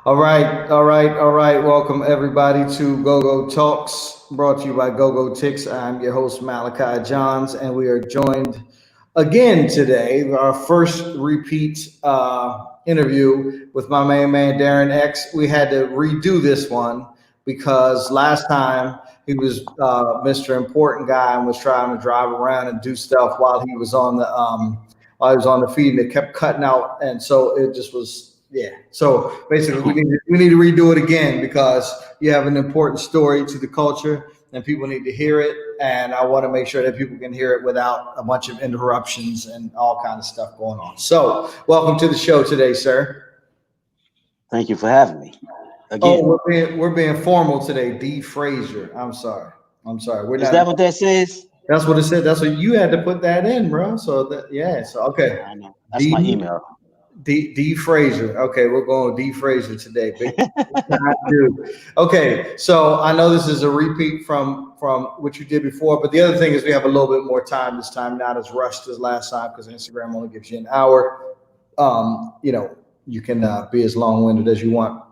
All right. Welcome everybody to Gogotalx, brought to you by Gogotalx. I'm your host Malachi Johns, and we are joined again today. Our first repeat interview with my main man Darrin X. We had to redo this one because last time he was Mr. Important Guy and was trying to drive around and do stuff while he was on the feed, and it kept cutting out, and so it just was. Yeah. So basically, we need to redo it again because you have an important story to the culture, and people need to hear it. And I want to make sure that people can hear it without a bunch of interruptions and all kind of stuff going on. So, welcome to the show today, sir. Thank you for having me Oh, again. we're being formal today. D. Fraser. I'm sorry. I'm sorry. We're Is not. that what that says? That's what it said. That's what you had to put that in, bro. So that yeah. So okay. I know. That's my D. email. D Fraser. Okay, we're going with D Fraser today. Big time dude. Okay, so I know this is a repeat from what you did before, but the other thing is we have a little bit more time this time, not as rushed as last time because Instagram only gives you an hour. You can be as long winded as you want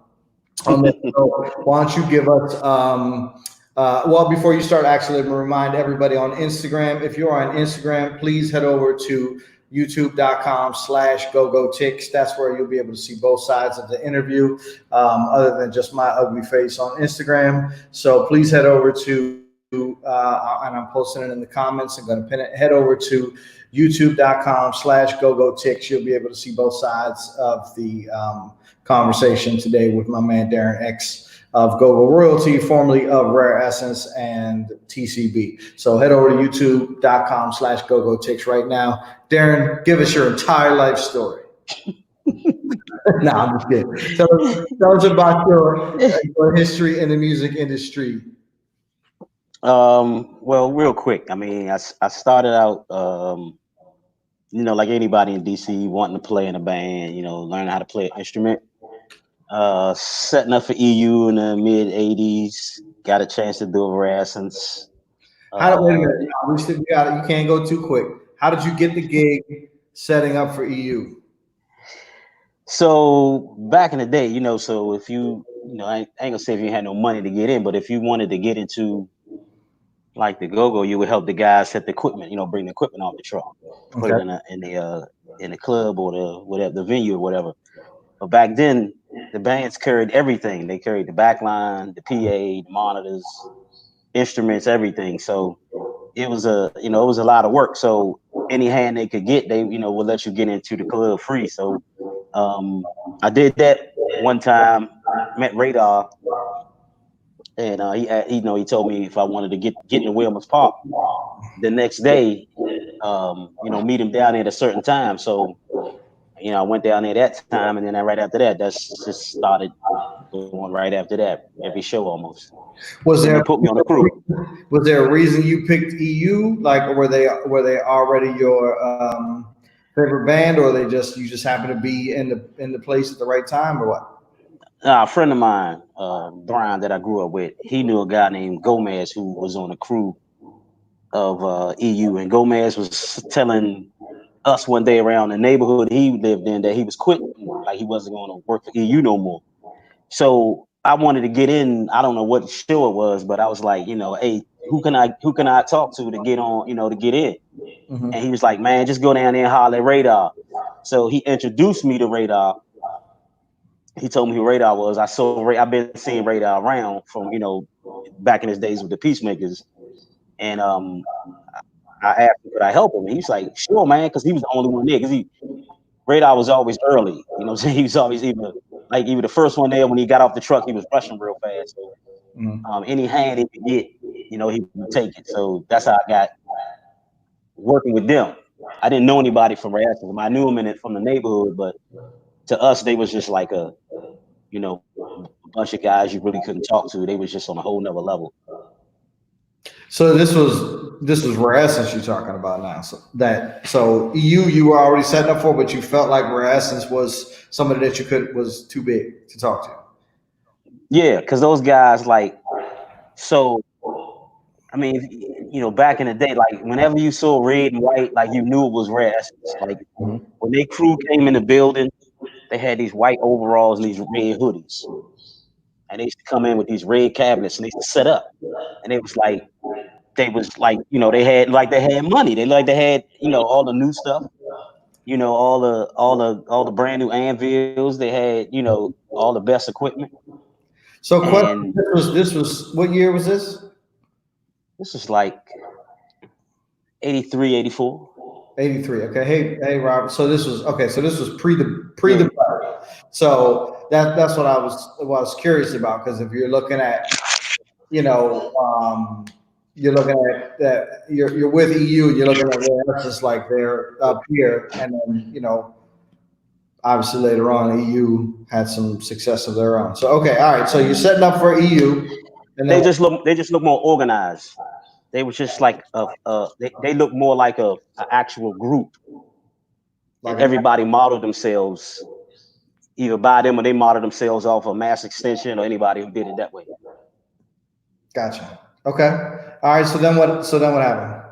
on this. So why don't you give us well, before you start, actually, let me remind everybody on Instagram. If you're on Instagram, please head over to youtube.com/gogotix. That's where you'll be able to see both sides of the interview, other than just my ugly face on Instagram. So please head over and I'm posting it in the comments. I'm going to pin it. Head over to youtube.com/gogotix. You'll be able to see both sides of the conversation today with my man Darrin X of Gogo Royalty, formerly of Rare Essence and TCB. So head over to youtube.com/GoGoTix right now. Darrin, give us your entire life story. No, I'm just kidding. Tell us about your history in the music industry. Well, real quick. I mean, I started out, like anybody in DC, wanting to play in a band. Learning how to play an instrument. Setting up for EU in the mid '80s. Got a chance to do a Rare Essence. Wait a minute. No, we got it. You can't go too quick. How did you get the gig setting up for EU? So back in the day, so if I ain't gonna say if you had no money to get in, but if you wanted to get into like the go-go, you would help the guys set the equipment, bring the equipment off the truck, put it Okay. in the club or the whatever, the venue or whatever. But back then, the bands carried everything. They carried the back line, the PA, the monitors, instruments, everything. So it was a lot of work. So any hand they could get, they would let you get into the club free. So I did that one time, met Radar, and he told me if I wanted to get in Wilmer's Park the next day, meet him down there at a certain time. So I went down there that time, and then right after that, that's just started going right after that, every show almost. Was Then they there put me on the crew. was there a reason you picked EU? Like, were they already your favorite band, or they just you just happened to be in the place at the right time, or what? A friend of mine, Brian, that I grew up with, he knew a guy named Gomez who was on the crew of EU, and Gomez was telling us one day around the neighborhood he lived in that he was quitting, like he wasn't going to work for EU no more. So I wanted to get in. I don't know what show it was, but I was like, hey, who can I talk to get on, to get in? And he Mm-hmm. was like, man, just go down there and holler at Radar. So he introduced me to Radar. He told me who Radar was. I've been seeing Radar around from back in his days with the Peacemakers, and I asked him could I help him, and he was like, sure, man, because he was the only one there. Because Radar was always early. What I'm saying, he was always even the first one there when he got off the truck, he was rushing real fast. So any hand he could get, he would take it. So that's how I got working with them. I didn't know anybody from Rayaston. I knew them from the neighborhood, but to us, they was just like a bunch of guys you really couldn't talk to. They was just on a whole nother level. So this was Rare Essence you're talking about now. So you were already setting up for, but you felt like Rare Essence was somebody that was too big to talk to. Yeah, because those guys so. I mean, back in the day, like whenever you saw red and white, like you knew it was Rare Essence. Like when they crew came in the building, They had these white overalls and these red hoodies, and they used to come in with these red cabinets and they used to set up, and they was like, they had money. They had, all the new stuff, all the brand new anvils. They had, all the best equipment. So, question: And this was what year was this? this is like 83, 84. 83. Okay. Hey, Robert. So this was okay. So this was pre the Yeah. budget. So that's what I was curious about, because if you're looking at, you know, you're looking at that you're with EU, you're looking at, well, that's just like they're up here, and then obviously later on EU had some success of their own. So okay, all right. So you're setting up for EU, and then They just look more organized. They was just like they look more like a actual group, and like a everybody modeled themselves either by them or they modeled themselves off a mass extension or anybody who did it that way. gotcha. Okay, all right. So then what happened?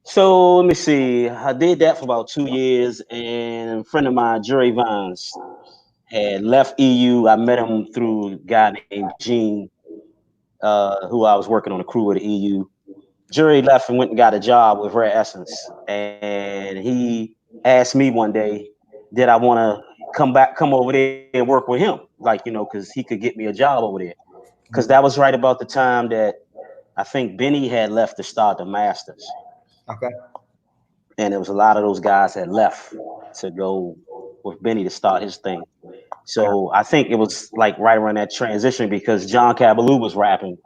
So let me see. I did that for about 2 years, and a friend of mine, Jerry Vines, had left EU. I met him through a guy named Gene, who I was working on the crew with the EU. Jerry left and went and got a job with Rare Essence, and he asked me one day, did I want to come over there and work with him, like, because he could get me a job over there. Because that was right about the time that I think Benny had left to start the Masters, Okay, and there was a lot of those guys had left to go with Benny to start his thing. So I think it was like right around that transition because John Cabaloo was rapping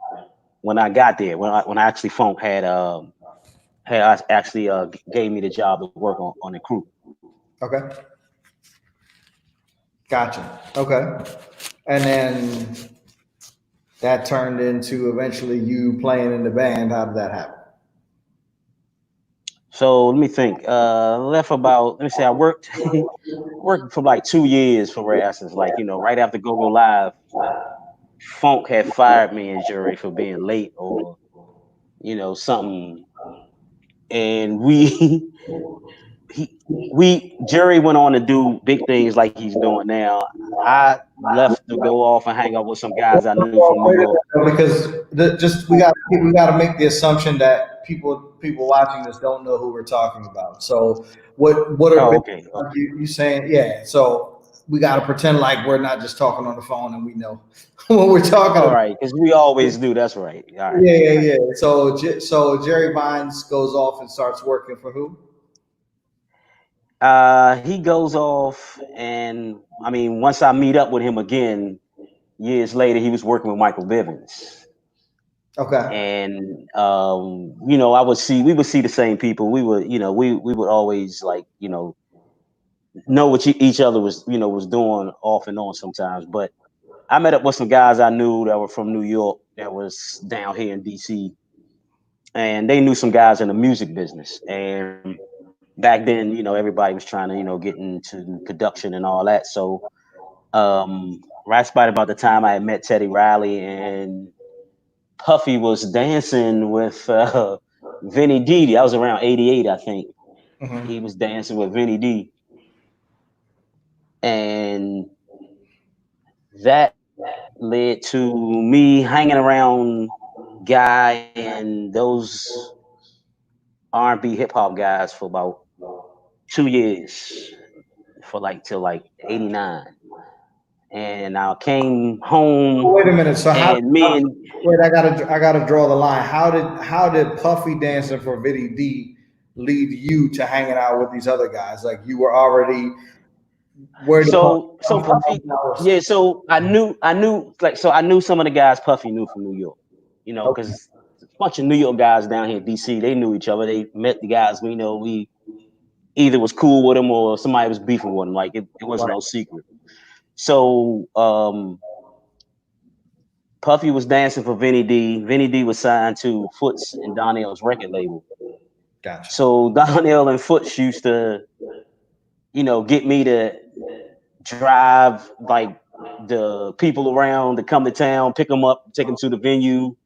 when I got there. When I actually Funk had actually gave me the job to work on the crew. okay, gotcha. Okay, and then that turned into eventually you playing in the band. How did that happen? So let me think. Left about, let me say I worked worked for like 2 years for Rare Essence. Like, right after Go Go Live, Funk had fired me and Jury for being late or something. And he we Jerry went on to do big things like he's doing now. I left to go off and hang out with some guys I knew from New Wait a York. minute, though, because just we got to make the assumption that people watching this don't know who we're talking about. So what are Oh, okay, okay. you saying? Yeah. So we got to pretend like we're not just talking on the phone and we know what we're talking All about. right, because we always do. That's right. All right. Yeah, yeah, yeah. So Jerry Vines goes off and starts working for who? He goes off, and I mean, once I meet up with him again years later, he was working with Michael Bivins, Okay. and we would see the same people. We would, we would always like, know what each other was doing off and on sometimes. But I met up with some guys I knew that were from New York that was down here in DC, and they knew some guys in the music business. And back then, everybody was trying to, get into production and all that. So right about the time I had met Teddy Riley and Puffy was dancing with Vinny D. That was around 88, I think. He Hmm. was dancing with Vinny D. And that led to me hanging around Guy and those R&B hip hop guys for about 2 years, for like till like 89. And I came home Wait a minute. So and me and wait, I gotta draw the line. How did Puffy dancing for Viddy D lead you to hanging out with these other guys? Like you were already where did Puffy so come from? Puffy, yeah, so I knew some of the guys Puffy knew from New York, Okay. because a bunch of New York guys down here in DC, they knew each other. They met the guys we either was cool with them or somebody was beefing with them. Like it wasn't Right. no secret. So Puffy was dancing for Vinny D. Vinny D was signed to Foots and Donnell's record label. Gotcha. So Donnell and Foots used to, get me to drive like the people around to come to town, pick them up, take them to the venue.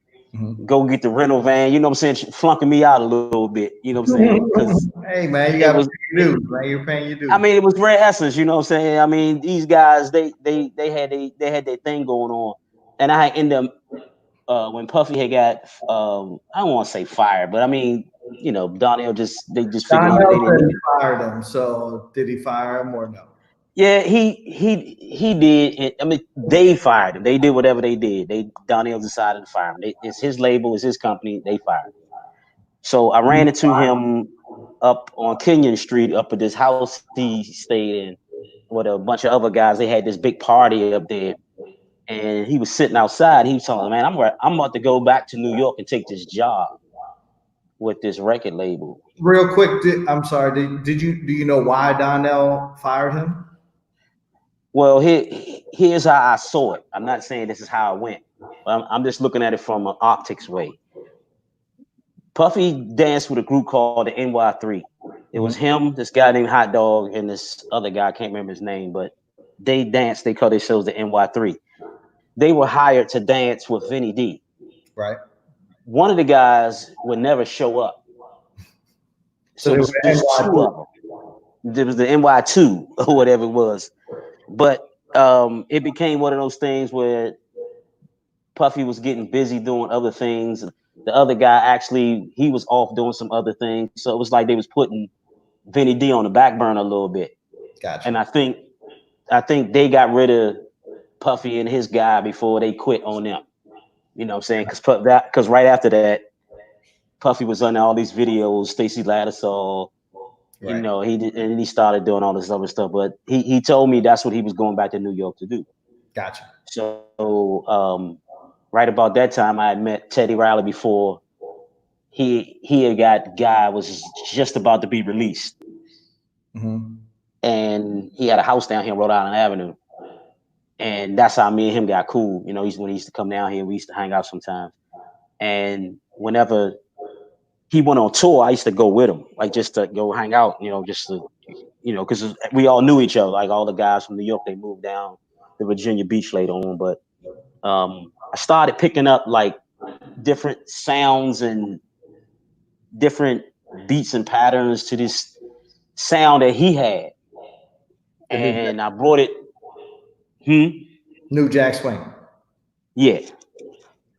go get the rental van. You know what I'm saying? Flunking me out a little bit. You know what I'm saying? Because Hey man, you it got to was. pay your dues, man. You're paying your I dues. mean, it was rare essence. You know what I'm saying? I mean, these guys they had their thing going on, and I ended up when Puffy had got I don't want to say fired, but I mean, you know, Donnell they just figured they Donnell didn't said need he it. fired him. So did he fire him or no? Yeah, he did. I mean, they fired him. They did whatever they did. Donnell decided to fire him. It's his label, it's his company. They fired him. So I ran into him up on Kenyon Street, up at this house he stayed in with a bunch of other guys. They had this big party up there, and he was sitting outside. He was telling me, "Man, I'm about to go back to New York and take this job with this record label." Real quick, I'm sorry. Do you know why Donnell fired him? Well, here's how I saw it. I'm not saying this is how it went, but I'm just looking at it from an optics way. Puffy danced with a group called the NY3. It was him, this guy named Hot Dog, and this other guy, I can't remember his name, but they danced, they called themselves the NY3. They were hired to dance with Vinny D. Right. One of the guys would never show up. So So they were there's two NY2. of them. There was the NY2 or whatever it was. But it became one of those things where Puffy was getting busy doing other things. The other guy actually, he was off doing some other things. So it was like they was putting Vinny D on the back burner a little bit. Gotcha. And I think they got rid of Puffy and his guy before they quit on them. You know what I'm saying? Because right after that, Puffy was on all these videos, Stacey Lattisaw, you Right. know, he started doing all this other stuff. But he told me that's what he was going back to New York to do. Gotcha. So right about that time, I had met Teddy Riley before he had got guy was just about to be released, Hmm. and he had a house down here on Rhode Island Avenue, and that's how me and him got cool. You know, when he used to come down here, we used to hang out sometimes. And whenever he went on tour, I used to go with him, like just to go hang out. You know, just to because we all knew each other. Like all the guys from New York, they moved down to Virginia Beach later on, but I started picking up like different sounds and different beats and patterns to this sound that he had, The new and I brought it. Hmm. New Jack Swing. Yeah.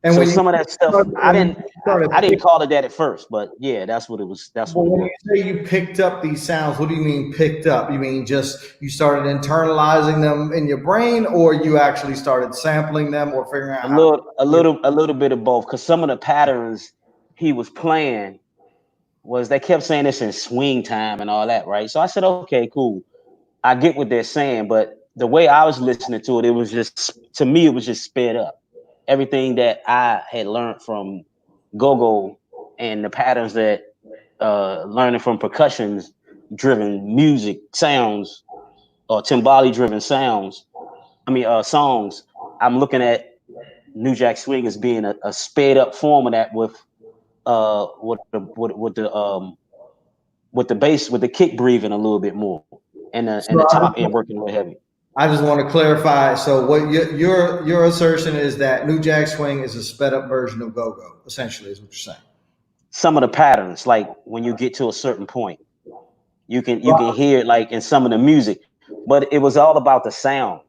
And So when you some of that stuff, started, I when you didn't, started I didn't pick, call it that at first, but yeah, that's what it was. That's what well, it when you was. say you picked up these sounds, what do you mean picked up? You mean just you started internalizing them in your brain, or you actually started sampling them or figuring out A how to little, a get little, a little bit of both. Because some of the patterns he was playing was they kept saying this in swing time and all that, right? So I said, okay, cool. I get what they're saying, but the way I was listening to it, it was just to me, it was just sped up. Everything that I had learned from go-go and the patterns that learning from percussions driven music sounds or timbali driven sounds. I mean songs. I'm looking at New Jack Swing as being a sped up form of that with the bass with the kick breathing a little bit more and the so top end working real heavy. I just want to clarify. So what your assertion is that New Jack Swing is a sped up version of Go Go, essentially, is what you're saying. Some of the patterns, like when you get to a certain point, you can hear it like in some of the music, but it was all about the sound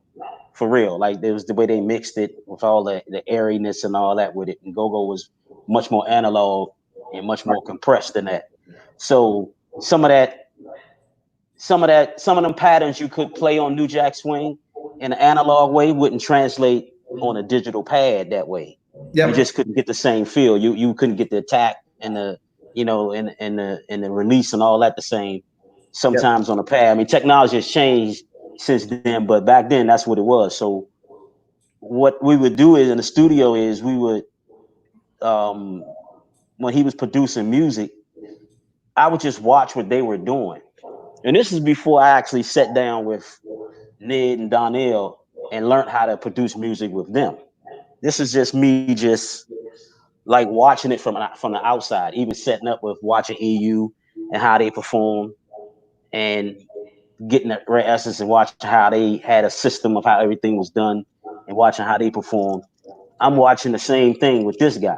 for real. Like it was the way they mixed it with all the airiness and all that with it. And go-go was much more analog and much more compressed than that. So some of them patterns you could play on New Jack Swing in an analog way wouldn't translate on a digital pad that way. You Yep. just couldn't get the same feel. You couldn't get the attack and the and the release and all that the same. Yep. Sometimes on a pad. I mean, technology has changed since then, but back then that's what it was. So what we would do is in the studio is we would um, when he was producing music, I would just watch what they were doing. And this is before I actually sat down with Ned and Donnell and learned how to produce music with them. This is just me just like watching it from the outside, even setting up with watching EU and how they perform and getting the rare essence and watching how they had a system of how everything was done and watching how they performed. I'm watching the same thing with this guy.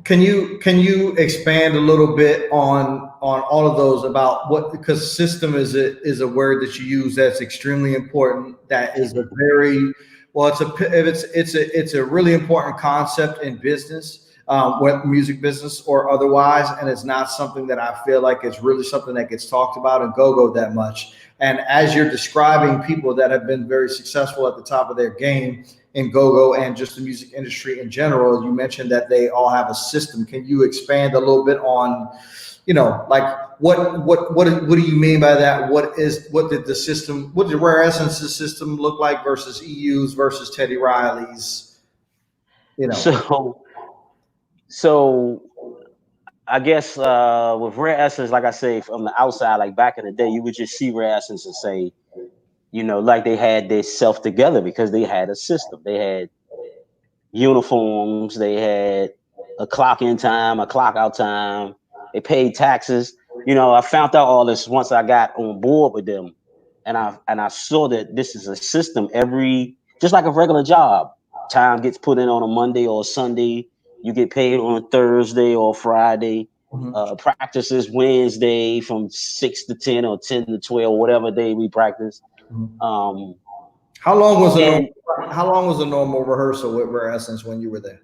Can you expand a little bit on all of those about what, because system is a word that you use that's extremely important. That is a very well, it's a really important concept in business, whether music business or otherwise, and it's not something that I feel like it's really something that gets talked about in go-go that much. And as you're describing people that have been very successful at the top of their game in go-go and just the music industry in general, you mentioned that they all have a system. Can you expand a little bit on, like what do you mean by that? What did the system, what did Rare Essence's system look like versus EU's versus Teddy Riley's? So I guess with Rare Essence, like I say, from the outside, like back in the day, you would just see Rare Essence and say, like they had their self together because they had a system. They had uniforms, they had a clock in time, a clock out time, they paid taxes. I found out all this once I got on board with them, and I saw that this is a system. Just like a regular job, time gets put in on a Monday or a Sunday, you get paid on a Thursday or Friday. Mm-hmm. Practices Wednesday from 6 to 10 or 10 to 12, whatever day we practice. Mm-hmm. How long was a normal rehearsal with Rare Essence when you were there?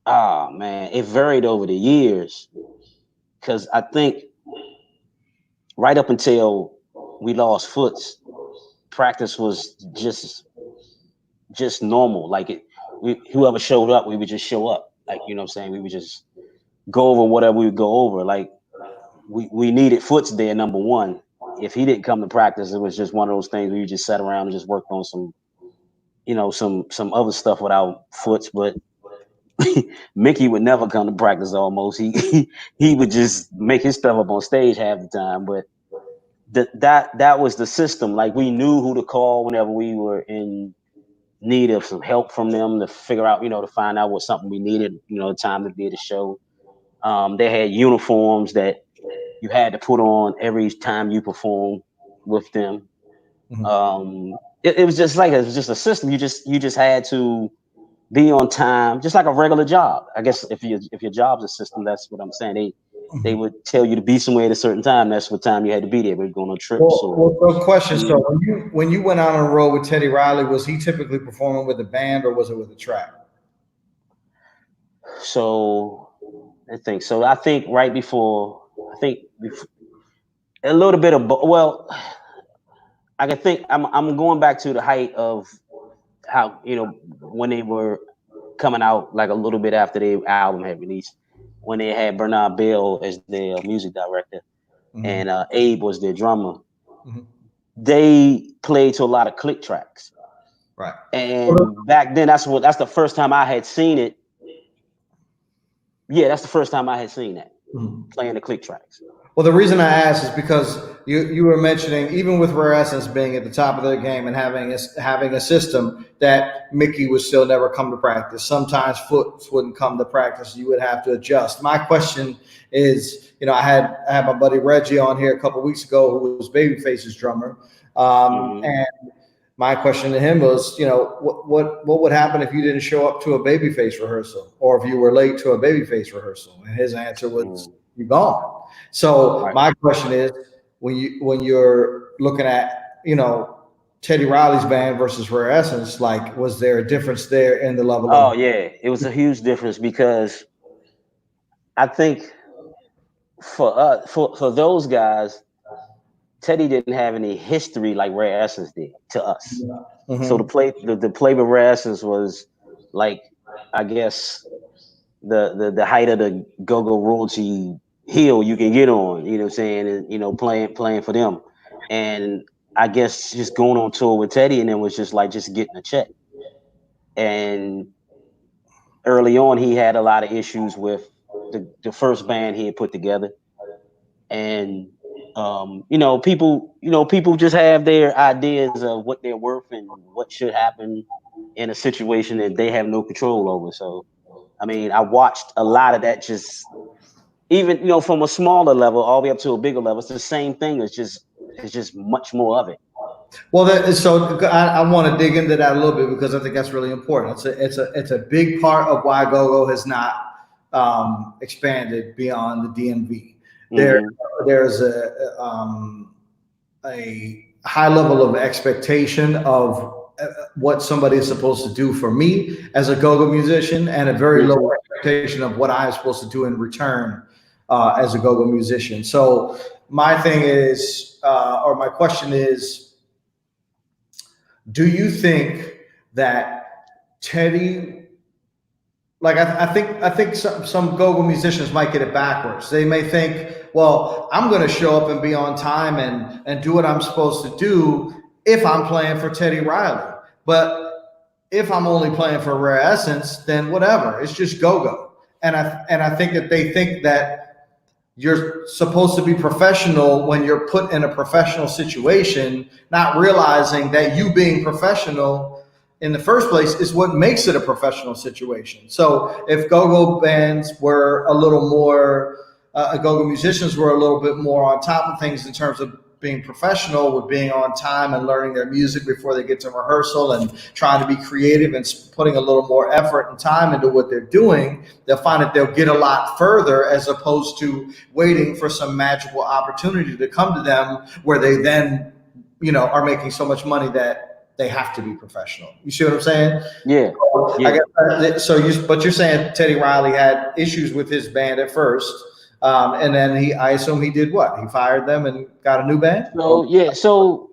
Ah, man, it varied over the years, because I think right up until we lost Foots, practice was just normal. Like whoever showed up, we would just show up. Like, what I'm saying? We would just go over whatever we would go over. Like we needed Foots there, number one. If he didn't come to practice, it was just one of those things where you just sat around and just worked on some other stuff without Foots. But Mickey would never come to practice almost. He would just make his stuff up on stage half the time. But that was the system. Like, we knew who to call whenever we were in need of some help from them to figure out, to find out what something we needed, time to be at the show. They had uniforms that you had to put on every time you perform with them. Mm-hmm. It was just a system. You just had to be on time, just like a regular job. I guess if your job's a system, that's what I'm saying. They would tell you to be somewhere at a certain time. That's what time you had to be there. We're going on trips. So question. So when you went on a road with Teddy Riley, was he typically performing with a band or was it with a track? So I think right before, a little bit of, well, I can think I'm going back to the height of how, when they were coming out, like a little bit after their album had released, when they had Bernard Bell as their music director, mm-hmm. and Abe was their drummer. Mm-hmm. They played to a lot of click tracks, right? And back then, that's the first time I had seen it. Yeah, that's the first time I had seen that, mm-hmm. playing the click tracks. Well, the reason I asked is because you were mentioning, even with Rare Essence being at the top of their game and having a system, that Mickey would still never come to practice. Sometimes Foots wouldn't come to practice. You would have to adjust. My question is, I had my buddy Reggie on here a couple of weeks ago, who was Babyface's drummer, mm-hmm. and my question to him was, what would happen if you didn't show up to a Babyface rehearsal, or if you were late to a Babyface rehearsal? And his answer was, you're gone. So my question is, when you're looking at, Teddy Riley's band versus Rare Essence, like, was there a difference there in the level? Oh, yeah, it was a huge difference, because I think for those guys, Teddy didn't have any history like Rare Essence did to us. Mm-hmm. So the play with Rare Essence was, like, I guess the height of the go-go royalty hill you can get on, you know what I'm saying, and playing for them. And I guess just going on tour with Teddy, and then was just getting a check. And early on, he had a lot of issues with the first band he had put together. And people just have their ideas of what they're worth and what should happen in a situation that they have no control over. So, I mean, I watched a lot of that, just even, from a smaller level all the way up to a bigger level. It's the same thing. It's just much more of it. Well, I want to dig into that a little bit, because I think that's really important. It's a big part of why go-go has not expanded beyond the DMV. There, Mm-hmm. there's a high level of expectation of what somebody is supposed to do for me as a go-go musician, and a very low Mm-hmm. expectation of what I'm supposed to do in return as a go-go musician. So my thing is, or my question is, do you think that Teddy, like I think some go-go musicians might get it backwards. They may think, well, I'm going to show up and be on time and do what I'm supposed to do if I'm playing for Teddy Riley. But if I'm only playing for Rare Essence, then whatever. It's just go-go. And I think that they think that you're supposed to be professional when you're put in a professional situation, not realizing that you being professional in the first place is what makes it a professional situation. So if go-go bands were a little more, go-go musicians were a little bit more on top of things in terms of being professional, with being on time and learning their music before they get to rehearsal and trying to be creative and putting a little more effort and time into what they're doing, they'll find that they'll get a lot further, as opposed to waiting for some magical opportunity to come to them where they then, are making so much money that they have to be professional. You see what I'm saying? Yeah. So, Yeah. but you're saying Teddy Riley had issues with his band at first, and then I assume he did what? He fired them and got a new band. So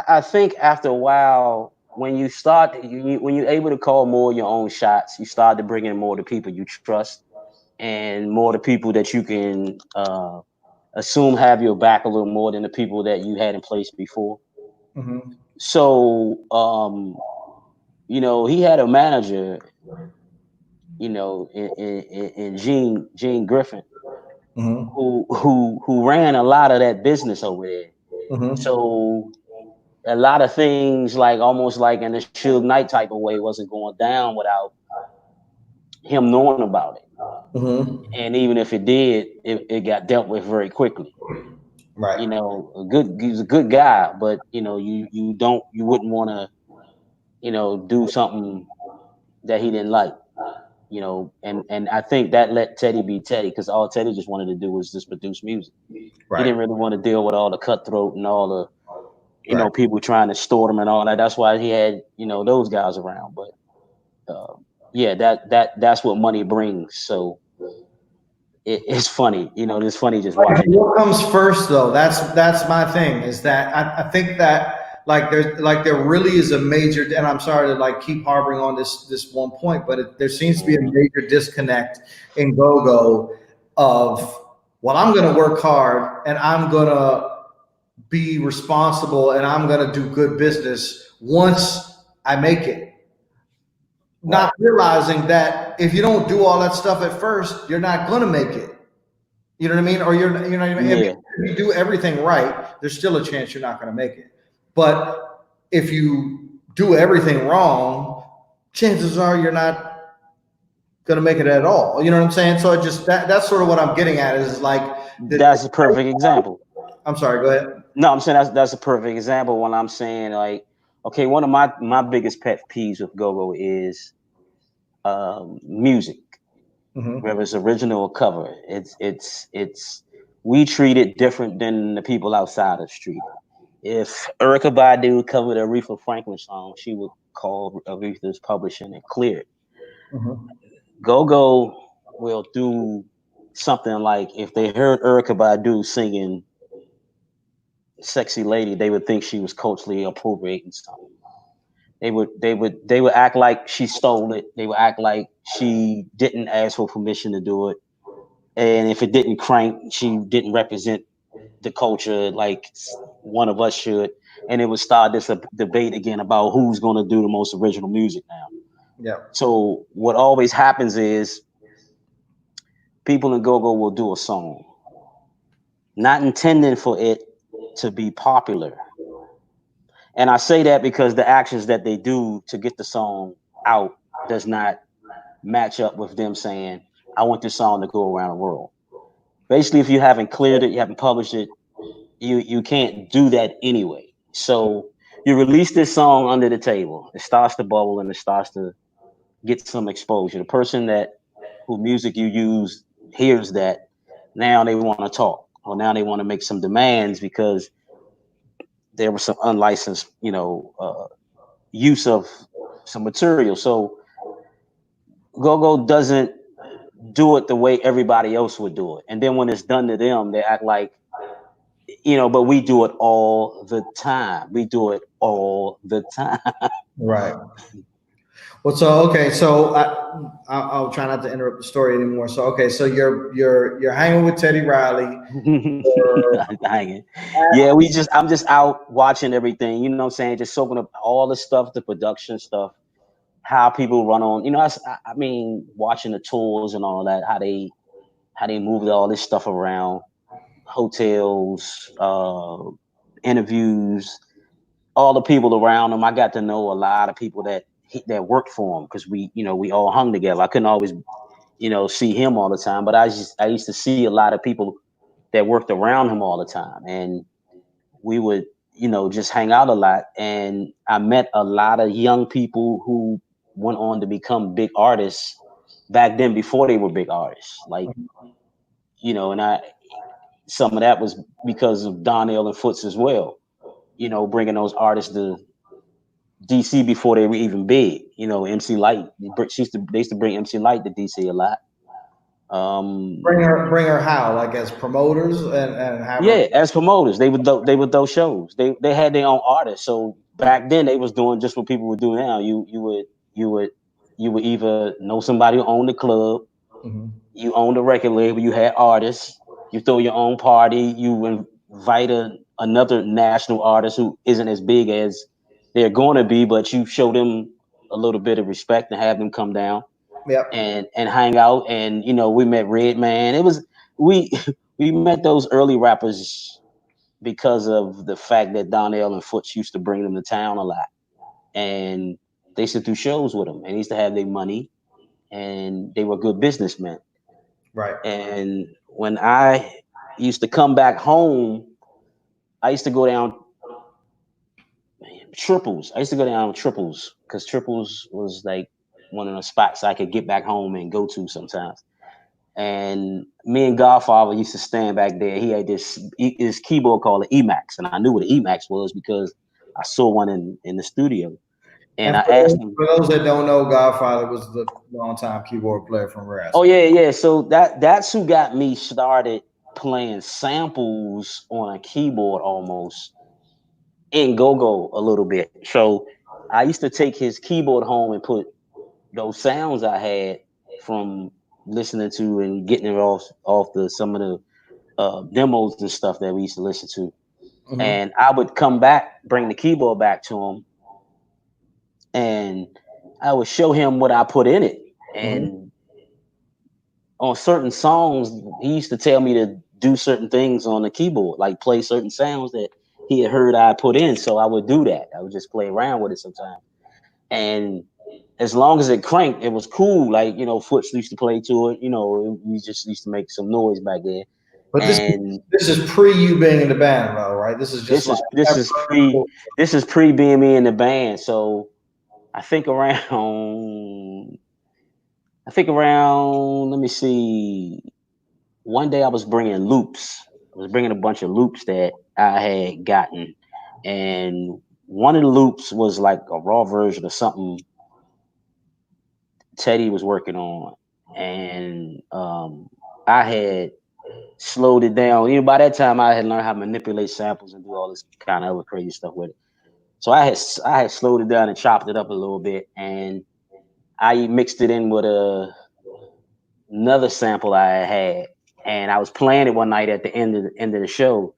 I think after a while, when you start, when you're able to call more your own shots, you start to bring in more the people you trust and more the people that you can assume have your back a little more than the people that you had in place before. Mm-hmm. So, he had a manager, in Gene Griffin, Mm-hmm. who ran a lot of that business over there. Mm-hmm. So a lot of things, like almost like in a Suge Knight type of way, wasn't going down without him knowing about it. Mm-hmm. And even if it did, it got dealt with very quickly. Right. He's a good guy, but you wouldn't want to, do something that he didn't like. And I think that let Teddy be Teddy, because all Teddy just wanted to do was just produce music. He Right. didn't really want to deal with all the cutthroat and all the, Right. people trying to store him and all that. That's why he had, those guys around. But uh, yeah, that's what money brings. So it's funny, it's funny just watching it. What comes first, though? That's my thing. Is that I think that there really is a major, and I'm sorry to keep harboring on this one point, but there seems to be a Mhm. major disconnect in go-go of, well, I'm going to work hard and I'm going to be responsible and I'm going to do good business once I make it. Right. Not realizing that if you don't do all that stuff at first, you're not going to make it. You know what I mean? Or if Yeah. you do everything right, there's still a chance you're not going to make it. But if you do everything wrong, chances are you're not going to make it at all. You know what I'm saying? So that's sort of what I'm getting at is like the, That's a perfect example. I'm sorry, go ahead. No, I'm saying that's a perfect example when I'm saying, like, okay, one of my biggest pet peeves with go-go is music, Mm-hmm. whether it's original or cover. It's we treat it different than the people outside of street. If Erica Badu covered a Aretha Franklin song, she would call Aretha's publishing and clear it. Mm-hmm. Go will do something like, if they heard Erica Badu singing "Sexy Lady," they would think she was culturally appropriating something. They would act like she stole it. They would act like she didn't ask for permission to do it. And if it didn't crank, she didn't represent the culture like one of us should. And it would start this debate again about who's going to do the most original music now. Yeah. So what always happens is people in go-go will do a song, not intending for it to be popular. And I say that because the actions that they do to get the song out does not match up with them saying, I want this song to go around the world. Basically, if you haven't cleared it, you haven't published it, you can't do that anyway. So you release this song under the table. It starts to bubble and it starts to get some exposure. The person that who music you use hears that, now they want to talk, or now they want to make some demands because there was some unlicensed, use of some material. So Go-Go doesn't do it the way everybody else would do it. And then when it's done to them, they act like, but we do it all the time. We do it all the time. Right. Well, so okay, so I'll try not to interrupt the story anymore. So okay, so you're hanging with Teddy Riley. Hanging. Yeah, I'm just out watching everything, you know what I'm saying? Just soaking up all the stuff, the production stuff, how people run on, I mean, watching the tours and all that, how they moved all this stuff around, hotels, interviews, all the people around him. I got to know a lot of people that worked for him because we all hung together. I couldn't always, see him all the time, but I used to see a lot of people that worked around him all the time, and we would, just hang out a lot. And I met a lot of young people who went on to become big artists back then before they were big artists. Like, and some of that was because of Donnell and Foots as well, bringing those artists to DC before they were even big. MC Light, they used to bring MC Light to DC a lot. Bring her how? Like as promoters and have her. Yeah, as promoters, they would those shows. They had their own artists. So back then they was doing just what people would do now. You would you would either know somebody who owned the club, Mhm. you owned a record label, you had artists, you throw your own party, you invite another national artist who isn't as big as they're going to be, but you show them a little bit of respect and have them come down Yep. and hang out. And we met Redman. It was we we met those early rappers because of the fact that Donnell and Foots used to bring them to town a lot, and they used to do shows with them, and they used to have their money, and they were good businessmen. Right. And when I used to come back home, I used to go down Triples. I used to go down Triples because Triples was like one of the spots I could get back home and go to sometimes. And me and Godfather used to stand back there. He had his keyboard called the Emax, and I knew what the Emax was because I saw one in the studio. And And I asked him, for those that don't know, Godfather was the longtime keyboard player from "Oh Rascal. yeah." So that's who got me started playing samples on a keyboard almost in go-go a little bit. So I used to take his keyboard home and put those sounds I had from listening to and getting it off the some of the demos and stuff that we used to listen to. Mm-hmm. And I would come back, bring the keyboard back to him, and I would show him what I put in it. Mm-hmm. And on certain songs, he used to tell me to do certain things on the keyboard, like play certain sounds that he had heard I put in. So I would do that. I would just play around with it sometimes. And as long as it cranked, it was cool. Like, Foots used to play to it. We just used to make some noise back there. But And this is pre you being in the band, though, right? This is just this like is this is pre this is pre being me in the band. So I think around let me see. One day I was bringing loops. I was bringing a bunch of loops that I had gotten, and one of the loops was like a raw version of something Teddy was working on, and I had slowed it down. By that time I had learned how to manipulate samples and do all this kind of other crazy stuff with it. So I had slowed it down and chopped it up a little bit, and I mixed it in with another sample I had, and I was playing it one night at the end of the show,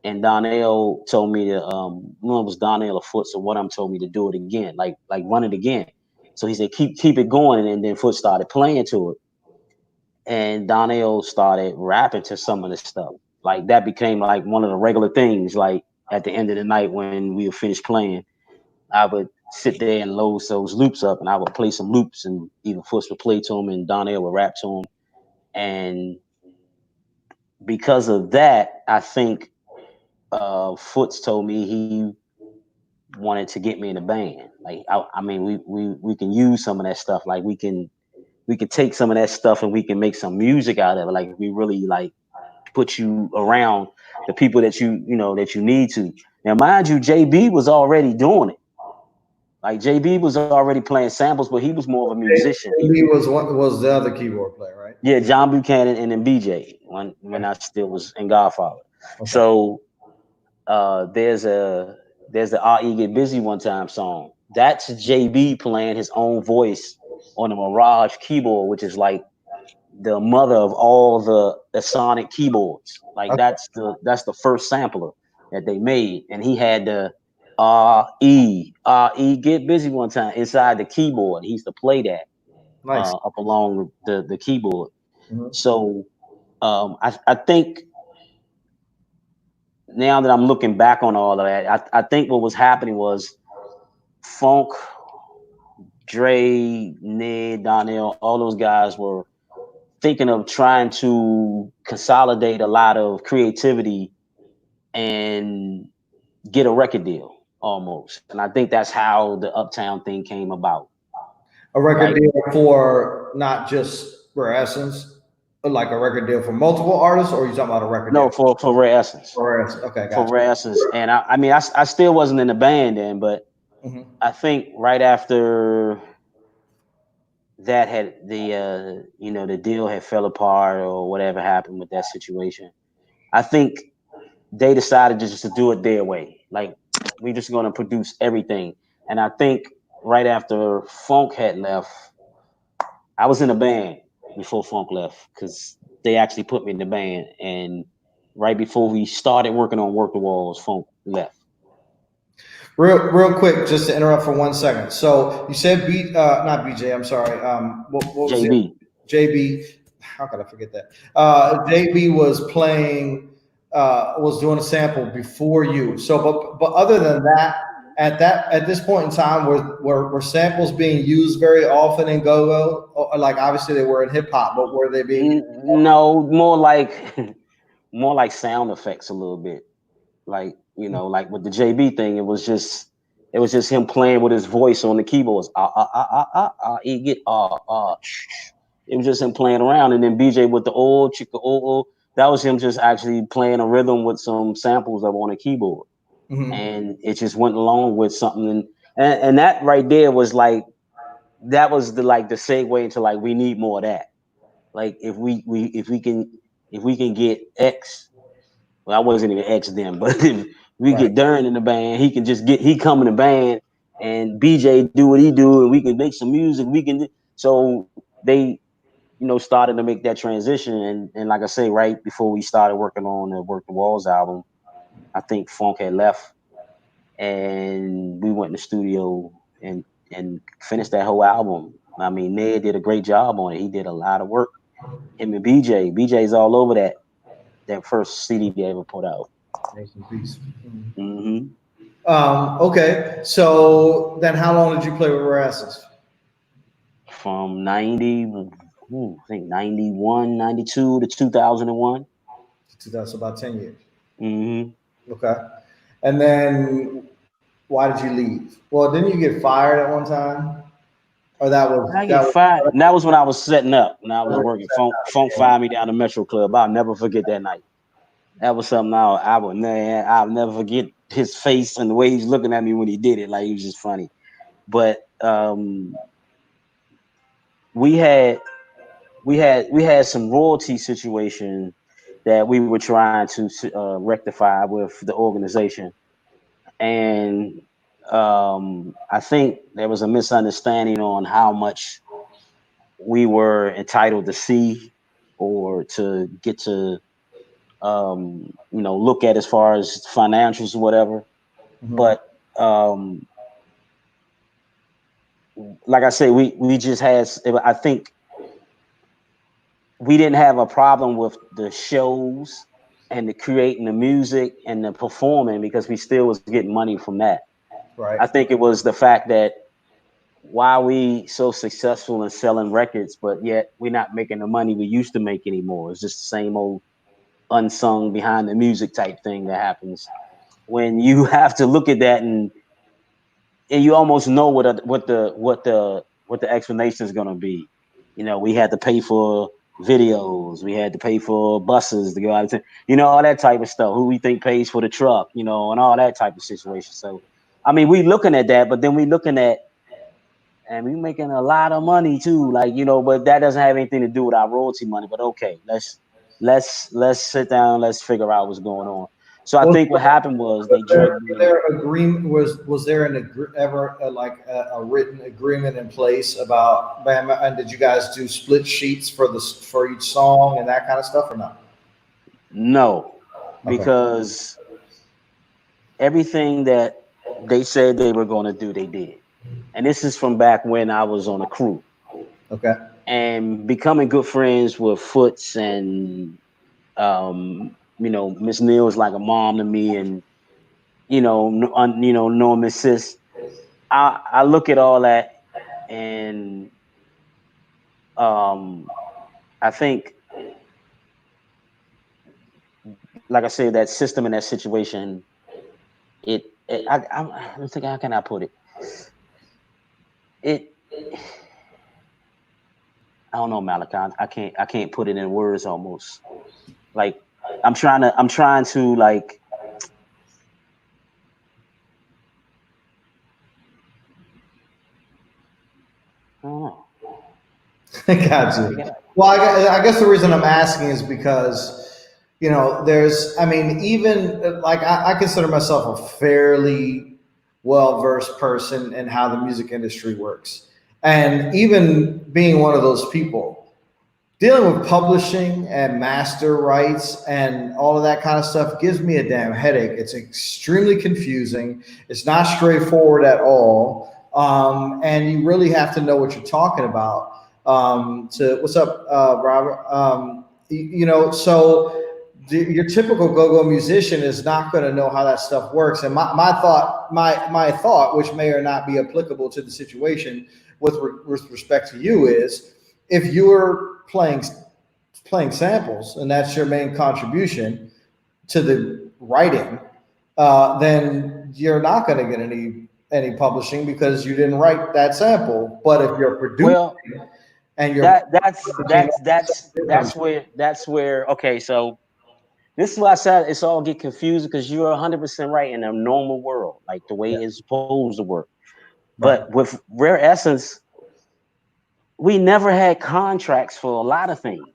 and Donnell told me to it was Donnell or Foots or one of them told me to do it again, like run it again. So he said keep it going, and then Foot started playing to it, and Donnell started rapping to some of the stuff. Like that became like one of the regular things. Like at the end of the night when we were finished playing, I would sit there and load those loops up, and I would play some loops, and either Foots would play to him, and Donnell would rap to him. And because of that, I think Foots told me he wanted to get me in a band. Like I mean, we can use some of that stuff. Like we can we could take some of that stuff and we can make some music out of it. Like we really like put you around the people that that you need to. Now, mind you, JB was already doing it. Like JB was already playing samples, but he was more of a musician. He was the other keyboard player, right? Yeah, John Buchanan and then BJ when I still was in Godfather. Okay. So there's the R.E. Get Busy One Time song. That's JB playing his own voice on a Mirage keyboard, which is like the mother of all the sonic keyboards. Like Okay. that's the first sampler that they made, and he had the R E Get Busy One Time inside the keyboard. He used to play that Nice. up along the keyboard. Mhm. So I think now that I'm looking back on all of that, I think what was happening was Funk, Dre, Ned, Donnell, all those guys were thinking of trying to consolidate a lot of creativity and get a record deal almost. And I think that's how the Uptown thing came about, A record right? deal for not just Rare Essence, but like a record deal for multiple artists, or are you talking about a record deal No, for Rare Essence. for Rare Essence? Okay, For gotcha. Rare Essence. And I mean, I still wasn't in the band then, but Hmm. I think right after that had the deal had fell apart or whatever happened with that situation. I think they decided just to do it their way. Like we're just going to produce everything. And I think right after Funk had left, I was in a band before Funk left because they actually put me in the band. And right before we started working on Work the Walls, Funk left. Real quick, just to interrupt for 1 second. So you said not BJ. I'm sorry. What was it? JB. JB. How could I forget that? JB was playing, was doing a sample before you. So, but other than that, at this point in time, were samples being used very often in go-go? Like obviously they were in hip hop, but were they being used? No, more like more like sound effects a little bit. Like like with the JB thing, it was just him playing with his voice on the keyboards. He get It was just him playing around, and then BJ with the old chicka that was him just actually playing a rhythm with some samples up on a keyboard, Mhm. and it just went along with something, and that right there was like that was the segue into like we need more of that. Like if we can get X. Well, I wasn't even X then, but if we Right. get Darrin in the band, he come in the band and BJ do what he do, and we can make some music. So they started to make that transition, and like I say, right before we started working on the Work the Walls album, I think Funk had left, and we went in the studio and finished that whole album. I mean, Ned did a great job on it. He did a lot of work. Him and BJ's all over that first CD they ever put out. Rest in peace. Hmm. Okay, so then how long did you play with Rare Essence? From 90, I think 91, 92 to 2001. That's about 10 years. Hmm. Okay, and then why did you leave? Well, didn't you get fired at one time? Or I get fired. And that was when I was setting up. When I was that working. Funk fired me down the Metro Club. I'll never forget that night. That was something I'll never forget his face and the way he's looking at me when he did it. Like, he was just funny. But we had we had some royalty situation that we were trying to rectify with the organization, and I think there was a misunderstanding on how much we were entitled to see or to get to look at as far as financials or whatever. Mhm. But um, like I say, we just had. I think we didn't have a problem with the shows and the creating the music and the performing because we still was getting money from that. Right. I think it was the fact that why we so successful in selling records, but yet we're not making the money we used to make anymore. It's just the same old unsung behind the music type thing that happens when you have to look at that and you almost know what the explanation is going to be. You know, we had to pay for videos, we had to pay for buses to go out of town, you know, all that type of stuff. Who we think pays for the truck, you know, and all that type of situation. So, I mean, we looking at that, but then we looking at, and we making a lot of money too, like, you know, but that doesn't have anything to do with our royalty money. But okay, let's sit down, let's figure out what's going on. So I Was, think what happened was they there, drugged me were in. there agreement was there ever like a written agreement in place about Bama? And did you guys do split sheets for for each song and that kind of stuff or not? No, Okay. because everything that they said they were going to do, they did. And this is from back when I was on a crew Okay. and becoming good friends with Foots and you know, Miss Neal's like a mom to me, and you know, knowing Miss Sis. I look at all that, and um, I think, like I said, that system and that situation, I'm thinking, how can I put it? It, I don't know, Malachi. I can't put it in words almost. Like I'm trying to like, I don't know. Got Trying to you. figure it out. Well, I guess the reason I'm asking is because, you know, I mean, even like I consider myself a fairly well versed person in how the music industry works. And even being one of those people, dealing with publishing and master rights and all of that kind of stuff gives me a damn headache. It's extremely confusing. It's not straightforward at all. And you really have to know what you're talking about. What's up, Robert? You know, so your typical go-go musician is not going to know how that stuff works. And my thought, which may or not be applicable to the situation with respect to you, is if you're playing samples and that's your main contribution to the writing, then you're not going to get any publishing because you didn't write that sample. But if you're producing Well, and you're that that's where okay. So this is why I said it's all get confused, because you're 100% right in a normal world, like the way yeah, it's supposed to work. right, But with Rare Essence, we never had contracts for a lot of things.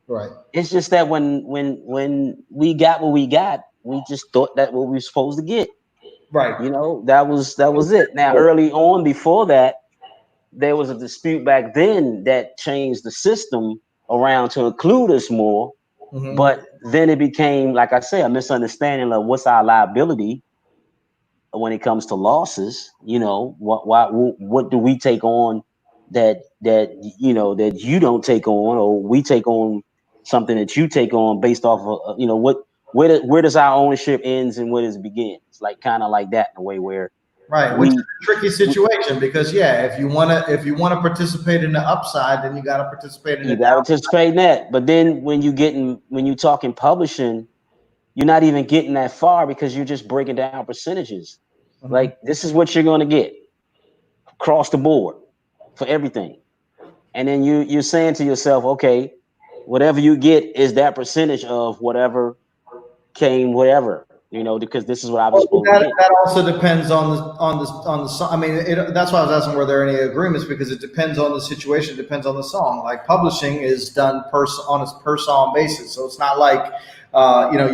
right, It's just that when we got what we got, we just thought that what we were supposed to get. right, You know, that was it. Now, early on, before that, there was a dispute back then that changed the system around to include us more. hmm, But then it became, like I say, a misunderstanding of what's our liability when it comes to losses. You know, what do we take on that you know that you don't take on, or we take on something that you take on based off of you know what where does our ownership ends and where does it begins? Like kind of like that in a way where right. Which is we, a tricky we situation because yeah, if you wanna participate in the upside, then you got to participate in the you got to down. participate in that. But then when you talking publishing, you're not even getting that far because you're just breaking down percentages. Mhm. Like this is what you're going to get across the board for everything. And then you're saying to yourself, okay, whatever you get is that percentage of whatever came, whatever, you know, because this is what I was Well, supposed to that get. that also depends on the song. I mean, that's why I was asking were there any agreements because it depends on the situation, it depends on the song. Like publishing is done on a per song basis, so it's not like you know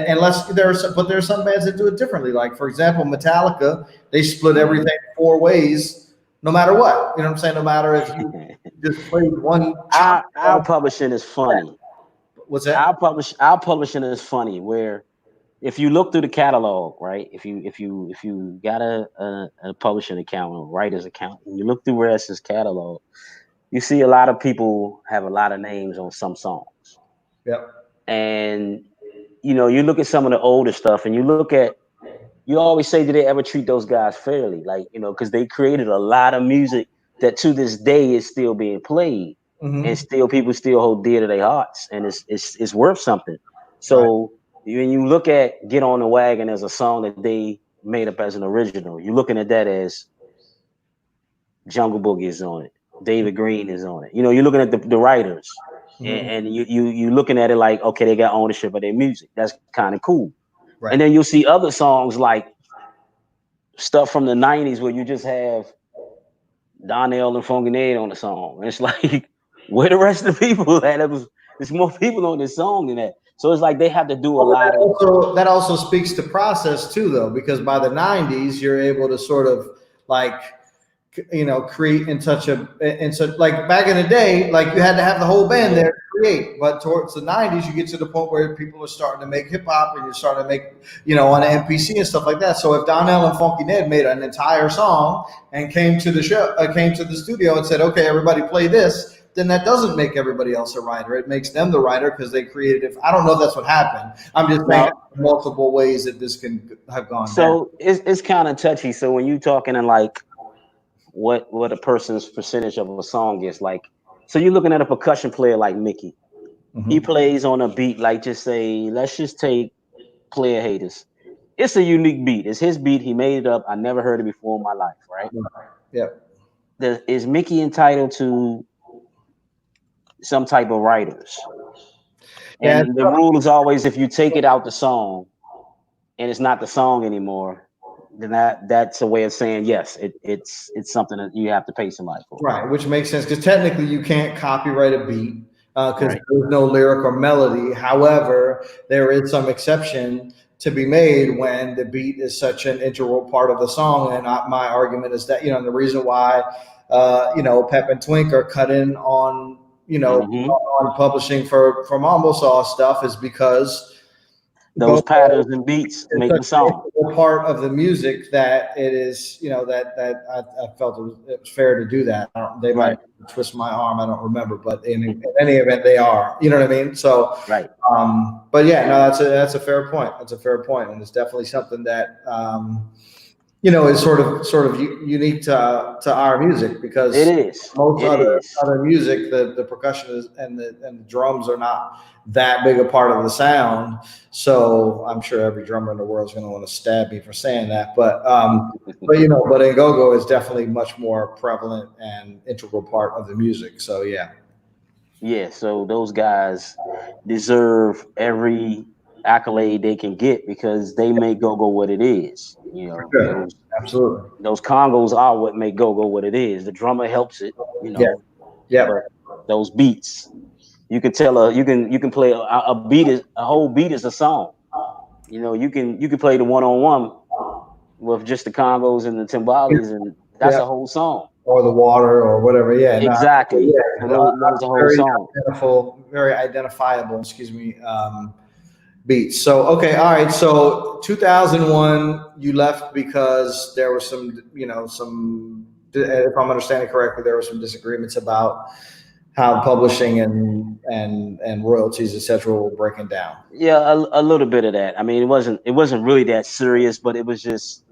unless there's some bands that do it differently. Like for example, Metallica, they split Mhm. everything 4 ways, no matter what. You know what I'm saying? No matter if you just played one chunk. Our publishing is funny. What's that? Our publishing is funny where if you look through the catalog, right? If you got a publishing account or writer's account, and you look through Ress's catalog, you see a lot of people have a lot of names on some songs. Yep. And you know, you look at some of the older stuff, and you always say, did they ever treat those guys fairly? Like, you know, because they created a lot of music that to this day is still being played, and Hmm. still people still hold dear to their hearts, and it's worth something. Right. So when you look at "Get on the Wagon" as a song that they made up as an original, you're looking at that as Jungle Boogie is on it. David Green is on it. You know, you're looking at the writers, and you looking at it like, okay, they got ownership of their music. That's kind of cool. Right. And then you'll see other songs like stuff from the '90s where you just have Donnell and Funky Ned on the song. And it's like, where the rest of the people at? There's more people on this song than that. So it's like they have to do a Well, lot of that also speaks to process too, though, because by the '90s, you're able to sort of like, you know, create in such a, and so like back in the day, like you had to have the whole band there to create. But towards the '90s, you get to the point where people are starting to make hip hop, and you're starting to make, you know, on an MPC and stuff like that. So if Donnell and Funky Ned made an entire song and came to the show, came to the studio and said, "Okay, everybody play this," then that doesn't make everybody else a writer. It makes them the writer because they created it. I don't know if that's what happened. I'm just saying multiple ways that this can have gone down. So it's kind of touchy. So when you talking in like what a person's percentage of a song is, like, so you're looking at a percussion player like Mickey. He plays on a beat like, just say, let's just take Player Haters. It's a unique beat. It's his beat. He made it up. I never heard it before in my life, right? Yeah. Is Mickey entitled to some type of writers? And the rule is always, if you take it out the song and it's not the song anymore, then that's a way of saying yes, it's something that you have to pay somebody for. Right, which makes sense because technically you can't copyright a beat because Right. there's no lyric or melody. However, there is some exception to be made when the beat is such an integral part of the song. And my argument is that, you know, the reason why, you know, Pep and Twink are cut in on, you know, on publishing for Mambo Sauce stuff is because those patterns and beats make the song. Part of the music that it is, you know, that I felt it was fair to do that. They might twist my arm, I don't remember, but in any event, they are. You know what I mean? So, right. But yeah, no, that's a fair point. That's a fair point, and it's definitely something that you know, is sort of unique to our music because it is. Most other music, the percussion is, and the drums are not that big a part of the sound. So I'm sure every drummer in the world is going to want to stab me for saying that. But you know, but in go-go is definitely much more prevalent and integral part of the music. So yeah. Yeah. So those guys deserve every accolade they can get because they make go-go what it is. You know, sure. Absolutely. Those congos are what make go-go what it is. The drummer helps it, you know. Yeah. But those beats, you can tell you can play a beat is a whole beat is a song. You know, you can play the one-on-one with just the congos and the timbales, and that's a whole song. Or the water or whatever. Yeah. Exactly. No, that's a whole song. Very identifiable. Excuse me. Beats. So okay, all right. So 2001, you left because there were some, you know, if I'm understanding correctly, there were some disagreements about how publishing and royalties, etc., were breaking down. Yeah, a little bit of that. I mean, it wasn't really that serious, but it was just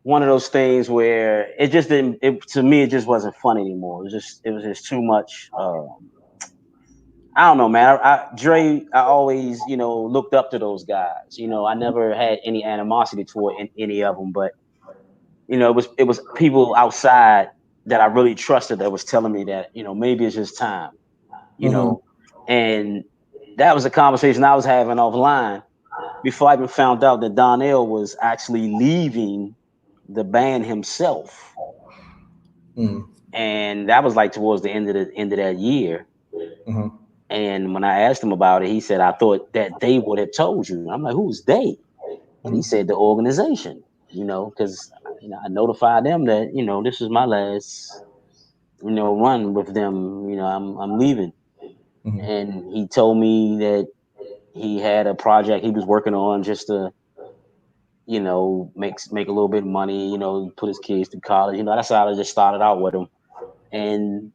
one of those things where it just didn't. To me, it just wasn't fun anymore. It was just too much. I don't know, man. Dre, I always, you know, looked up to those guys. You know, I never had any animosity toward any of them, but you know, it was people outside that I really trusted that was telling me that, you know, maybe it's just time, you know, and that was a conversation I was having offline before I even found out that Donnell was actually leaving the band himself. And that was like towards the end of that year. And when I asked him about it, he said, I thought that they would have told you. I'm like, who's they? And he said, the organization, you know, because you know, I notified them that, you know, this is my last, you know, run with them. You know, I'm leaving. And he told me that he had a project he was working on just to, you know, make a little bit of money, you know, put his kids through college. You know, that's how I just started out with him. And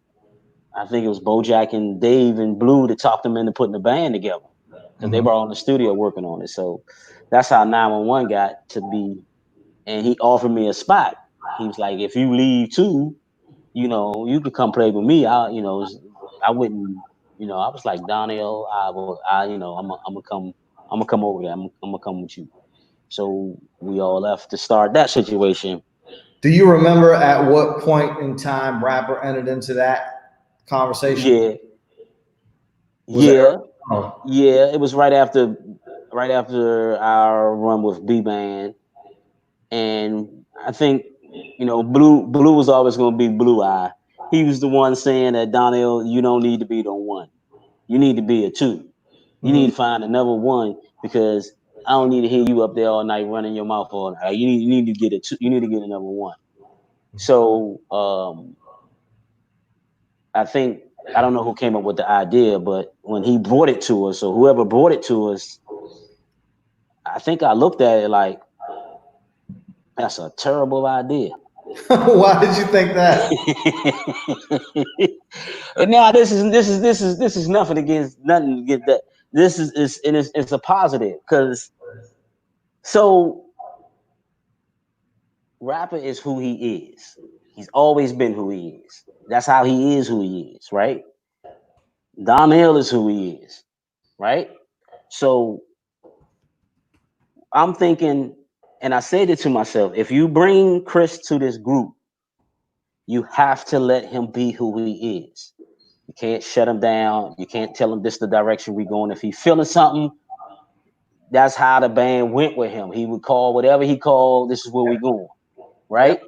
I think it was Bojack and Dave and Blue that talked them into putting the band together because they were all in the studio working on it. So that's how 911 got to be. And he offered me a spot. He was like, if you leave too, you know, you could come play with me. I wouldn't, you know, I was like, Donnell, you know, I'm gonna come over there. I'm gonna come with you. So we all left to start that situation. Do you remember at what point in time rapper entered into that conversation? Yeah, Was it yeah, oh, yeah. It was right after our run with B Band, and I think Blue was always going to be Blue Eye. He was the one saying that Donnell, you don't need to be the one. You need to be a two. You need mhm. to find another one because I don't need to hear you up there all night running your mouth all night. You need to get a two. You need to get another one. So I think I don't know who came up with the idea, but when he brought it to us, or whoever brought it to us, I think I looked at it like that's a terrible idea. Why did you think that? And now this is nothing against nothing against that. This is and it's a positive because so rapper is who he is. He's always been who he is. That's how he is who he is, right? Donnell is who he is, right? So I'm thinking, and I said it to myself, if you bring Chris to this group, you have to let him be who he is. You can't shut him down. You can't tell him this is the direction we're going. If he's feeling something, that's how the band went with him. He would call whatever he called, this is where we going, Yep. right?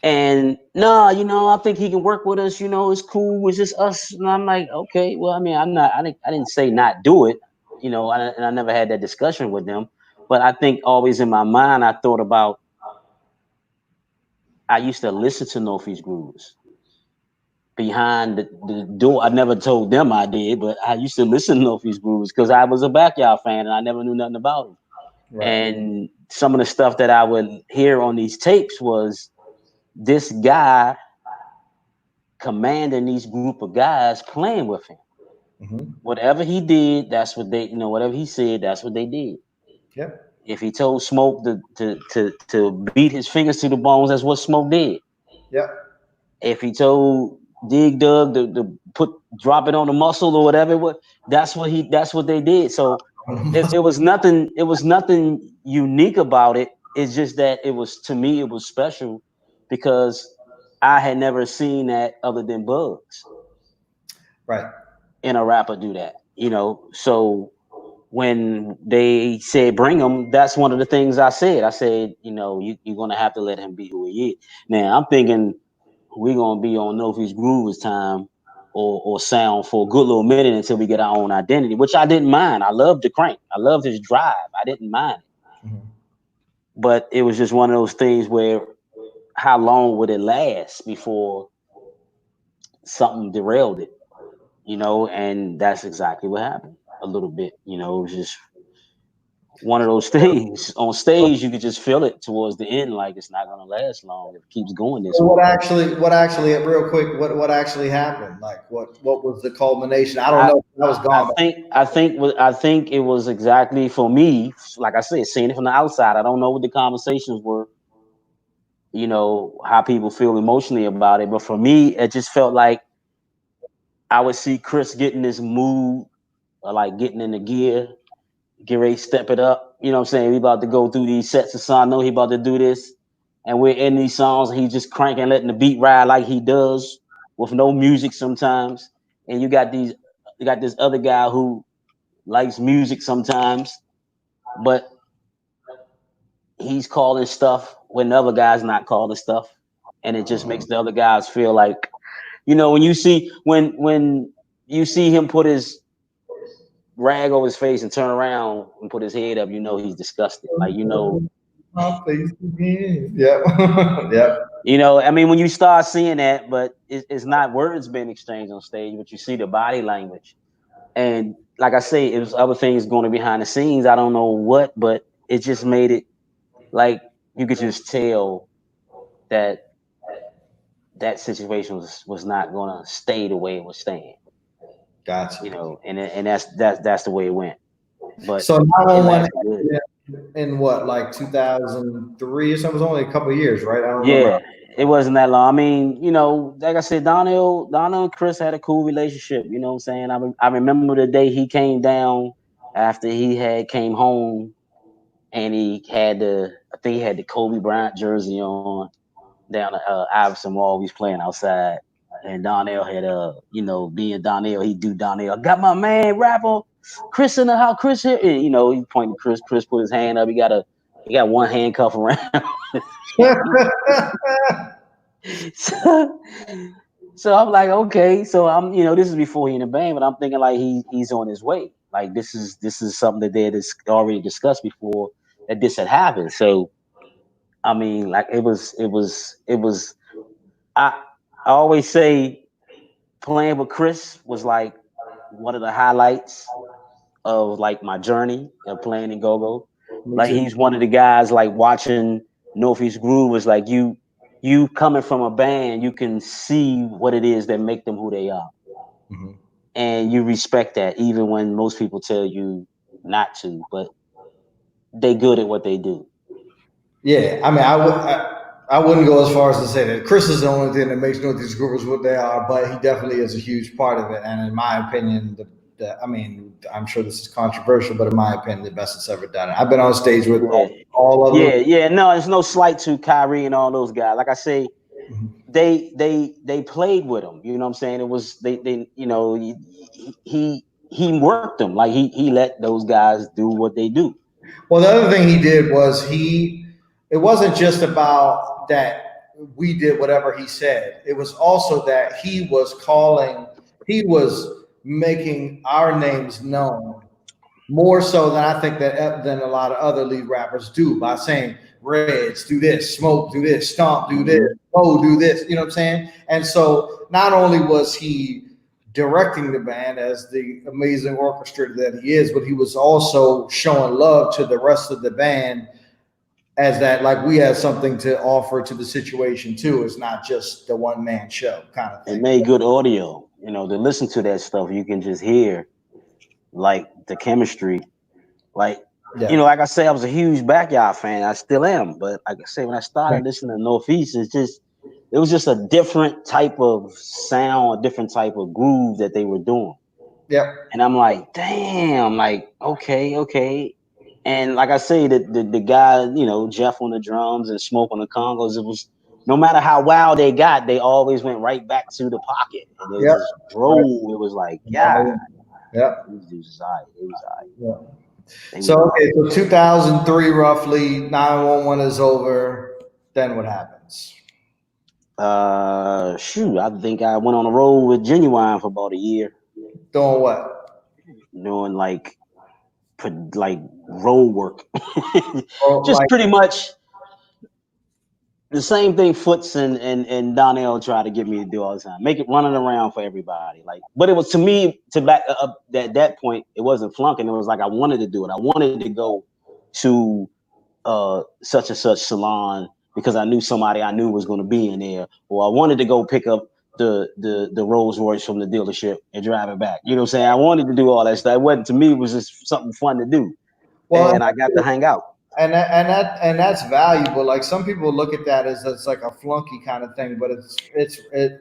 And no, I think he can work with us. It's cool. It's just us. And I'm like, okay, well, I mean, I'm not. I didn't say not do it. And I never had that discussion with them. But I think always in my mind, I thought about. I used to listen to Northeast Grooves behind the door. I never told them I did, but I used to listen to Northeast Grooves because I was a Backyard fan and I never knew nothing about them. Right. And some of the stuff that I would hear on these tapes was this guy commanding these group of guys playing with him. Hmm. Whatever he did, that's what they, whatever he said, that's what they did. Yep. If he told Smoke to beat his fingers to the bones, that's what Smoke did. Yep. If he told Dig Dug to drop it on the muscle or whatever, that's what they did. So it was nothing unique about it. It's just that it was, to me, it was special because I had never seen that other than Bugs Right. in a rapper do that. So when they said bring him, that's one of the things I said. I said, you're gonna have to let him be who he is. Now I'm thinking we're gonna be on Northeast Groove's time or sound for a good little minute until we get our own identity, which I didn't mind. I loved the crank. I loved his drive. I didn't mind it. Mhm. But it was just one of those things where how long would it last before something derailed it, and that's exactly what happened a little bit. It was just one of those things. On stage, you could just feel it towards the end, like it's not gonna last long if it keeps going this So way. real quick, what actually happened? Like, what was the culmination? I don't I know. I was I gone. think it was exactly for me, like I said, seeing it from the outside. I don't know what the conversations were, how people feel emotionally about it. But for me, it just felt like I would see Chris getting this mood, or like getting in the gear, get ready to step it up. You know what I'm saying? We about to go through these sets of songs. I know he about to do this. And we're in these songs and he's just cranking, letting the beat ride like he does with no music sometimes. And you got this other guy who likes music sometimes, but he's calling stuff when the other guy's not calling stuff. And it just makes the other guys feel like, when you see him put his rag over his face and turn around and put his head up, he's disgusted. Like, My face again. Yep. Yep. I mean, when you start seeing that, but it's not words being exchanged on stage, but you see the body language. And like I say, it was other things going on behind the scenes. I don't know what, but it just made it like you could just tell that that situation was not going to stay the way it was staying, Gotcha. and that's the way it went. But So it 911 lasted good. in what, like 2003 or something? It was only a couple of years, right? I don't remember. Yeah, it wasn't that long. I mean, like I said, Donnell and Chris had a cool relationship. You know what I'm saying? I remember the day he came down after he had came home and he had the think he had the Kobe Bryant jersey on down at Iverson Mall. We was playing outside. And Donnell had being Donnell, he do Donnell. Got my man rapper Chris in the house. Chris here. And, he pointed to Chris. Chris put his hand up. He got one handcuff around. so, so I'm like, okay. So I'm, this is before he in the band, but I'm thinking like he's on his way. Like this is something that they had already discussed before that this had happened. So I mean, like it was. I always say playing with Chris was like one of the highlights of like my journey of playing in go-go. Like he's one of the guys like watching Northeast Groove was like you coming from a band, you can see what it is that make them who they are. Mm-hmm. And you respect that even when most people tell you not to, but they good at what they do. Yeah, I mean, I wouldn't go as far as to say that Chris is the only thing that makes Northeast Groovers what they are, but he definitely is a huge part of it. And in my opinion, I'm sure this is controversial, but in my opinion, the best that's ever done it. I've been on stage with all of them. Yeah. No, there's no slight to Kyrie and all those guys. Like I say, mm-hmm. they played with him. You know what I'm saying? It was he worked them. Like he let those guys do what they do. Well, the other thing he did was it wasn't just about that we did whatever he said. It was also that he was making our names known more so than I think than a lot of other lead rappers do by saying Reds, do this, Smoke, do this, Stomp, do this, Oh, do this. You know what I'm saying? And so not only was he directing the band as the amazing orchestrator that he is, but he was also showing love to the rest of the band as that, like, we have something to offer to the situation too. It's not just the one man show kind of thing. It made good audio, to listen to that stuff. You can just hear like the chemistry, like, like I say, I was a huge Backyard fan. I still am. But like I say, when I started listening to Northeast, it was just a different type of sound, a different type of groove that they were doing. Yeah. And I'm like, damn, like, okay. And like I say, the guy, Jeff on the drums and Smoke on the congos, it was no matter how wild they got, they always went right back to the pocket. And they just drove. Right. It was like, yeah. These Yeah. So 2003 roughly, 911 is over. Then what happens? I think I went on a road with Genuine for about a year. Doing what? Doing like road work. Just pretty much the same thing Foots and Donnell try to get me to do all the time. Make it running around for everybody. But it was, to me, to back up at that point, it wasn't flunking. It was like I wanted to do it. I wanted to go to such and such salon because I knew somebody I knew was going to be in there, or I wanted to go pick up the Rolls Royce from the dealership and drive it back. You know what I'm saying? I wanted to do all that stuff. It wasn't, to me, it was just something fun to do. Well, and I got to hang out. And that's valuable. Like, some people look at that as it's like a flunky kind of thing, but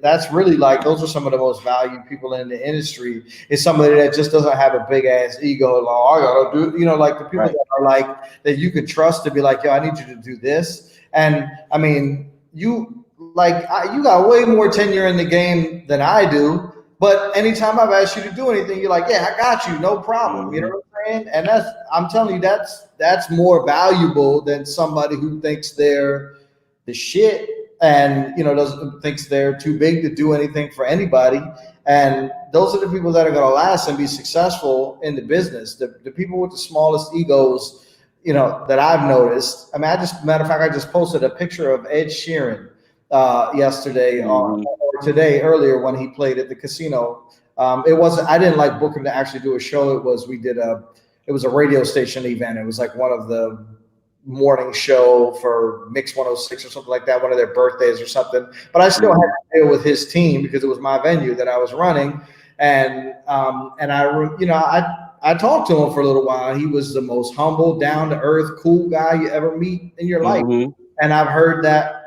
that's really like, those are some of the most valued people in the industry. Is somebody that just doesn't have a big ass ego. Like, I gotta do, like the people that are like, that you can trust to be like, yo, I need you to do this. And I mean, you got way more tenure in the game than I do. But anytime I've asked you to do anything, you're like, yeah, I got you, no problem. Mm-hmm. You know what I'm saying? And I'm telling you, that's more valuable than somebody who thinks they're the shit and, thinks they're too big to do anything for anybody. And those are the people that are going to last and be successful in the business. The people with the smallest egos, that I've noticed. I mean, matter of fact, I just posted a picture of Ed Sheeran yesterday or today earlier when he played at the casino. I didn't like book him to actually do a show. It was a radio station event. It was like one of the morning show for Mix 106 or something like that, one of their birthdays or something. But I still had to deal with his team because it was my venue that I was running. And I talked to him for a little while. He was the most humble, down to earth, cool guy you ever meet in your life. And I've heard that,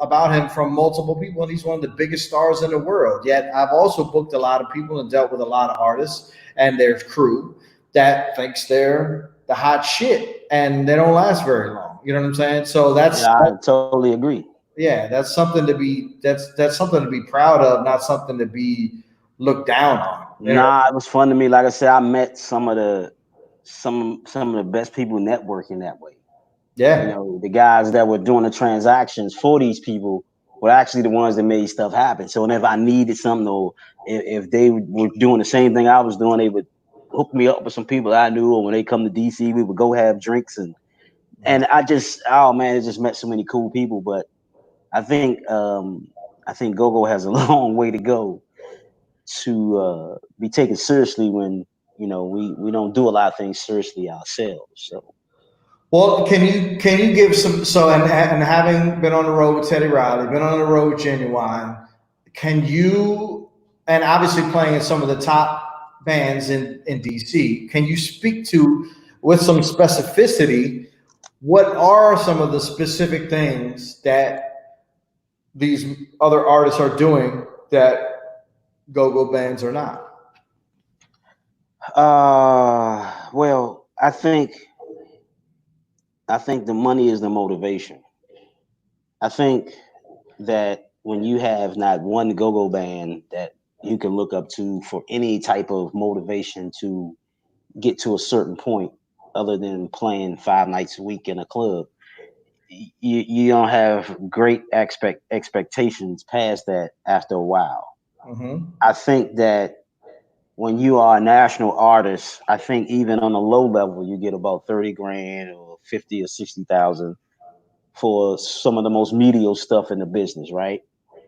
about him from multiple people, and he's one of the biggest stars in the world. Yet I've also booked a lot of people and dealt with a lot of artists and their crew that thinks they're the hot shit, and they don't last very long. You know what I'm saying? So that's Yeah, I totally agree. yeah, that's something to be that's something to be proud of, not something to be looked down on. You know? Nah, it was fun to me. Like I said, I met some of the best people networking that way. You Yeah. know, the guys that were doing the transactions for these people were actually the ones that made stuff happen. So whenever I needed something, or if they were doing the same thing I was doing, they would hook me up with some people I knew. Or when they come to DC, we would go have drinks, and I just, oh man, I just met so many cool people. But I think I think GoGo has a long way to go to be taken seriously when we don't do a lot of things seriously ourselves. So Well, can you give some so and having been on the road with Teddy Riley, been on the road with Genuine, can you and obviously playing in some of the top bands in DC, can you speak to with some specificity what are some of the specific things that these other artists are doing that go-go bands are not? well, I think the money is the motivation. I think that when you have not one go-go band that you can look up to for any type of motivation to get to a certain point, other than playing 5 nights a week in a club, you don't have great expectations past that after a while. Mm-hmm. I think that when you are a national artist, I think even on a low level, you get about 30 grand or 50 or 60,000 for some of the most medial stuff in the business, right?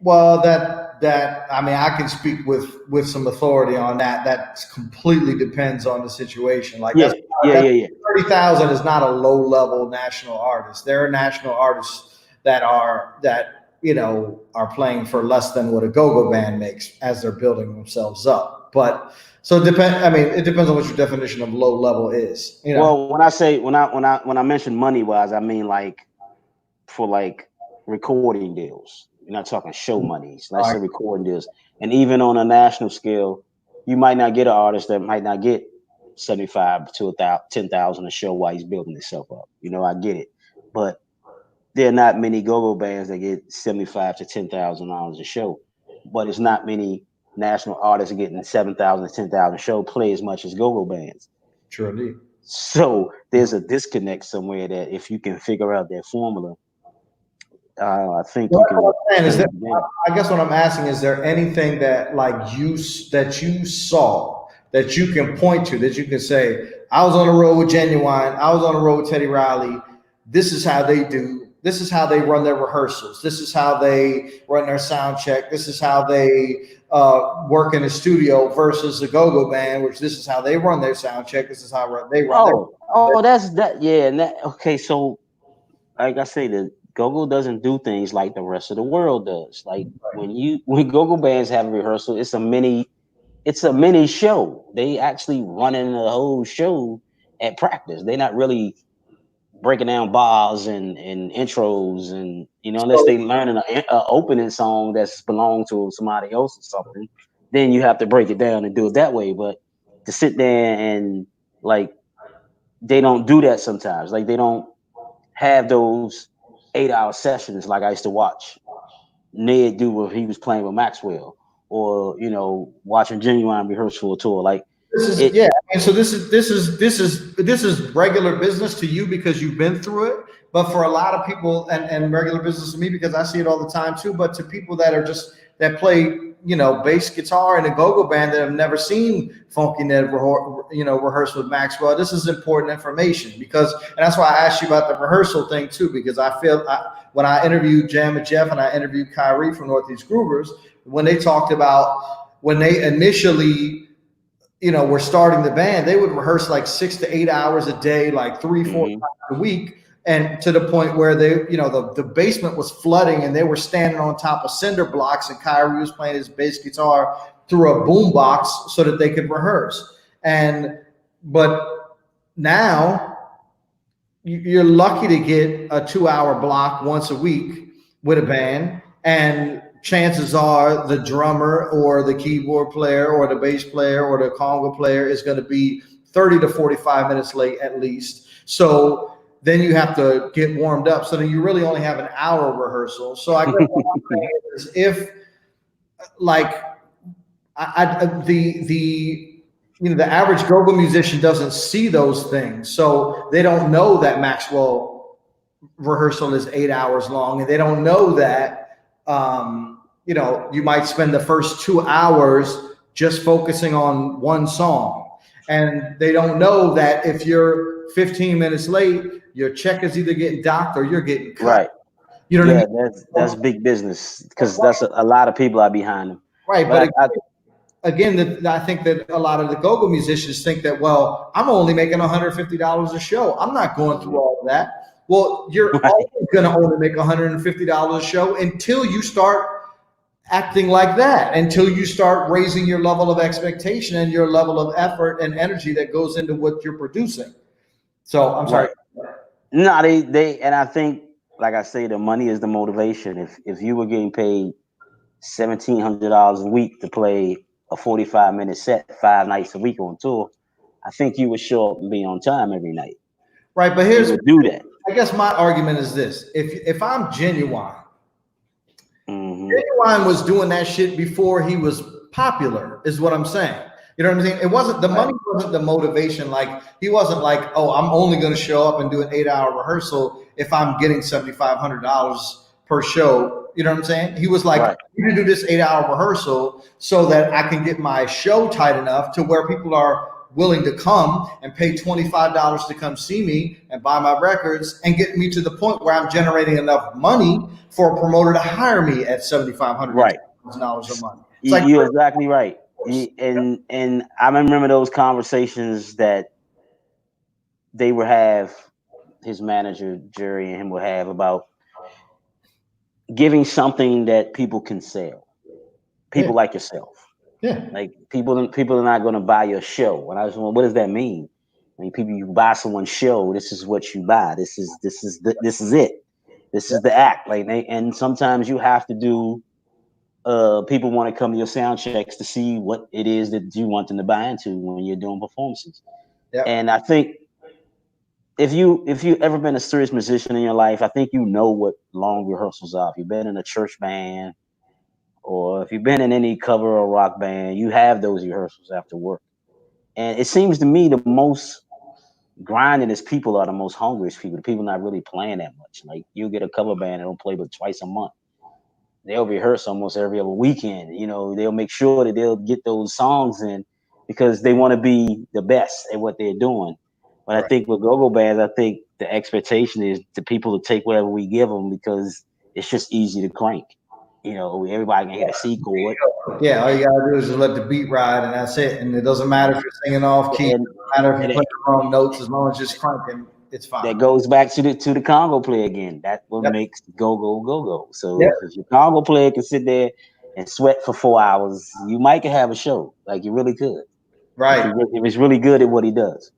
Well, that I mean, I can speak with some authority on that. That completely depends on the situation. Like Yeah, yeah, that's yeah, yeah. 30,000 is not a low level national artist. There are national artists that are playing for less than what a go-go band makes as they're building themselves up. But so it depend. I mean, it depends on what your definition of low level is. You know. Well, when I say when I mention money wise, I mean like for like recording deals. You're not talking show monies. Let's All say right. recording deals, and even on a national scale, you might not get an artist that might not get 75 to 10,000 a show while he's building himself up. I get it, but there are not many go-go bands that get 75 to $10,000 a show. But it's not many national artists getting 7,000 to 10,000 show play as much as go-go bands. Sure, indeed. So there's a disconnect somewhere that if you can figure out that formula, I think Well, you what can I'm saying is change that the game. I guess what I'm asking is there anything that that you saw that you can point to that you can say I was on the road with Genuine, I was on the road with Teddy Riley. This is how they do. This is how they run their rehearsals. This is how they run their sound check. This is how they work in the studio versus the go-go band, which this is how they run their sound check. This is how they run their. Oh, that's that. Yeah, and that. Okay, so like I say, the go-go doesn't do things like the rest of the world does. Like when go-go bands have a rehearsal, it's a mini show. They actually running the whole show at practice. They're not really breaking down bars and intros, and unless So they learning a opening song that's belonged to somebody else or something, then you have to break it down and do it that way. But to sit there and like they don't do that sometimes. Like they don't have those 8-hour sessions like I used to watch Ned do when he was playing with Maxwell, or watching Genuine rehearse for a tour. Like this is it. yeah, and so this is regular business to you because you've been through it. But for a lot of people, and regular business to me because I see it all the time too. But to people that are just that play, bass guitar in a go-go band that have never seen Funky Ned, rehearse with Maxwell, this is important information because, and that's why I asked you about the rehearsal thing too, because I feel when I interviewed Jam and Jeff and I interviewed Kyrie from Northeast Groovers, when they talked about when they initially were starting the band, they would rehearse like 6 to 8 hours a day, like 3, 4 Mhm. times a week. And to the point where the basement was flooding and they were standing on top of cinder blocks and Kyrie was playing his bass guitar through a boom box so that they could rehearse. But now you're lucky to get a 2 hour block once a week with a band, and chances are the drummer or the keyboard player or the bass player or the conga player is going to be 30 to 45 minutes late at least. So then you have to get warmed up. So then you really only have an hour rehearsal. So I guess what I'm saying is if like the the average go-go musician doesn't see those things, so they don't know that Maxwell rehearsal is 8 hours long, and they don't know that you might spend the first 2 hours just focusing on one song, and they don't know that if you're 15 minutes late, your check is either getting docked or you're getting cut. Right. You know what I Yeah, mean? that's big business because that's a lot of people are behind them. Right, But but again, I think that a lot of the go-go musicians think that, well, I'm only making $150 a show. I'm not going through all of that. Well, you're right, always going to only make $150 a show until you start acting like that, until you start raising your level of expectation and your level of effort and energy that goes into what you're producing. So I'm sorry. right. No, they and I think, like I say, the money is the motivation. If you were getting paid $1,700 a week to play a 45-minute set 5 nights a week on tour, I think you would show up and be on time every night. Right, but You would do that. I guess my argument is this: if I'm Genuine, Mm-hmm. Genuine was doing that shit before he was popular, is what I'm saying. You know what I'm saying? It wasn't the money, wasn't the motivation. Like he wasn't like, oh, I'm only going to show up and do an 8 hour rehearsal if I'm getting $7,500 per show. You know what I'm saying? He was like, you can do this 8 hour rehearsal so that I can get my show tight enough to where people are willing to come and pay $25 to come see me and buy my records and get me to the point where I'm generating enough money for a promoter to hire me at $7,500 Right. a month. You're exactly right. And I remember those conversations that they would have, his manager Jerry and him would have, about giving something that people can sell. People like yourself. Yeah. Like people are not going to buy your show. And I was wondering, what does that mean? I mean, people, you buy someone's show. This is what you buy. This is it. This is the act. Like, and sometimes you have to do. People want to come to your sound checks to see what it is that you want them to buy into when you're doing performances. Yep. And I think if you ever been a serious musician in your life, I think you know what long rehearsals are. If you've been in a church band, or if you've been in any cover or rock band, you have those rehearsals after work. And it seems to me the most grindingest people are the most hungriest people. The people not really playing that much. Like you get a cover band that don't play but twice a month. They'll rehearse almost every other weekend. You know, they'll make sure that they'll get those songs in because they want to be the best at what they're doing. But I think with go-go bands, I think the expectation is the people to take whatever we give them because it's just easy to crank. You know, everybody can hit a C chord. Yeah, all you gotta do is just let the beat ride, and that's it. And it doesn't matter if you're singing off key, it doesn't matter if you're playing the wrong notes, as long as you're just cranking, it's fine. That goes back to the Congo player again. That's what makes go. So if your Congo player can sit there and sweat for 4 hours, you might can have a show. Like you really could. Right. If he's really good at what he does.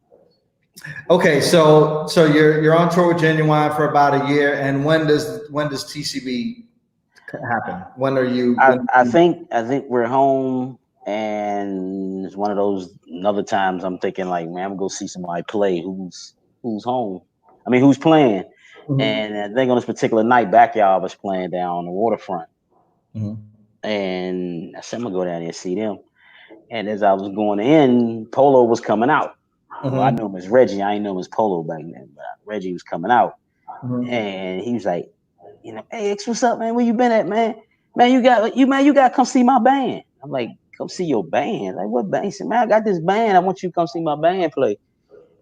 Okay, so you're on tour with Genuine for about a year, and when does TCB happen? When are you? I think we're home, and it's one of those other times I'm thinking like, man, I'm gonna go see somebody play who's home. I mean, who's playing? Mm-hmm. And I think on this particular night, Backyard was playing down on the waterfront, and I said I'm gonna go down there and see them. And as I was going in, Polo was coming out. Well, I knew him as Reggie. I didn't know him as Polo back then, but Reggie was coming out, and he was like, you know, hey X, what's up, man? Where you been at, man? Man, you got to come see my band. I'm like, come see your band? Like, what band? He said, man, I got this band. I want you to come see my band play.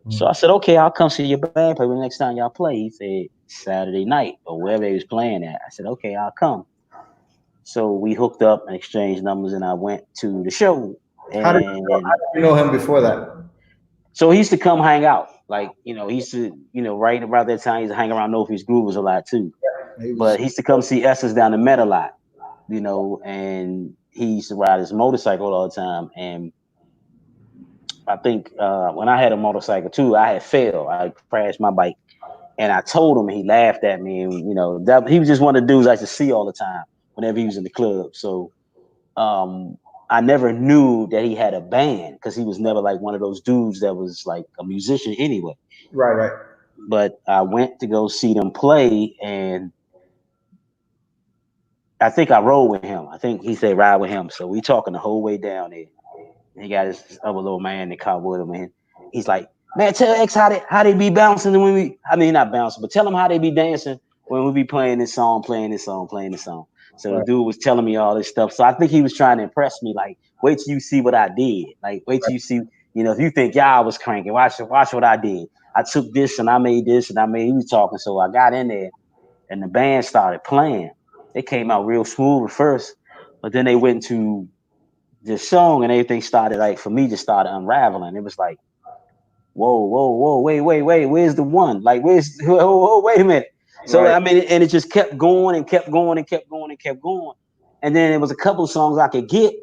So I said, okay, I'll come see your band play. But the next time y'all play, he said Saturday night or wherever he was playing at. I said, okay, I'll come. So we hooked up and exchanged numbers, and I went to the show. How did you know him before that? So he used to come hang out. Like, you know, he used to, you know, right about that time, he used to hang around Northeast Groovers a lot too. But he used to come see Essence down the Met a lot, you know, and he used to ride his motorcycle all the time. And I think when I had a motorcycle too, I had failed. I crashed my bike. And I told him, and he laughed at me. And, you know, he was just one of the dudes I used to see all the time whenever he was in the club. So I never knew that he had a band because he was never like one of those dudes that was like a musician anyway. Right. but I went to go see them play, and I think I rode with him. I think he said ride with him. So we talking the whole way down there. And he got this other little man that caught with him, and he's like, "Man, tell X how they be bouncing when we. I mean, not bouncing, but tell them how they be dancing when we be playing this song, playing this song, playing this song." So the Right. dude was telling me all this stuff. So I think he was trying to impress me. Like, wait till you see what I did. Like, wait till you see. You know, if you think y'all was cranking, watch what I did. I took this and I made this and I made. He was talking, so I got in there and the band started playing. They came out real smooth at first, but then they went to this song and everything started like for me just started unraveling. It was like, whoa, wait, where's the one? Like, whoa, wait a minute. So Right. I mean, and it just kept going and kept going and kept going and kept going. And then it was a couple of songs I could get,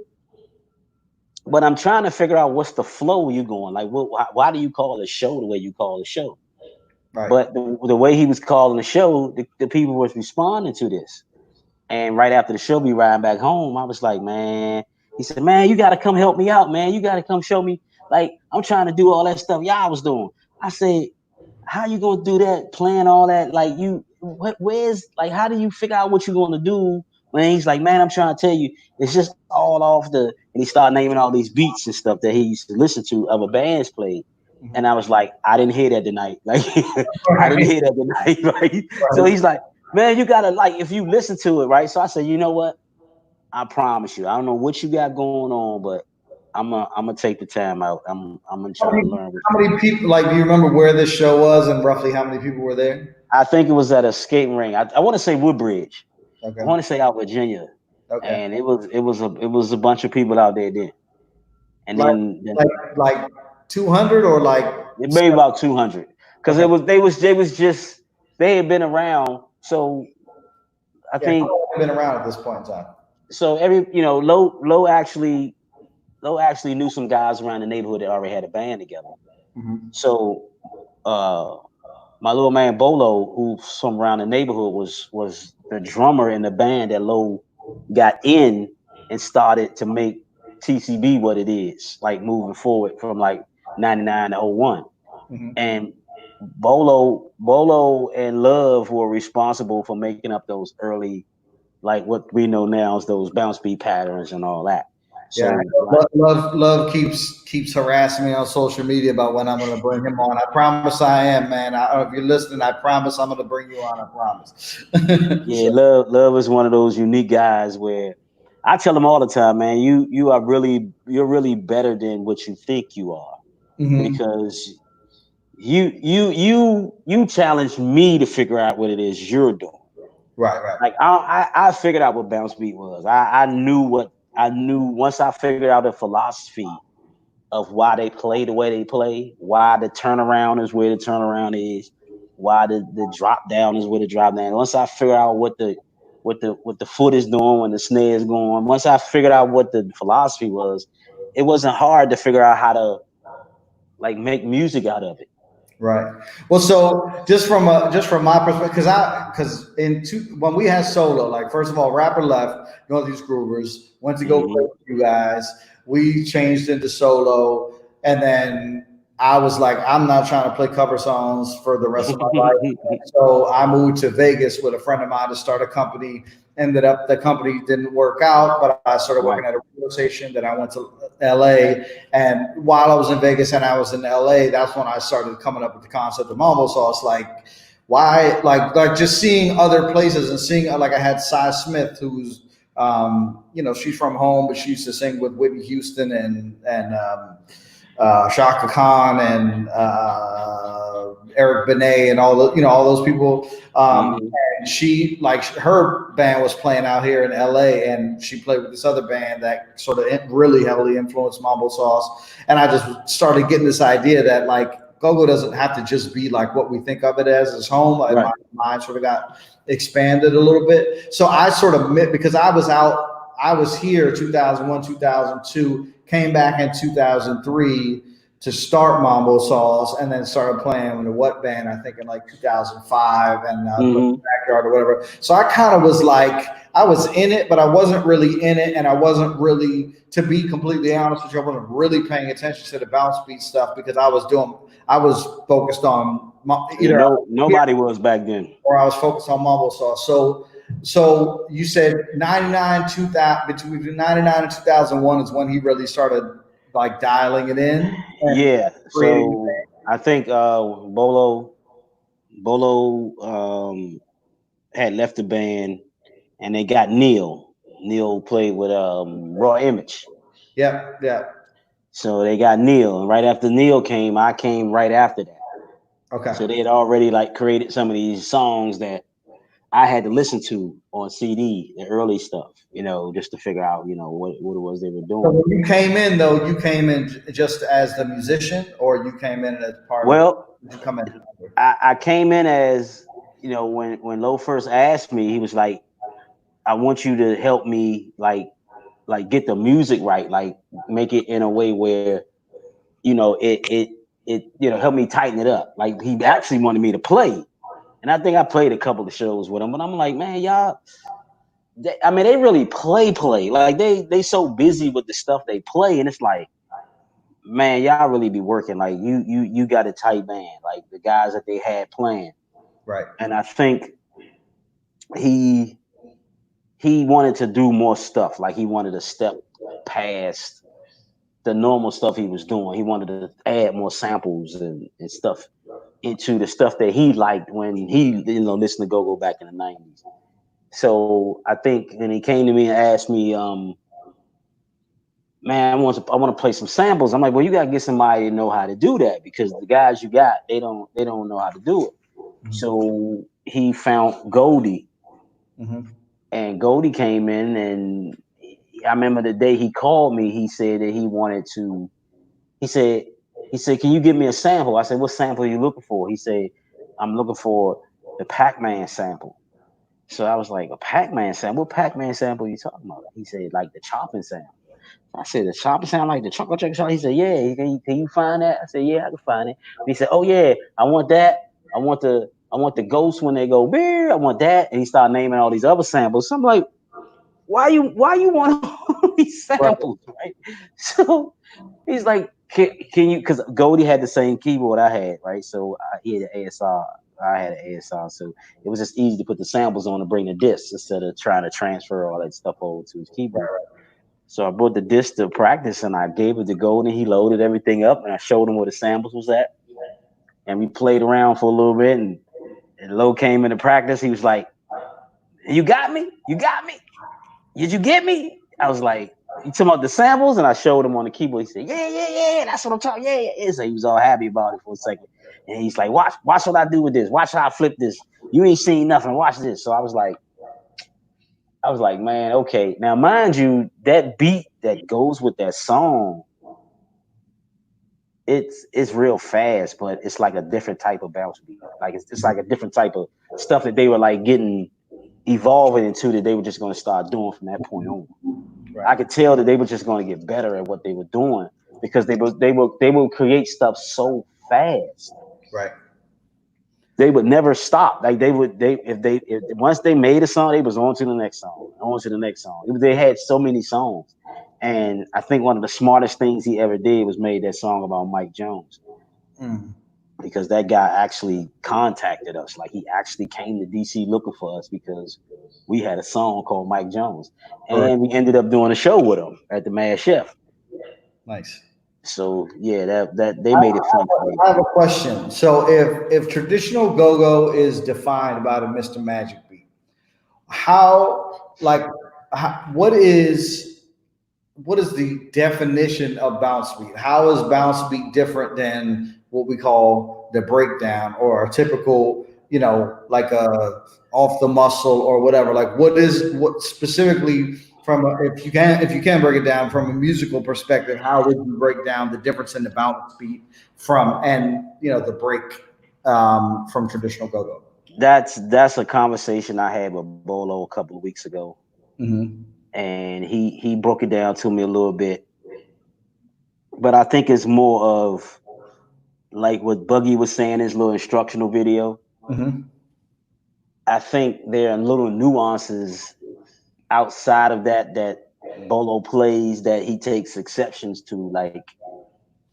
but I'm trying to figure out what's the flow you going. Like, why do you call the show the way you call the show? Right. But the way he was calling the show, the people was responding to this. And right after the show, we riding back home. I was like, man, he said, man, you got to come help me out, man. You got to come show me. Like, I'm trying to do all that stuff y'all was doing. I said, how you going to do that, playing all that? Like, where's, like, how do you figure out what you're going to do? When he's like, man, I'm trying to tell you, it's just all off and he started naming all these beats and stuff that he used to listen to other bands played. Mhm. And I was like, I didn't hear that tonight. Like, I didn't Right. hear that tonight. Right. So Right. he's like, man, you gotta like if you listen to it, right? So I said, you know what? I promise you, I don't know what you got going on, but I'm gonna take the time out. I'm gonna How try to many, learn what how you many people, like, do you remember where this show was and roughly how many people were there? I think it was at a skating ring. I want to say Woodbridge. I Okay. want to say out Virginia. Okay. And it was a bunch of people out there then. And Like, then like 200 or like, it maybe about 200. Because okay. they was just they had been around. So I Yeah. How think long have you been around at this point in time? so Low actually knew some guys around the neighborhood that already had a band together. Hmm. So uh, my little man Bolo, who's from around the neighborhood, was the drummer in the band that Low got in and started to make TCB what it is, like moving forward from like 99 to '01. Hmm. And Bolo and Love were responsible for making up those early, like what we know now as those bounce beat patterns and all that. Yeah, So like, love keeps harassing me on social media about when I'm going to bring him on. I promise I am, man. If you're listening, I promise I'm going to bring you on. I promise. yeah, So, Love is one of those unique guys where I tell him all the time, man, you're really better than what you think you are mhm. because you challenge me to figure out what it is you're doing. Right, right, Like I figured out what bounce beat was. I knew once I figured out the philosophy of why they play the way they play, why the turnaround is where the turnaround is, why the drop down is where the drop down. Once I figure out what the foot is doing when the snare is going, once I figured out what the philosophy was, it wasn't hard to figure out how to like make music out of it. right. Well, so just from my perspective, because when we had solo, like first of all, rapper left, Northeast Groovers went to go play Mm-hmm. with you guys. We changed into solo, and then I was like, I'm not trying to play cover songs for the rest of my life. So I moved to Vegas with a friend of mine to start a company. Ended up the company didn't work out, but I started working Right. at a radio station. Then I went to LA, and while I was in Vegas and I was in LA, that's when I started coming up with the concept of mambo sauce. Like, why, like just seeing other places and seeing like I had Cy Smith, who's she's from home, but she used to sing with Whitney Houston and Shaka Khan and Eric Benet and all those people. Mm-hmm. And she like her band was playing out here in LA, and she played with this other band that sort of really heavily influenced Mambo Sauce. And I just started getting this idea that like go-go doesn't have to just be like what we think of it as home. Like Right. my mind sort of got expanded a little bit. So I sort of because I was here 2001, 2002, came back in 2003 to start Mambo Sauce, and then started playing in the What Band, I think in like 2005, and Mm-hmm. Backyard or whatever. So I kind of was like, I was in it, but I wasn't really in it, and I wasn't really, to be completely honest with you, I wasn't really paying attention to the bounce beat stuff because I was focused on Yeah, nobody was back then. or I was focused on mumble sauce. So you said 99, 2000, between 99 and 2001 is when he really started like dialing it in and Yeah. creating. So I think Bolo had left the band, and they got Neil. Neil played with Raw Image. Yeah. So they got Neil, and right after Neil came, I came right after that. Okay. So they had already like created some of these songs that I had to listen to on CD, the early stuff, just to figure out, what it was they were So doing. when you came in though, you came in just as the musician, or you came in as part of. Well, Did you come in? I came in as, when Lo first asked me, he was like, I want you to help me like get the music right, like make it in a way where, it help me tighten it up. Like he actually wanted me to play. And I think I played a couple of shows with him, but I'm like, man, y'all, they really play. Like they so busy with the stuff they play, and it's like, man, y'all really be working. Like you got a tight band, like the guys that they had playing. Right. And I think he wanted to do more stuff. Like he wanted to step past the normal stuff he was doing. He wanted to add more samples and stuff into the stuff that he liked when he listened to go back in the 90s. So I think when he came to me and asked me, man, I want to play some samples. I'm like, well, you gotta get somebody to know how to do that, because the guys you got, they don't know how to do it. Mm-hmm. So he found Goldie, Mm-hmm. and Goldie came in, and I remember the day he called me. He said that he wanted to. He said, can you give me a sample? I said, what sample are you looking for? He said, I'm looking for the Pac-Man sample. So I was like, a Pac-Man sample? What Pac-Man sample are you talking about? He said, like the chopping sample. I said, the chopping sound like the chocolate chicken shop? He said, yeah, can you find that? I said, yeah, I can find it. And he said, oh yeah, I want that. I want the ghosts when they go beer. I want that. And he started naming all these other samples. So I'm like, why you want all these Right. samples, right? So he's like, can you? Because Goldie had the same keyboard I had, right? So he had an ASR. I had an ASR, so it was just easy to put the samples on and bring the discs instead of trying to transfer all that stuff over to his keyboard. So I brought the disc to practice, and I gave it to Goldie. He loaded everything up, and I showed him where the samples was at. And we played around for a little bit, and Lo came into practice. He was like, "You got me? You got me? Did you get me?" I was like, "You talking about the samples?" And I showed him on the keyboard. He said, "Yeah, that's what I'm talking. Yeah." So he was all happy about it for a second. And he's like, "Watch what I do with this. Watch how I flip this. You ain't seen nothing. Watch this." So I was like, man, okay. Now, mind you, that beat that goes with that song, it's real fast, but it's like a different type of bounce beat. Like it's like a different type of stuff that they were like getting evolving into, that they were just going to start doing from that point on. Right. I could tell that they were just going to get better at what they were doing, because they will create stuff so fast. Right. They would never stop. Like if once they made a song, they was on to the next song, on to the next song. They had so many songs. And I think one of the smartest things he ever did was made that song about Mike Jones. Mm. Because that guy actually contacted us. Like he actually came to DC looking for us because we had a song called Mike Jones. And Right. we ended up doing a show with him at the Mad Chef. Nice. So yeah, that they made it fun for me. I have a question. So if traditional go-go is defined by the Mr. Magic beat, what is the definition of bounce beat? How is bounce beat different than what we call the breakdown or a typical, like a off the muscle or whatever? Like what specifically if you can break it down from a musical perspective, how would you break down the difference in the bounce beat the break from traditional go-go? That's a conversation I had with Bolo a couple of weeks ago. Mm-hmm. And he broke it down to me a little bit. But I think it's more of like what Buggy was saying in his little instructional video. Mm-hmm. I think there are little nuances outside of that Bolo plays that he takes exceptions to. Like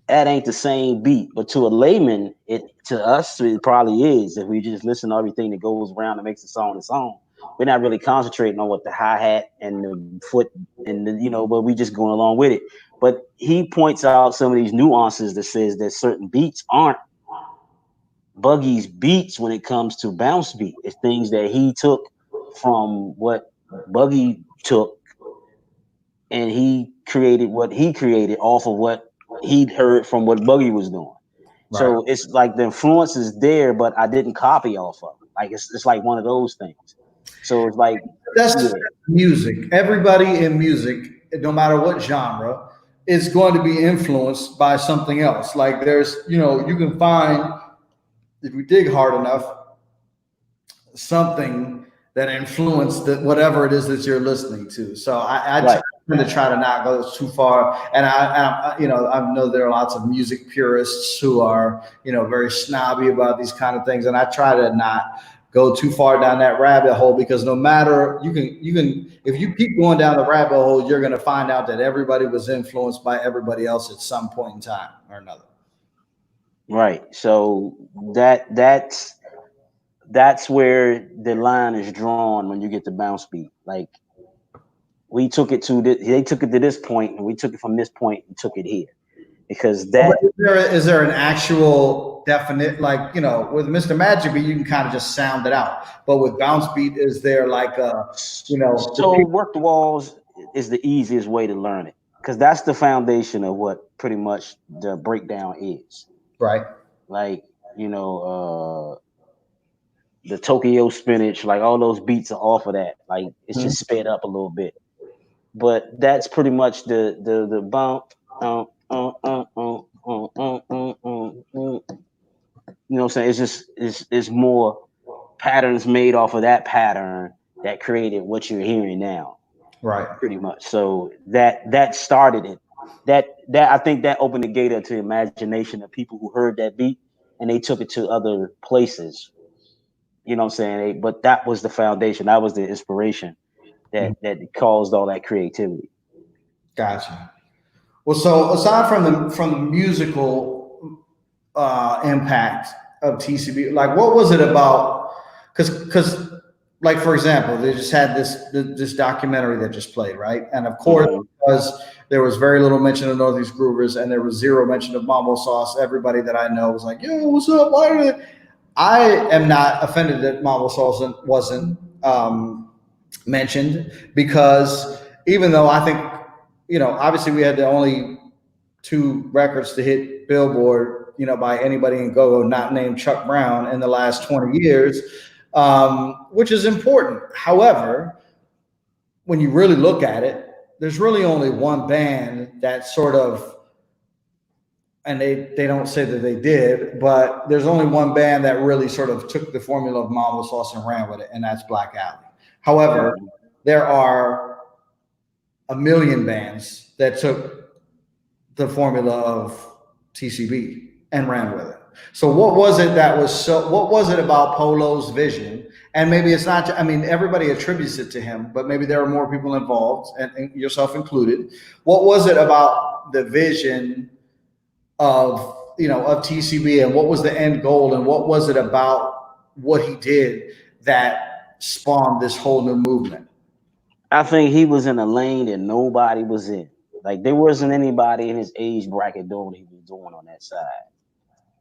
that ain't the same beat. But to a layman, to us it probably is. If we just listen to everything that goes around and makes the song a song, we're not really concentrating on what the hi-hat and the foot and but we just going along with it. But he points out some of these nuances that says that certain beats aren't Buggy's beats when it comes to bounce beat. It's things that he took from what Buggy took, and he created what he created off of what he'd heard from what Buggy was doing. Right. So it's like the influence is there, but I didn't copy off of it. Like it's like one of those things. So it's like, That's yeah, music. Everybody in music, no matter what genre, is going to be influenced by something else. Like there's, you can find, if you dig hard enough, something that influenced whatever it is that you're listening to. So I right. tend to try to not go too far. And I know there are lots of music purists who are, very snobby about these kind of things. And I try to not go too far down that rabbit hole, because no matter, you can if you keep going down the rabbit hole, you're going to find out that everybody was influenced by everybody else at some point in time or another. Right. So that's where the line is drawn when you get the bounce beat. Like they took it to this point, and we took it from this point and took it here because But that. is there an actual definite, like, with Mr. Magic Beat, you can kind of just sound it out. But with Bounce Beat, is there like the So work the walls is the easiest way to learn it because that's the foundation of what pretty much the breakdown is. right? Like you know, the Tokyo spinach, like all those beats are off of that. Like it's Mhm. just sped up a little bit, but that's pretty much the bump. You know what I'm saying? It's just it's more patterns made off of that pattern that created what you're hearing now, Right. pretty much. So that started it. That I think that opened the gate up to imagination of people who heard that beat and they took it to other places. You know what I'm saying? But that was the foundation. That was the inspiration Mhm. that caused all that creativity. Gotcha. Well, so aside from the musical impact of TCB, like what was it about? Because like for example, they just had this documentary that just played, right? And of course, Mm-hmm. because there was very little mention of Northeast Groovers and there was zero mention of Mambo Sauce, everybody that I know was like, "Yo, what's up? Why are they?" I am not offended that Mambo Sauce wasn't mentioned, because even though I think, obviously we had the only two records to hit Billboard, by anybody in go-go not named Chuck Brown in the last 20 years, which is important. However, when you really look at it, there's really only one band that sort of, and they don't say that they did, but there's only one band that really sort of took the formula of Mambo Sauce and ran with it, and that's Black Alley. However, Mm-hmm. there are a million bands that took the formula of TCB and ran with it. So what was it that was so? What was it about Polo's vision? And maybe it's not. I mean, everybody attributes it to him, but maybe there are more people involved, and yourself included. What was it about the vision of TCB, and what was the end goal, and what was it about what he did that spawned this whole new movement? I think he was in a lane that nobody was in. Like there wasn't anybody in his age bracket doing what he was doing on that side.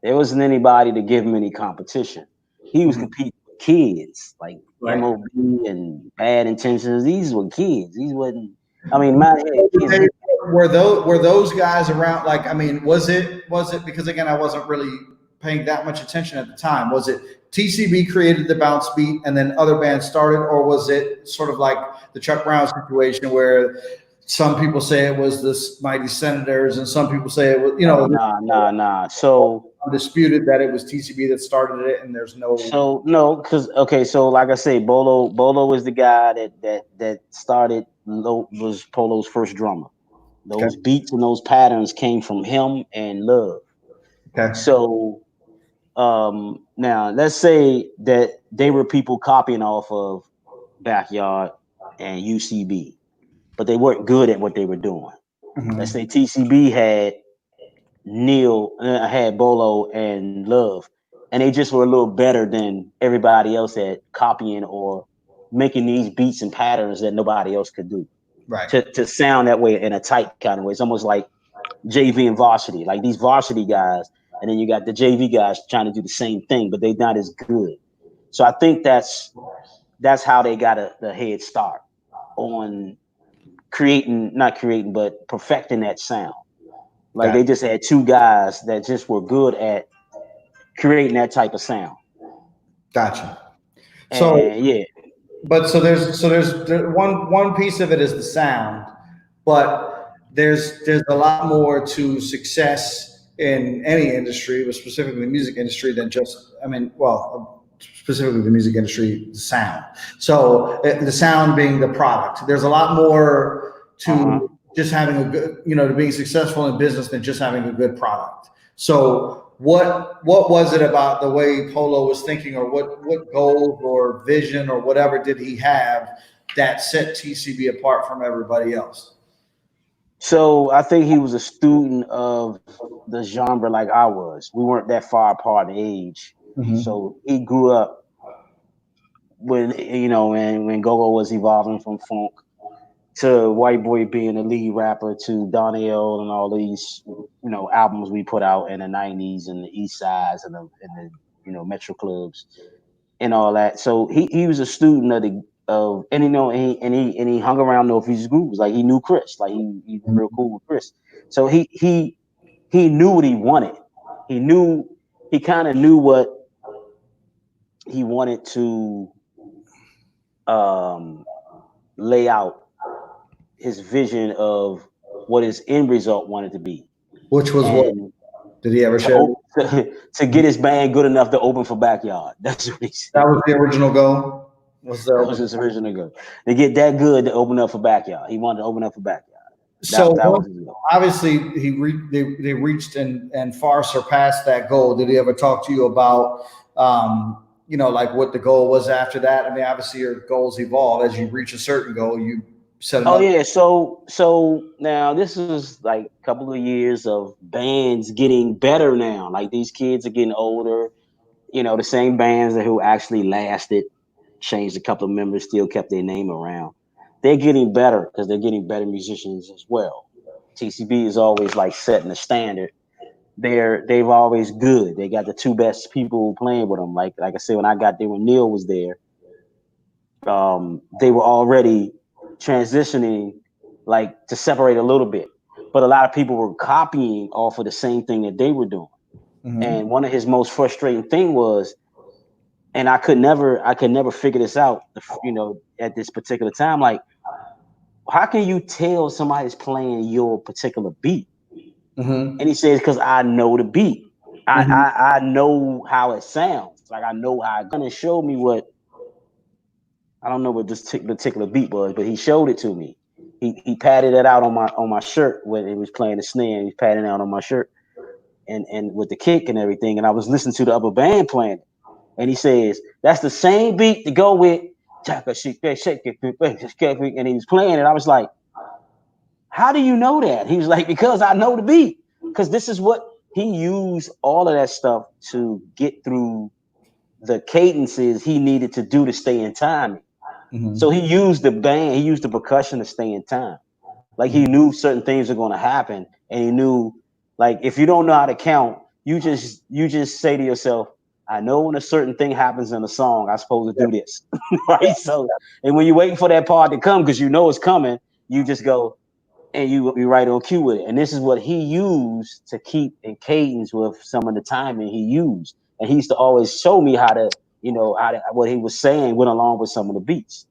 There wasn't anybody to give him any competition. He was Mhm. competing with kids like Right. MOB and Bad Intentions. These were kids. These wasn't. I mean, my head kids. Were those guys around? Like, I mean, was it because, again, I wasn't really paying that much attention at the time. Was it TCB created the bounce beat and then other bands started, or was it sort of like the Chuck Brown situation where some people say it was the Mighty Senators and some people say it was, Oh nah. undisputed that it was TCB that started it, and there's no. So no, because okay, so like I say, Bolo is the guy that started. Was Polo's first drummer. Okay. Those beats and those patterns came from him and Love. Okay. So now let's say that they were people copying off of Backyard and UCB, but they weren't good at what they were doing. Let's Mhm. say TCB had Neil, I had Bolo and Love, and they just were a little better than everybody else at copying or making these beats and patterns that nobody else could do. Right. To sound that way in a tight kind of way. It's almost like JV and varsity, like these varsity guys, and then you got the JV guys trying to do the same thing, but they're not as good. So I think that's how they got the head start on not creating, but perfecting that sound. Like Got they just had two guys that just were good at creating that type of sound. Gotcha. So, And yeah, but there's one piece of it is the sound, but there's a lot more to success in any industry, but specifically the music industry, than just, I mean, well, specifically the music industry, the sound. So the sound being the product. There's a lot more to just having a good, to being successful in business than just having a good product. So what was it about the way Polo was thinking, or what goals or vision or whatever did he have that set TCB apart from everybody else? so I think he was a student of the genre like I was. We weren't that far apart in age. Mm-hmm. So he grew up when Gogo was evolving from funk to White Boy being the lead rapper to Donnell and all these albums we put out in the 90s and the East Sides and the Metro clubs and all that. So he was a student of and he hung around Northeast groups. Like he knew Chris. Like he's real cool with Chris. So he knew what he wanted. He kind of knew what he wanted to lay out, his vision of what his end result wanted to be. Which was and what did he ever share? to get his band good enough to open for Backyard. That's what he said. That was the original goal. That was his original goal. To get that good to open up for Backyard. He wanted to open up for Backyard. So that was his goal. obviously they reached and far surpassed that goal. Did he ever talk to you about like what the goal was after that? I mean, obviously your goals evolve as you reach a certain goal. You set another. Oh yeah, so now this is like a couple of years of bands getting better now. Like these kids are getting older. The same bands who actually lasted, changed a couple of members, still kept their name around. They're getting better because they're getting better musicians as well. TCB is always like setting the standard. They've always good. They got the two best people playing with them. Like I said, when I got there, when Neil was there, they were already transitioning, like to separate a little bit. But a lot of people were copying off of the same thing that they were doing. Mm-hmm. And one of his most frustrating thing was, and I could never figure this out, at this particular time. Like, how can you tell somebody's playing your particular beat? Mm-hmm. And he says, because I know the beat. Mm-hmm. I know how it sounds. Like I know how it's gonna show me what. I don't know what this particular beat was, but he showed it to me. He patted it out on my shirt when he was playing the snare. He was patting it out on my shirt, and with the kick and everything. And I was listening to the other band playing it. And he says, that's the same beat to go with. And he was playing it. I was like, how do you know that? He was like, because I know the beat. Because this is what he used all of that stuff to get through the cadences he needed to do to stay in time. Mm-hmm. So he used the percussion to stay in time. Like he knew certain things are going to happen. And he knew, like, if you don't know how to count, you just say to yourself, I know when a certain thing happens in a song, I'm supposed to do this, right? So, and when you're waiting for that part to come, because you know it's coming, you just go and you right on cue with it. And this is what he used to keep in cadence with some of the timing he used. And he used to always show me how to what he was saying went along with some of the beats.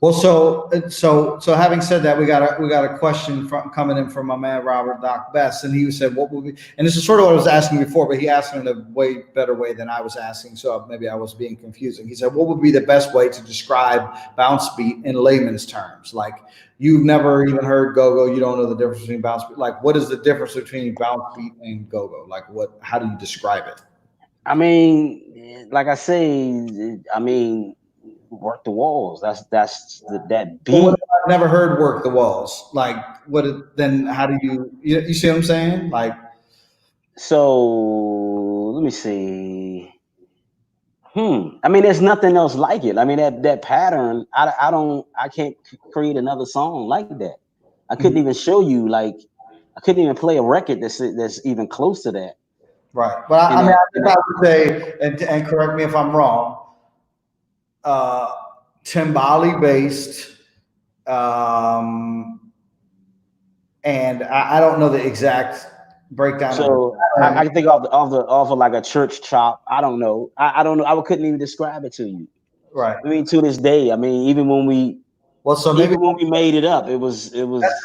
Well, so having said that, we got a question coming in from my man Robert Doc Best, and he said, "What would be?" And this is sort of what I was asking before, but he asked it in a way better way than I was asking, so maybe I was being confusing. He said, "What would be the best way to describe bounce beat in layman's terms? Like you've never even heard go-go, you don't know the difference between bounce beat. Like what is the difference between bounce beat and go-go? Like what? How do you describe it?" I mean, like I say, work the walls. That's that beat. Well, I've never heard work the walls. Like what? Then how do you see what I'm saying? Like So let me see. I mean, there's nothing else like it. I mean, that pattern. I can't create another song like that. I couldn't Mhm. even show you like. I couldn't even play a record that's even close to that. Right. But I mean, I guess I would say, and correct me if I'm wrong, uh, Timbali based, um, and I don't know the exact breakdown of the So I pattern. can think of like a church chop. I don't know. I don't know. I couldn't even describe it to you. Right. I mean, to this day. I mean, Well, so maybe even when we made it up, it that's was.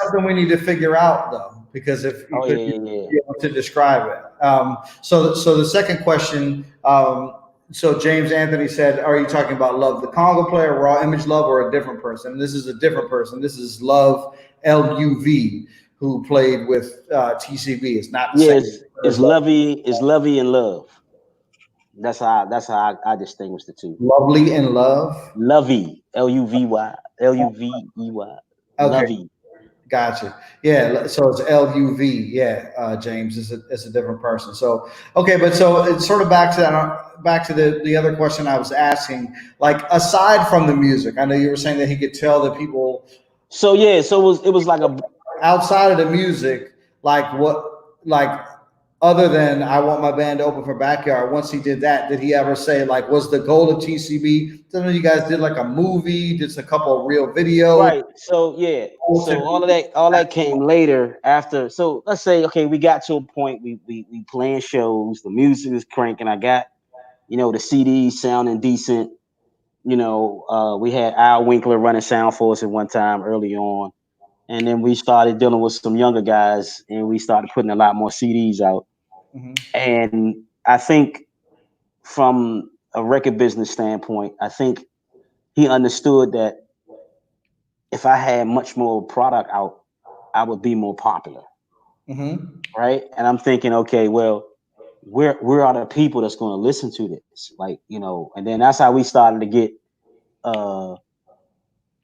something we need to figure out, though, because if you Oh could yeah, yeah, yeah. be able to describe it. So the second question. So James Anthony said, "Are you talking about Love the Congo player, Raw Image Love, or a different person?" This is a different person. This is Love LUV, who played with TCB. It's not the Yeah, same it's as Love. lovey and love. That's how I distinguish the two. Lovely in Love. Lovey, Luvey, Okay, lovey. gotcha. Yeah, so it's LUV. Yeah, James, it's a different person. So okay, but so it's sort of back to that, back to the other question I was asking. Like aside from the music, I know you were saying that he could tell that people So yeah, so it was like a outside of the music, like like other than I want my band to open for Backyard. Once he did that, did he ever say like, was the goal of TCB? I know you guys did like a movie, did a couple of real videos. right. So yeah, so all that came later after. So let's say okay, we got to a point we playing shows, the music is cranking. I got the CDs sounding decent. We had Al Winkler running sound for us at one time early on. And then we started dealing with some younger guys and we started putting a lot more CDs out. Mhm. And I think from a record business standpoint, I think he understood that if I had much more product out, I would be more popular. Mhm. Right. And I'm thinking, okay, well, where are the people that's going to listen to this? And then that's how we started to get uh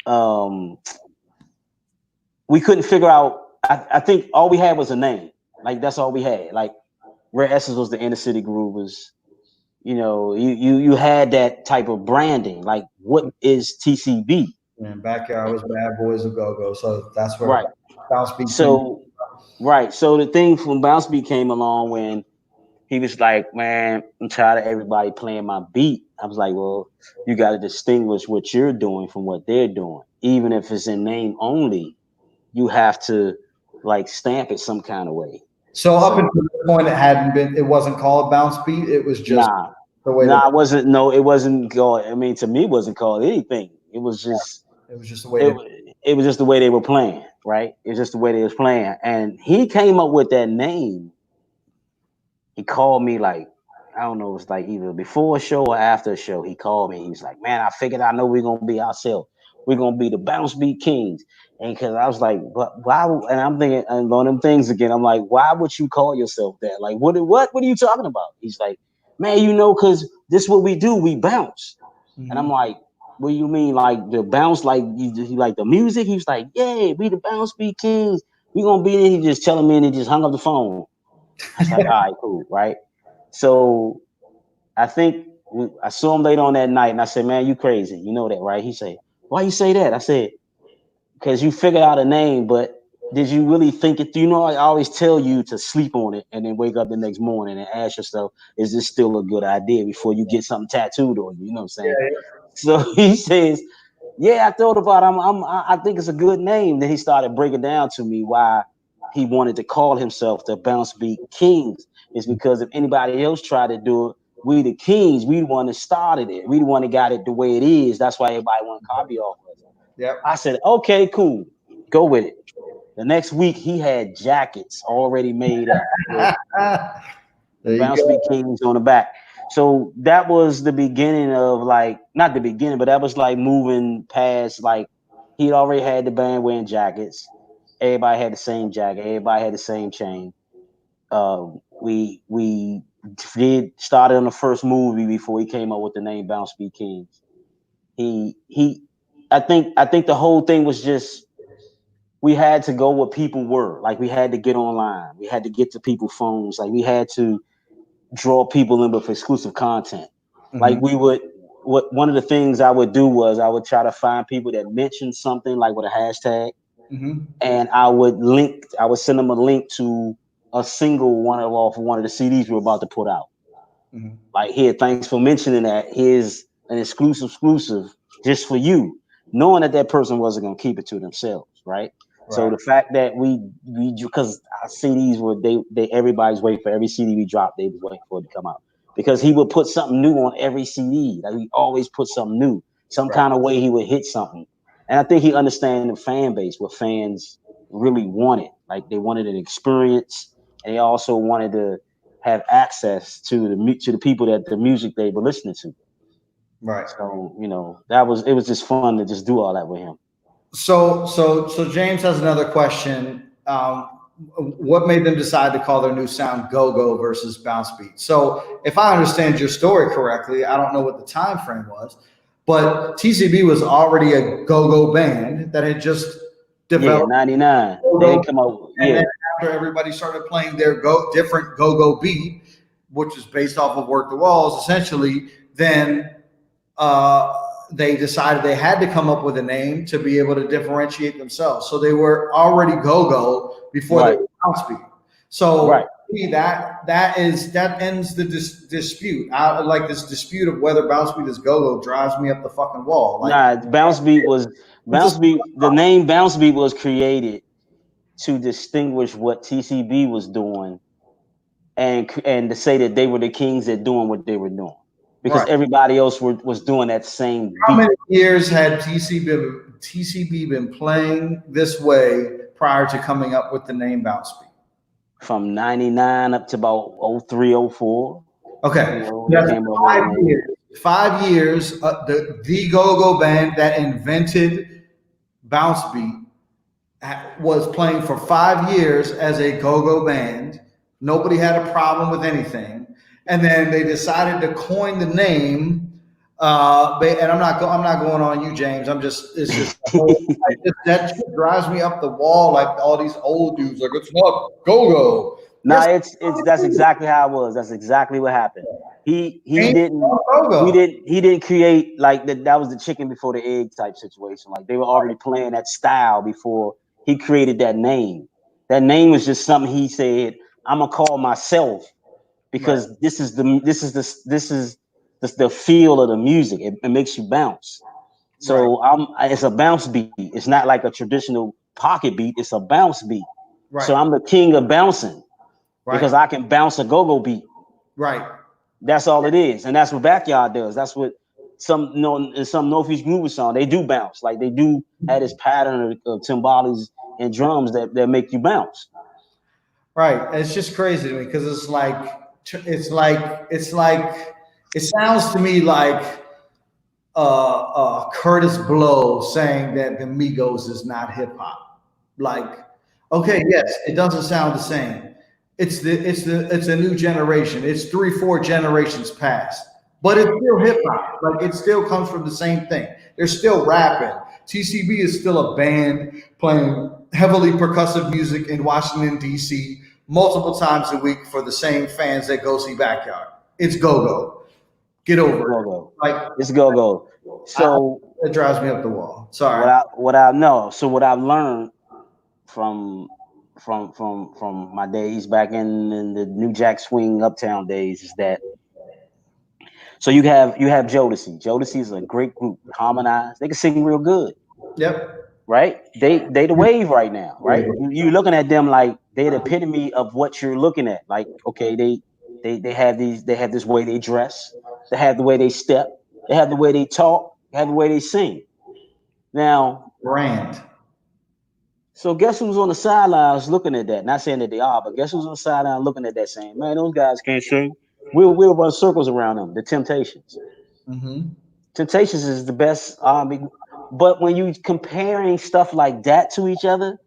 um we couldn't figure out. I think all we had was a name. Like that's all we had. Like Rare Essence was the inner city groovers. You had that type of branding. Like what is TCB? And Backyard was Bad Boys of Go Go, so that's where Right. Bounce Beat came. So right. So the thing from Bounce Beat came along when he was like, "Man, I'm tired of everybody playing my beat." I was like, "Well, you got to distinguish what you're doing from what they're doing. Even if it's in name only, you have to like stamp it some kind of way." So up So until this point, it wasn't called Bounce Beat. It was just nah, the way that nah, it wasn't. No, it wasn't called. I mean, to me, it wasn't called anything. It was just it was just the way it. that. It was just the way they were playing, right? It was just the way they was playing, and he came up with that name. He called me like I don't know, it was like either before a show or after a show. He called me. He was like, "Man, I figured I know we're gonna be ourselves. We're gonna be the Bounce Beat Kings." And because I was like, "But why?" And I'm thinking, and on them things again. I'm like, "Why would you call yourself that? Like, what are you talking about?" He's like, "Man, because this is what we do. We bounce." And I'm Mhm. like, "What do you mean, like the bounce? Like you like the music?" He was like, "Yeah, we the Bounce Beat Kings. We gonna be there." He just telling me, and he just hung up the phone. I was like, "All right, cool, right?" So I think I saw him later on that night, and I said, "Man, you crazy? You know that, right?" He said, "Why you say that?" I said, "Because you figured out a name, but did you really think it? You know, I always tell you to sleep on it and then wake up the next morning and ask yourself, is this still a good idea before you get something tattooed on you? You know what I'm saying?" So he says, "Yeah, I thought about it. I think it's a good name." Then he started breaking down to me why he wanted to call himself the Bounce Beat Kings. Is because if anybody else tried to do it, we the Kings, we the one that started it. We the one that got it the way it is. That's why everybody want to copy off us. Yep. I said, okay, cool, go with it. The next week he had jackets already made up with the There you Bounce Beat go. Kings on the back. So that was the beginning of like not the beginning, but that was like moving past like he'd already had the band wearing jackets. Everybody had the same jacket. Everybody had the same chain. We did started on the first movie before he came up with the name Bounce Beat Kings. He I think the whole thing was just we had to go where people were. Like we had to get online. We had to get to people's phones. Like we had to draw people in with exclusive content. Like Mm-hmm. we would, what one of the things I would do was I would try to find people that mentioned something like with a hashtag, Mm-hmm. and I would send them a link to a single one of off one of the CDs we were about to put out. Mm-hmm. Like, here, thanks for mentioning that. Here's an exclusive just for you, knowing that that person wasn't gonna keep it to themselves, right? So Right. the fact that we because our CDs were they everybody's waiting for every CD we dropped, they was waiting for it to come out because he would put something new on every CD. Like he always put something new, some Right. kind of way he would hit something, and I think he understands the fan base, what fans really wanted. Like they wanted an experience, and they also wanted to have access to the people that the music they were listening to. Right. So it was just fun to just do all that with him. So James has another question. What made them decide to call their new sound "Go-Go" versus "Bounce Beat"? So, if I understand your story correctly, I don't know what the time frame was, but TCB was already a go-go band that had just Yeah, developed 99. They go-go, didn't come out. and Yeah, then after everybody started playing their different go-go beat, which is based off of "Work the Walls," essentially, then uh, they decided they had to come up with a name to be able to differentiate themselves. So they were already go-go before they right, were bounce beat. So right. that ends the dispute. I like this dispute of whether bounce beat is go-go drives me up the fucking wall. Like Nah, it's Bounce just Beat. The name Bounce Beat was created to distinguish what TCB was doing, and to say that they were the kings at doing what they were doing, because right. everybody else was doing that same How beat. many years had TCB been playing this way prior to coming up with the name bounce beat? From 99 up to about 03, 04. Okay, They that's came up with the name. 5 years. 5 years. The go-go band that invented bounce beat was playing for 5 years as a go-go band. Nobody had a problem with anything, and then they decided to coin the name. And I'm not going on you, James. It's just the whole, that shit drives me up the wall. Like all these old dudes, like it's not go-go. Nah, Yes, it's that's exactly how it was. That's exactly what happened. He ain't didn't go-go. he didn't create like that. That was the chicken before the egg type situation. Like they were already playing that style before he created that name. That name was just something he said, I'm gonna call myself Right, because this is the feel of the music. It makes you bounce. right, So it's a bounce beat. It's not like a traditional pocket beat. It's a bounce beat. So right, I'm the king of bouncing right, because I can bounce a go-go beat. right. That's all it is, and that's what Backyard does. That's what in some Northeast Groove song they do bounce. Like they do have this pattern of timbales and drums that make you bounce. Right. It's just crazy to me because it's like it sounds to me like Curtis Blow saying that the Migos is not hip hop. Like, okay, yes, it doesn't sound the same. It's a new generation. It's 3 4 generations past, but it's still hip hop. Like it still comes from the same thing. They're still rapping. TCB is still a band playing heavily percussive music in Washington D.C. multiple times a week for the same fans that go see Backyard. It's go go. Get It's over it. go-go. Like It's go-go. I, So it drives me up the wall. Sorry. what I've learned from from my days back in the New Jack Swing Uptown days is that so you have Jodeci. Jodeci is a great group, harmonized. They can sing real good, Yep. right? They the wave right now, right? You looking at them like they're the epitome of what you're looking at. Like, okay, they have this way they dress, they have the way they step, they have the way they talk, they have the way they sing. Now, Brand. so guess who's on the sidelines looking at that? Not saying that they are, but guess who's on the sideline looking at that saying, man, those guys can't sing. We'll run circles around them. The Temptations. Mm-hmm. Temptations is the best R&B. But when you comparing stuff like that to each other,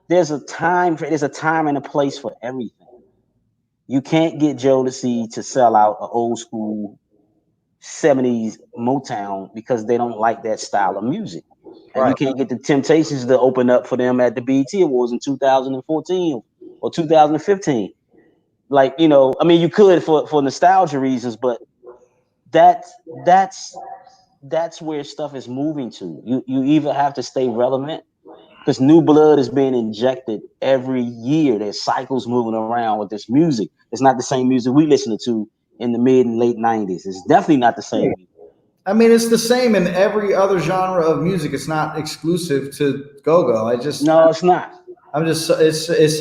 there's a time and a place for everything. You can't get Jodeci to sell out an old school 70s Motown because they don't like that style of music. and you Right. can't get the Temptations to open up for them at the BET Awards in 2014 or 2015. Like, I mean, you could for nostalgia reasons, but that's that's where stuff is moving to. You either have to stay relevant because new blood is being injected every year. There's cycles moving around with this music. It's not the same music we listened to in the mid and late 90s. It's definitely not the same music. I mean, it's the same in every other genre of music. It's not exclusive to go-go. No, it's not. I'm just it's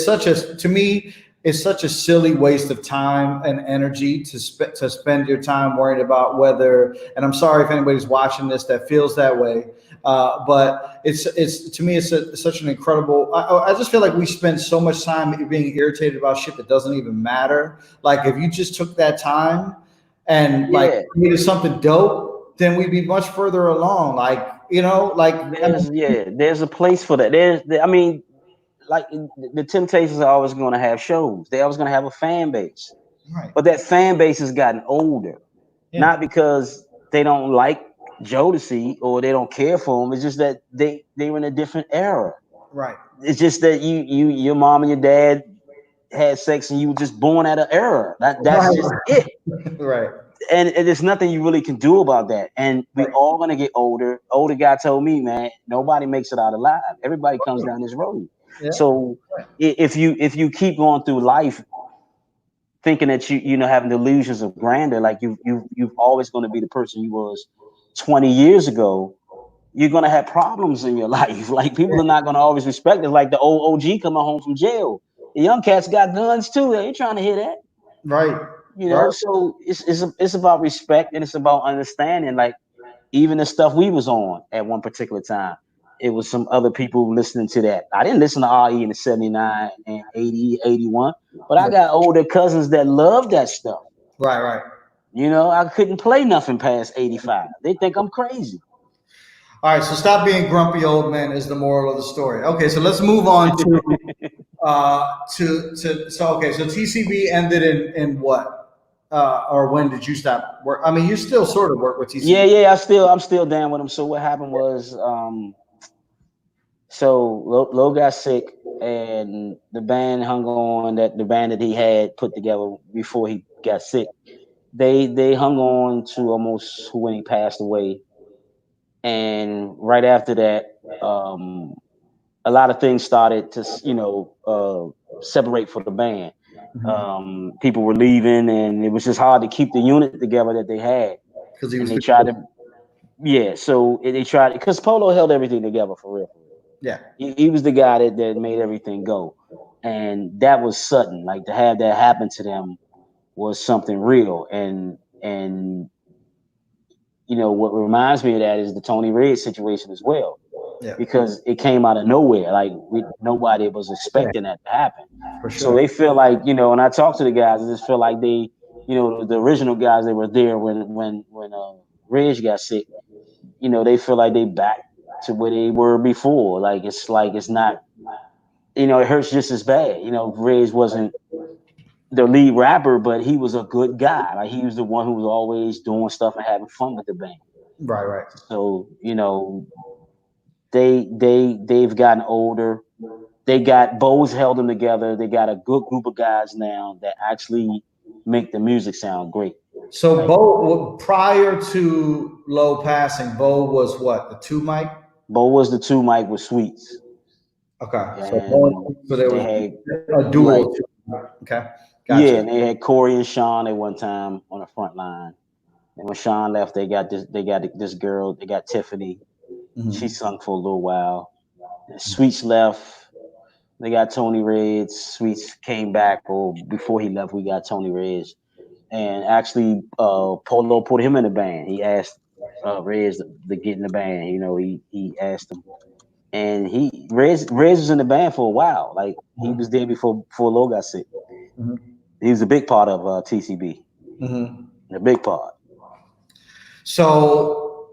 such a to me it's such a silly waste of time and energy to spend your time worrying about whether. And I'm sorry if anybody's watching this that feels that way, but it's to me such an incredible. I just feel like we spend so much time being irritated about shit that doesn't even matter. Like if you just took that time and like Yeah. created something dope, then we'd be much further along. Like like I There's a place for that. I mean, like the Temptations are always going to have shows. They're always going to have a fan base, right, but that fan base has gotten older, yeah, not because they don't like Jodeci or they don't care for them. It's just that they were in a different era. right, It's just that your mom and your dad had sex and you were just born at an era. That's just right, it. right. And there's nothing you really can do about that. And we all gonna get older. Older guy told me, man, nobody makes it out alive. Everybody comes down this road. Yeah. So if you keep going through life thinking that having delusions of grandeur, like you've always going to be the person you was 20 years ago, you're gonna have problems in your life. Like people are not gonna always respect it. Like the old OG coming home from jail. The young cats got guns too. They ain't trying to hear that. Right. Right. So it's about respect and it's about understanding. Like even the stuff we was on at one particular time, it was some other people listening to that. I didn't listen to RE in the 79 and 80, 81, but I got older cousins that love that stuff. Right. Right. I couldn't play nothing past 85. They think I'm crazy. All right. So stop being grumpy old man is the moral of the story. Okay. So let's move on to so okay. So TCB ended in what? Or when did you stop work? I mean, you still sort of work with TCB. Yeah, I'm still down with them. So what happened was so Lo got sick and the band hung on that the band that he had put together before he got sick. They hung on to almost when he passed away. And right after that, a lot of things started to separate for the band. People were leaving, and it was just hard to keep the unit together that they had. Because he And was. they tried to, yeah. So they tried because Polo held everything together for real. Yeah. He was the guy that made everything go, and that was sudden. Like to have that happen to them was something real, and what reminds me of that is the Tony Red situation as well, Yeah. because it came out of nowhere. Like nobody was Yeah. expecting that to happen. For So sure. they feel like, when I talk to the guys, I just feel like they, the original guys that were there when Reg got sick, they feel like they back to where they were before. Like it's not, it hurts just as bad. Reg wasn't the lead rapper, but he was a good guy. Like he was the one who was always doing stuff and having fun with the band. Right. Right. So, they've gotten older. They got Bo's held them together. They got a good group of guys now that actually make the music sound great. So Bo, prior to Low passing, Bo was what, the two mic? Bo was the two mic with Sweets, Okay. So and there they was had a like dual. Okay. yeah, Gotcha. and they had Corey and Sean at one time on the front line. And when Sean left, they got this girl. They got Tiffany. She Mhm. sung for a little while. And Sweets left. They got Tony Reds. Sweets came back, or before he left, we got Tony Reds. And actually, Polo put him in the band. He asked Reds to get in the band. He asked him, and Reds was in the band for a while. Like he was there before Lo got sick. Mhm. He was a big part of TCB, Mhm. a big part. So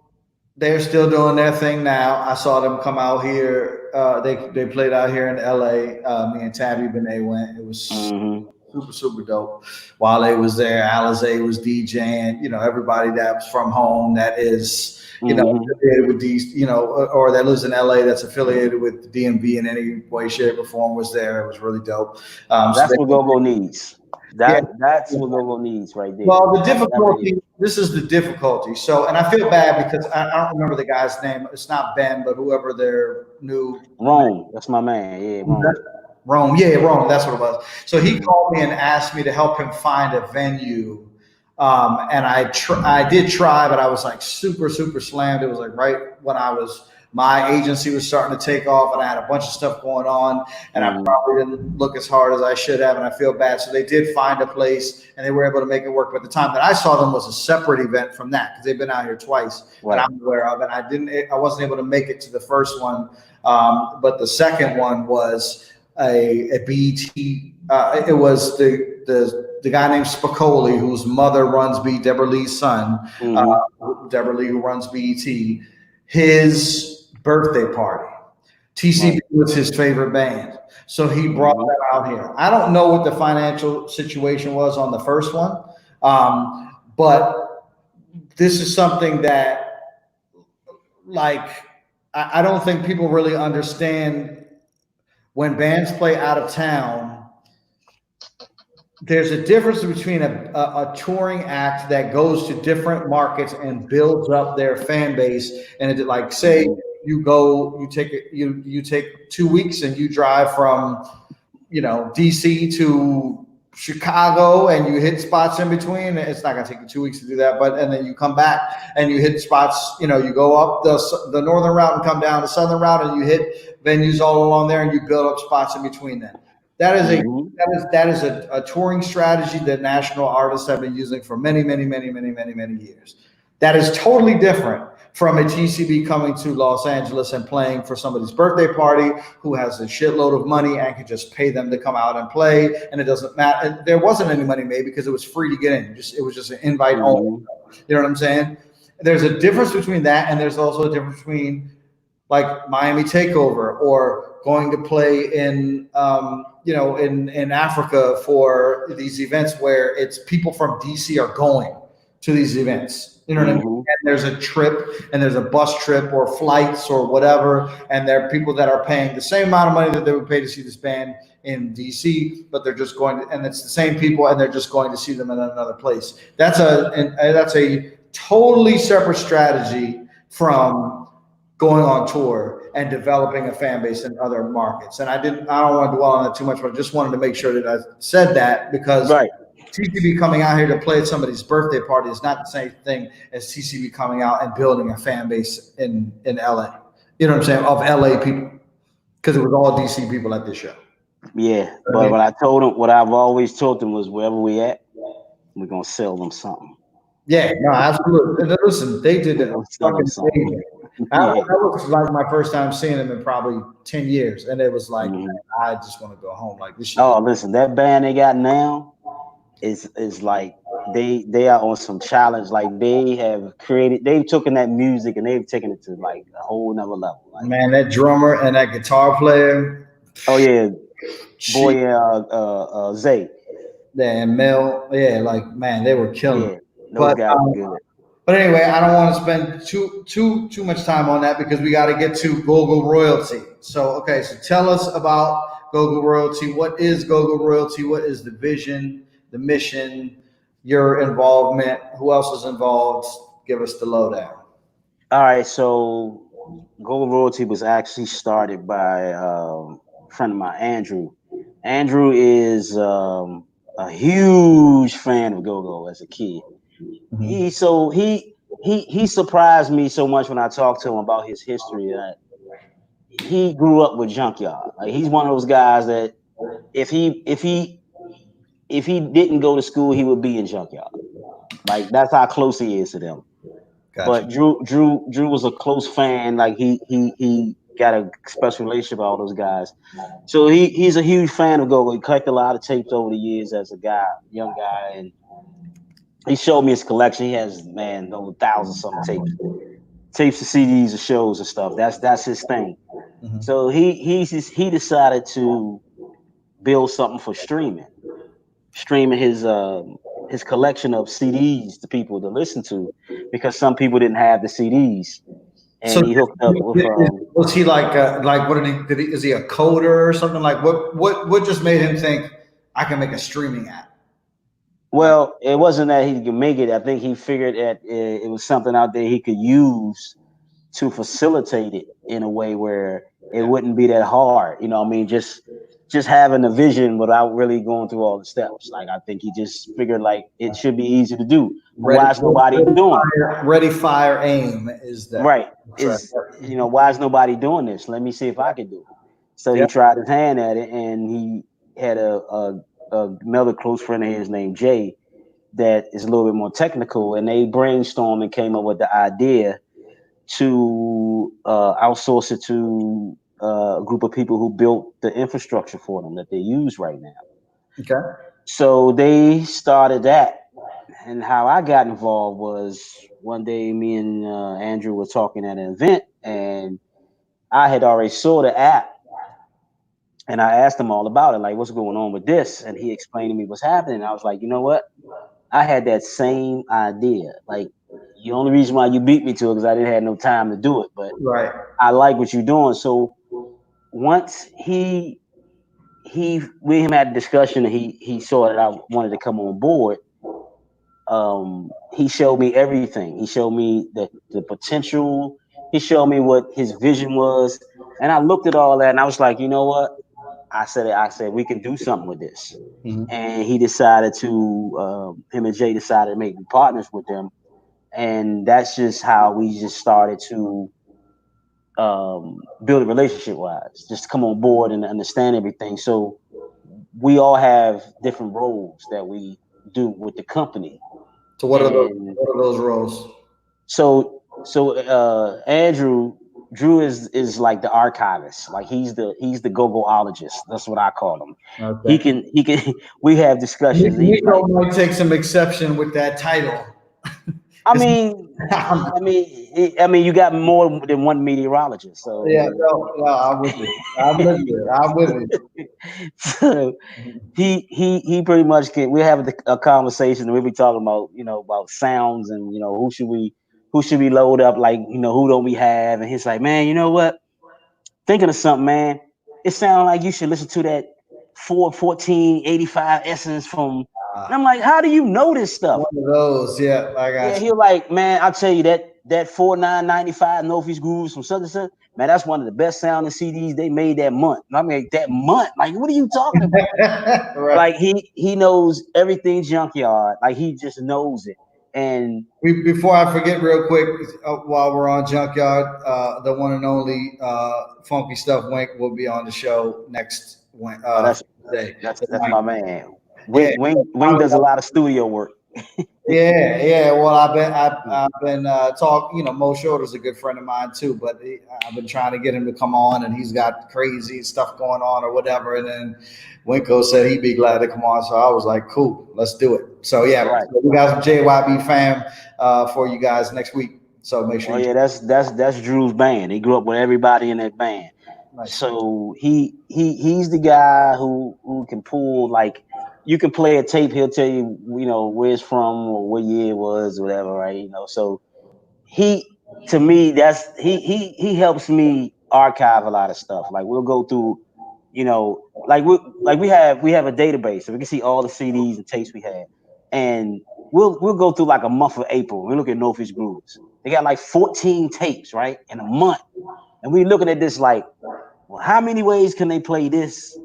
they're still doing their thing now. I saw them come out here. They played out here in LA. Me and Tabby Benet went. It was Mm-hmm. super dope. Wale was there, Alizé was DJing, everybody that was from home that is, affiliated with these, or that lives in LA that's affiliated with the DMV in any way, shape, or form was there. It was really dope. That's what Go-Go needs. Yeah. That's what Go-Go needs right there. Well, the difficulty, this is the difficulty. So, and I feel bad because I don't remember the guy's name. It's not Ben, but whoever their new Rome. That's my man. Yeah, Rome. Rome. Yeah, Rome. That's what it was. So he called me and asked me to help him find a venue. And I did try, but I was like super slammed. It was like right when my agency was starting to take off and I had a bunch of stuff going on and I probably didn't look as hard as I should have. And I feel bad. So they did find a place and they were able to make it work. But the time that I saw them was a separate event from that because they've been out here twice that I'm aware of. And I wasn't able to make it to the first one. But the second one was a BET. It was the guy named Spicoli, whose mother runs Deborah Lee's son, Deborah Lee, who runs BET, his birthday party. TCB was his favorite band. So he brought that out here. I don't know what the financial situation was on the first one, but this is something that, like, I don't think people really understand when bands play out of town. There's a difference between a touring act that goes to different markets and builds up their fan base. And it, like, say you take 2 weeks and you drive from, DC to Chicago and you hit spots in between. It's not going to take you 2 weeks to do that, and then you come back and you hit spots, you go up the northern route and come down the southern route and you hit venues all along there and you build up spots in between them. That is a touring strategy that national artists have been using for many years. That is totally different from a TCB coming to Los Angeles and playing for somebody's birthday party who has a shitload of money and can just pay them to come out and play. And it doesn't matter. And there wasn't any money made because it was free to get in. It was just an invite only. You know what I'm saying? There's a difference between that, and there's also a difference between like Miami Takeover or going to play in in Africa for these events where it's people from DC are going to these events. You know what I mean? And there's a trip and there's a bus trip or flights or whatever. And there are people that are paying the same amount of money that they would pay to see this band in DC, but they're just going to, and it's the same people and they're just going to see them in another place. That's a totally separate strategy from going on tour and developing a fan base in other markets. And I don't want to dwell on that too much, but I just wanted to make sure that I said that because TCB coming out here to play at somebody's birthday party is not the same thing as TCB coming out and building a fan base in LA. You know what I'm saying? Of LA people. Because it was all DC people at this show. Yeah. But what I've always told them was wherever we at, we're gonna sell them something. Yeah, no, absolutely. And listen, they did that. That was like my first time seeing them in probably 10 years. And it was like, I just want to go home. Like this. Listen, that band they got now is like they are on some challenge. Like they've taken that music and they've taken it to like a whole nother level. Like, man, that drummer and that guitar player. Oh yeah. Zay. Yeah, and Mel. Yeah, like man, they were killing. Yeah, those guys were good. But anyway, I don't want to spend too much time on that because we got to get to Gogo Royalty. So so tell us about Gogo Royalty. What is Gogo Royalty? What is the vision, the mission, your involvement? Who else is involved? Give us the lowdown. All right, so Gogo Royalty was actually started by a friend of mine, Andrew. Andrew is a huge fan of Gogo as a kid. He surprised me so much when I talked to him about his history that he grew up with Junkyard. Like he's one of those guys that if he didn't go to school, he would be in Junkyard. Like that's how close he is to them. Gotcha. But Drew was a close fan. Like he got a special relationship with all those guys. So he's a huge fan of Gogo. He collected a lot of tapes over the years as a young guy, and he showed me his collection. He has, over 1,000-something tapes of CDs of shows and stuff. That's his thing. So he decided to build something for streaming. streaming his collection of CDs to people to listen to, because some people didn't have the CDs, So and he hooked up with was he like what did he is he a coder or something? Like what just made him think I can make a streaming app? Like well, it wasn't that he could make it. I think he figured that it was something out there he could use to facilitate it in a way where it yeah, wouldn't be that hard. You know what I mean? Just having a vision without really going through all the steps. Like, I think he just figured like it should be easy to do. But ready, why is nobody doing it? ready, fire, aim is that Right. track? Is, why is nobody doing this? Let me see if I can do it. So he Yeah. tried his hand at it, and he had another close friend of his named Jay that is a little bit more technical, and they brainstormed and came up with the idea to outsource it to a group of people who built the infrastructure for them that they use right now. Okay. So they started that. And how I got involved was one day me and Andrew were talking at an event, and I had already saw the app, and I asked him all about it, like what's going on with this, and he explained to me what's happening. I was like, you know what? I had that same idea. Like, the only reason why you beat me to it because I didn't have no time to do it, but Right. I like what you're doing. So once we and him had a discussion, and he saw that I wanted to come on board. He showed me everything. He showed me the potential. He showed me what his vision was, and I looked at all that, and I was like, you know what? I said we can do something with this. Mhm. And he decided to him and Jay decided to make me partners with them, and that's just how we just started to build a relationship wise, just come on board and understand everything. So we all have different roles that we do with the company. So And what are those roles? so Andrew Drew is like the archivist, like he's the Gogotalx. That's what I call him. Okay. He can we have discussions. He's Nico like, might take some exception with that title. I 'Cause- mean, you got more than one meteorologist, so I yeah, mean, no, I'm with you. I'm with you. I'm with you. so he pretty much can. We have a conversation, and we'll be talking about about sounds, and who should we load up, like who don't we have, and he's like, man, you know what? Thinking of something, man. It sounds like you should listen to that 41485 Essence from. And I'm like, how do you know this stuff? One of those. Yeah, I Yeah, got he was like, man, I'll tell you that 4995 Northeast Grooves from such and such, man, that's one of the best sounding CDs they made that month. And I mean, that month, like, what are you talking about? you. Right. Like, he knows everything junkyard, like he just knows it. And Before I forget, real quick, while we're on Junkyard, the one and only Funky Stuff Wink will be on the show next oh, day. that's my man. Yeah, Wing does a lot of studio work. yeah. Well, I've been talking. You know, Mo Shorter's a good friend of mine too, but I've been trying to get him to come on, and he's got crazy stuff going on or whatever. And then Winko said he'd be glad to come on, so I was like, cool, let's do it. So yeah, Right. so we got some JYB fam for you guys next week. So make sure Oh you. yeah, that's Drew's band. He grew up with everybody in that band. Nice. So he's the guy who can pull, like, you can play a tape, he'll tell you where it's from or what year it was, whatever, right? So he to me that's he helps me archive a lot of stuff. Like, we'll go through, we have a database, so we can see all the CDs and tapes we had, and we'll go through like a month of April. We look at Northeast Grooves. They got like 14 tapes, right, in a month, and we looking at this like, well, how many ways can they play this?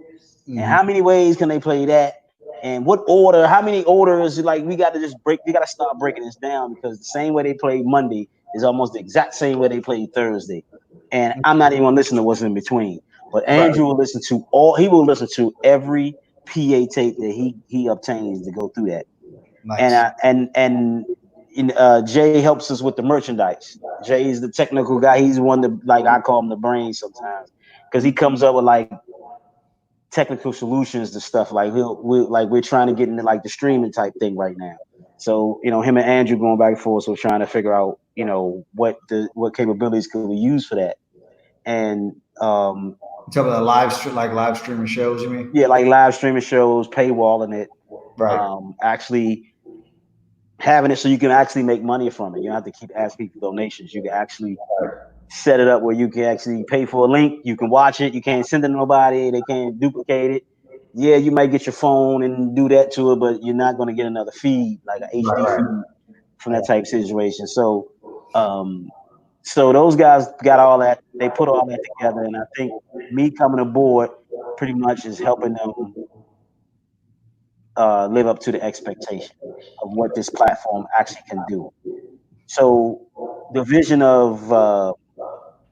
And Mhm. how many ways can they play that? And what order? How many orders? Like, we got to just break. We got to start breaking this down, because the same way they play Monday is almost the exact same way they play Thursday. And I'm not even gonna listen to what's in between. But Right. Andrew will listen to all. He will listen to every PA tape that he obtains to go through that. And Nice. Jay helps us with the merchandise. Jay is the technical guy. He's the one that, like, I call him the brain sometimes, because he comes up with like technical solutions to stuff. Like, we're trying to get into like the streaming type thing right now. So him and Andrew going back and forth, so we're trying to figure out what capabilities could we use for that. And You talking about live streaming shows? You mean? yeah, like live streaming shows, paywalling it. Right. Actually having it so you can actually make money from it. You don't have to keep asking for donations. You can actually set it up where you can actually pay for a link. You can watch it. You can't send it to nobody. They can't duplicate it. Yeah, you might get your phone and do that to it, but you're not going to get another feed like an HD Right. feed from that type of situation. Um, so those guys got all that. They put all that together, and I think me coming aboard pretty much is helping them live up to the expectation of what this platform actually can do. So the vision of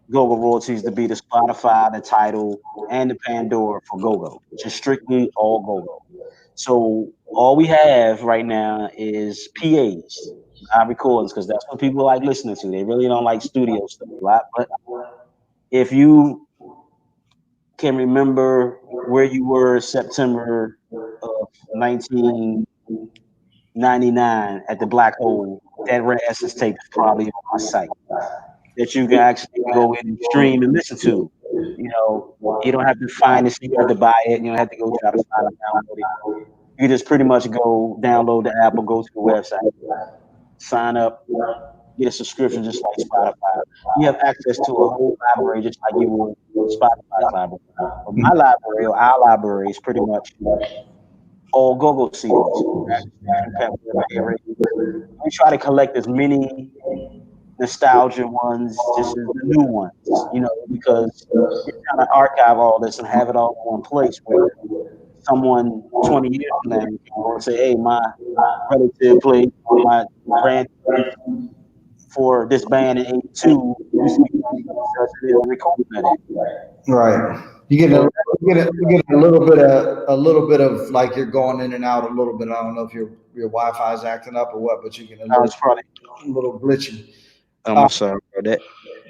Gogo royalties to be the Spotify, the Tidal, and the Pandora for Gogo, just strictly all Gogo. So all we have right now is PAs, live recordings, because that's what people like listening to. They really don't like studio stuff a lot. But if you can remember where you were September of 1999 at the Black Hole, that Red Essence tape is probably on my site that you can actually go in and stream and listen to. You know, you don't have to find it, you have to buy it, you don't have to go try to find it, download it. You just pretty much go download the app or go to the website, sign up, get a subscription just like Spotify. You have access to a whole library just like you would Spotify's library. But my library or our library is pretty much all go-go CDs. We try to collect as many nostalgia ones, just as the new ones, you know, because we're trying to archive all this and have it all in one place where someone 20 years from now can go and say, hey, my relative played or my grand for this band in '82 used to be such and they'll record that. Right. You get So you get a little bit of like you're going in and out a little bit. I don't know if your Wi-Fi is acting up or what, but you get a I little was probably little glitchy. I'm sorry about that.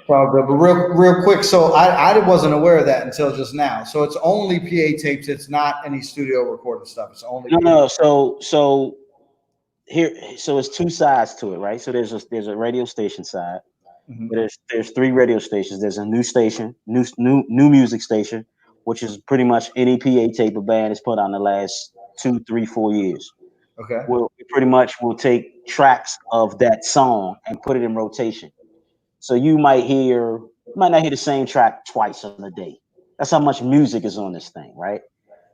Probably, but real quick. So I wasn't aware of that until just now. So it's only PA tapes. It's not any studio recorded stuff. It's only No, PA. no. So here, so it's two sides to it, right? So there's a radio station side. Mhm. There's three radio stations. There's a new station, new music station, which is pretty much any PA tape a band has put on the last 2, 3, 4 years. Okay. We pretty much will take tracks of that song and put it in rotation. So you might not hear the same track twice in a day. That's how much music is on this thing, right?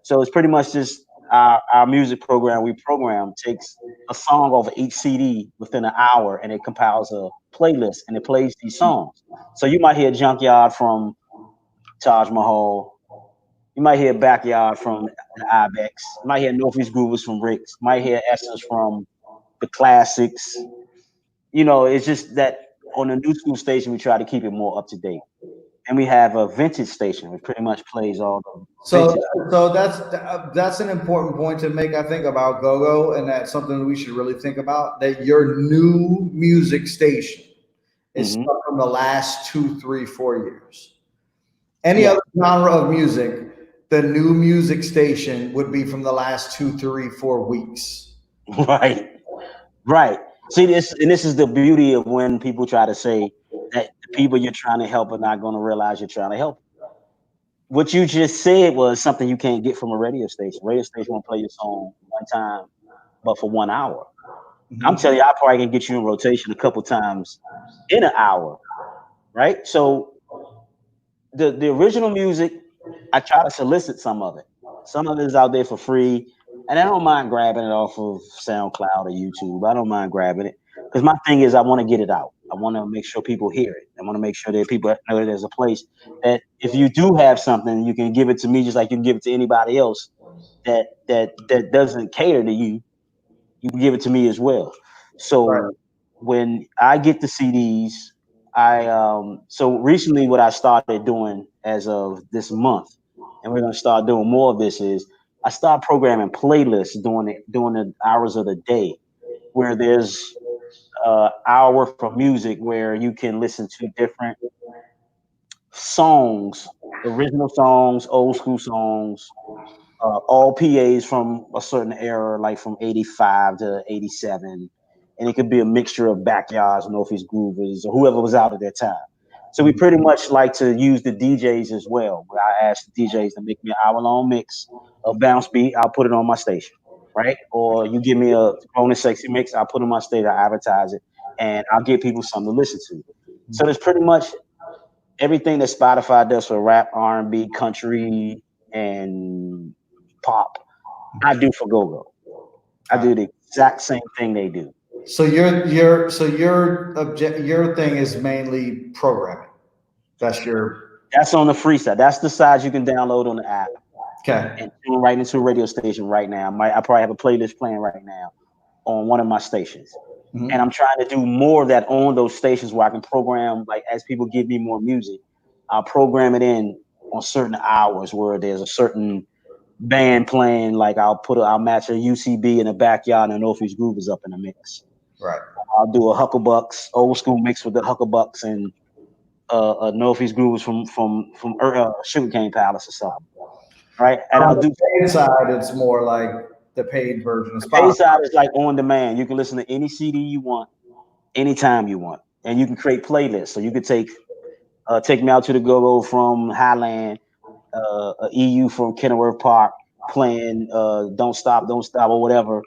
So it's pretty much just our music program we program takes a song over each CD within an hour and it compiles a playlist and it plays these songs. So you might hear Junkyard from Taj Mahal. You might hear Backyard from the Ibex. You might hear Northeast Groovers from Rick's. You might hear Essence from the Classics. You know, it's just that on the new school station, we try to keep it more up to date. And we have a vintage station, which pretty much plays all the So vintage. so that's an important point to make. I think about go-go, and that's something we should really think about. That your new music station is Hmm. stuff from the last 2, 3, 4 years. Any Yeah, other genre of music, the new music station would be from the last 2, 3, 4 weeks. right, right. See this, and this is the beauty of when people try to say that the people you're trying to help are not going to realize you're trying to help. What you just said was something you can't get from a radio station. Radio station won't play your song one time, but for 1 hour. I'm Mhm. telling you, I probably can get you in rotation a couple times in an hour, right? So the original music, I try to solicit some of it. Some of it is out there for free, and I don't mind grabbing it off of SoundCloud or YouTube. I don't mind grabbing it because my thing is I want to get it out. I want to make sure people hear it. I want to make sure that people know that there's a place that if you do have something, you can give it to me just like you can give it to anybody else that doesn't cater to you. You can give it to me as well. Right. So when I get the CDs, so recently what I started doing as of this month, and we're gonna start doing more of this is I start programming playlists during the hours of the day where there's hour from music where you can listen to different songs, original songs, old school songs, all PAs from a certain era, like from '85 to '87, and it could be a mixture of backyards, Northeast Groovers, or whoever was out at that time. So we pretty much like to use the DJs as well. Where I ask the DJs to make me an hour-long mix of bounce beat. I'll put it on my station. right? Or you give me a grown and sexy mix, I'll put in my state, I advertise it, and I'll give people something to listen to. So there's pretty much everything that Spotify does for rap, R&B, country, and pop. I do for go-go. I All do right. the exact same thing they do. So your thing is mainly programming. That's your That's on the free side. That's the side you can download on the app okay. and tune right into a radio station right now. I probably have a playlist playing right now on one of my stations. And Mhm. I'm trying to do more of that on those stations where I can program, like as people give me more music, I'll program it in on certain hours where there's a certain band playing. Like I'll match a UCB in the backyard and a Northeast Groove is up in the mix. Right. I'll do a Hucklebucks old school mix with the Hucklebucks and a Northeast Grooves from Sugarcane Palace or something, right? And On I'll the do paid side, it's more like the paid version of the pay Spotify. side is like on demand. You can listen to any CD you want, anytime you want, and you can create playlists. So you could take me out to the go-go from Highland, EU from Kenilworth Park, playing Don't Stop, or whatever,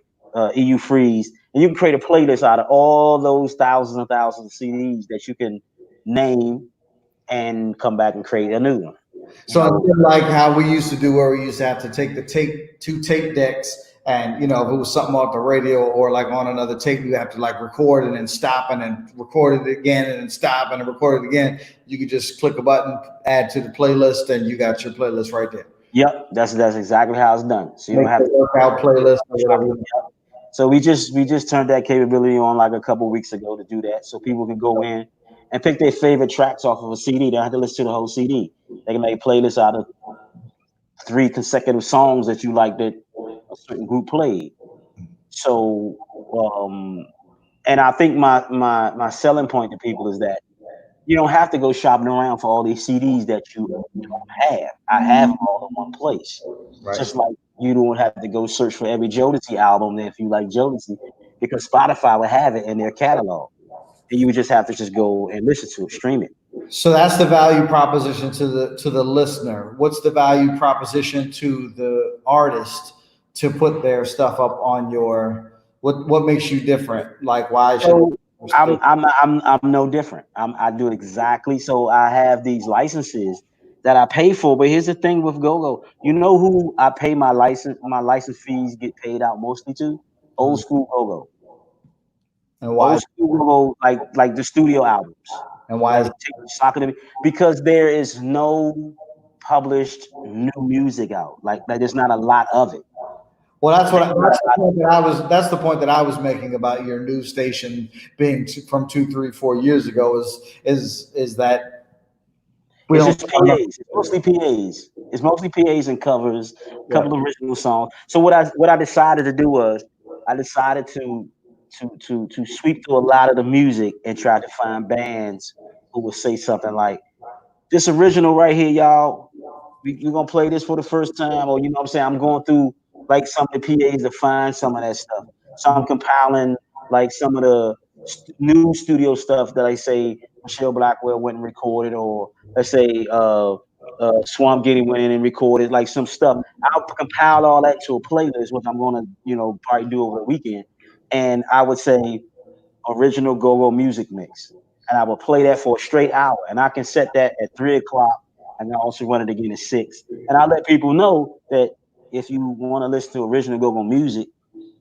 EU Freeze. And you can create a playlist out of all those thousands and thousands of CDs that you can name and come back and create a new one. You So know, instead of like how we used to do, where we used to have to take the two tape decks, and if it was something off the radio or like on another tape, you have to like record and then stop and then record it again and then stop and then record it again. You could just click a button, add to the playlist, and you got your playlist right there. yep, that's exactly how it's done. So you don't Make have the to workout playlist or whatever. So we just turned that capability on like a couple weeks ago to do that, so people can go in and pick their favorite tracks off of a CD. They don't have to listen to the whole CD. They can make a playlist out of 3 consecutive songs that you like that a certain group played. So, and I think my selling point to people is that you don't have to go shopping around for all these CDs that you don't have. I have them all in one place. Right. Just like you don't have to go search for every Jodeci album if you like Jodeci, because Spotify would have it in their catalog, and you would just have to just go and listen to it, stream it. So that's the value proposition to the listener. What's the value proposition to the artist to put their stuff up on your what makes you different? Like why should So I'm no different. I do exactly. So I have these licenses that I pay for. But here's the thing with GoGo. You know who I pay my license fees get paid out mostly to? Old school GoGo. and why Old school GoGo, like the studio albums. and why Like is take the stock of them, because there is no published new music out. Like there's not a lot of it. well that's There's not that's a the lot. point that I was that's the point that I was making about your news station being from 2, 3, 4 years ago is that we It's don't just PAs. It's mostly PAs. It's mostly PAs and covers, a couple of original songs. So what I decided to do was I decided to sweep through a lot of the music and try to find bands who would say something like, "This original right here, y'all. We're gonna play this for the first time," or you know what I'm saying. I'm going through like some of the PAs to find some of that stuff. So I'm compiling like some of the new studio stuff that I say Michelle Blackwell went and recorded, or let's say Swamp Getty went in and recorded like some stuff. I'll compile all that to a playlist, which I'm gonna probably do over the weekend, and I would say original go-go music mix, and I will play that for a straight hour, and I can set that at 3 o'clock, and I also run it again at 6, and I let people know that if you want to listen to original go-go music,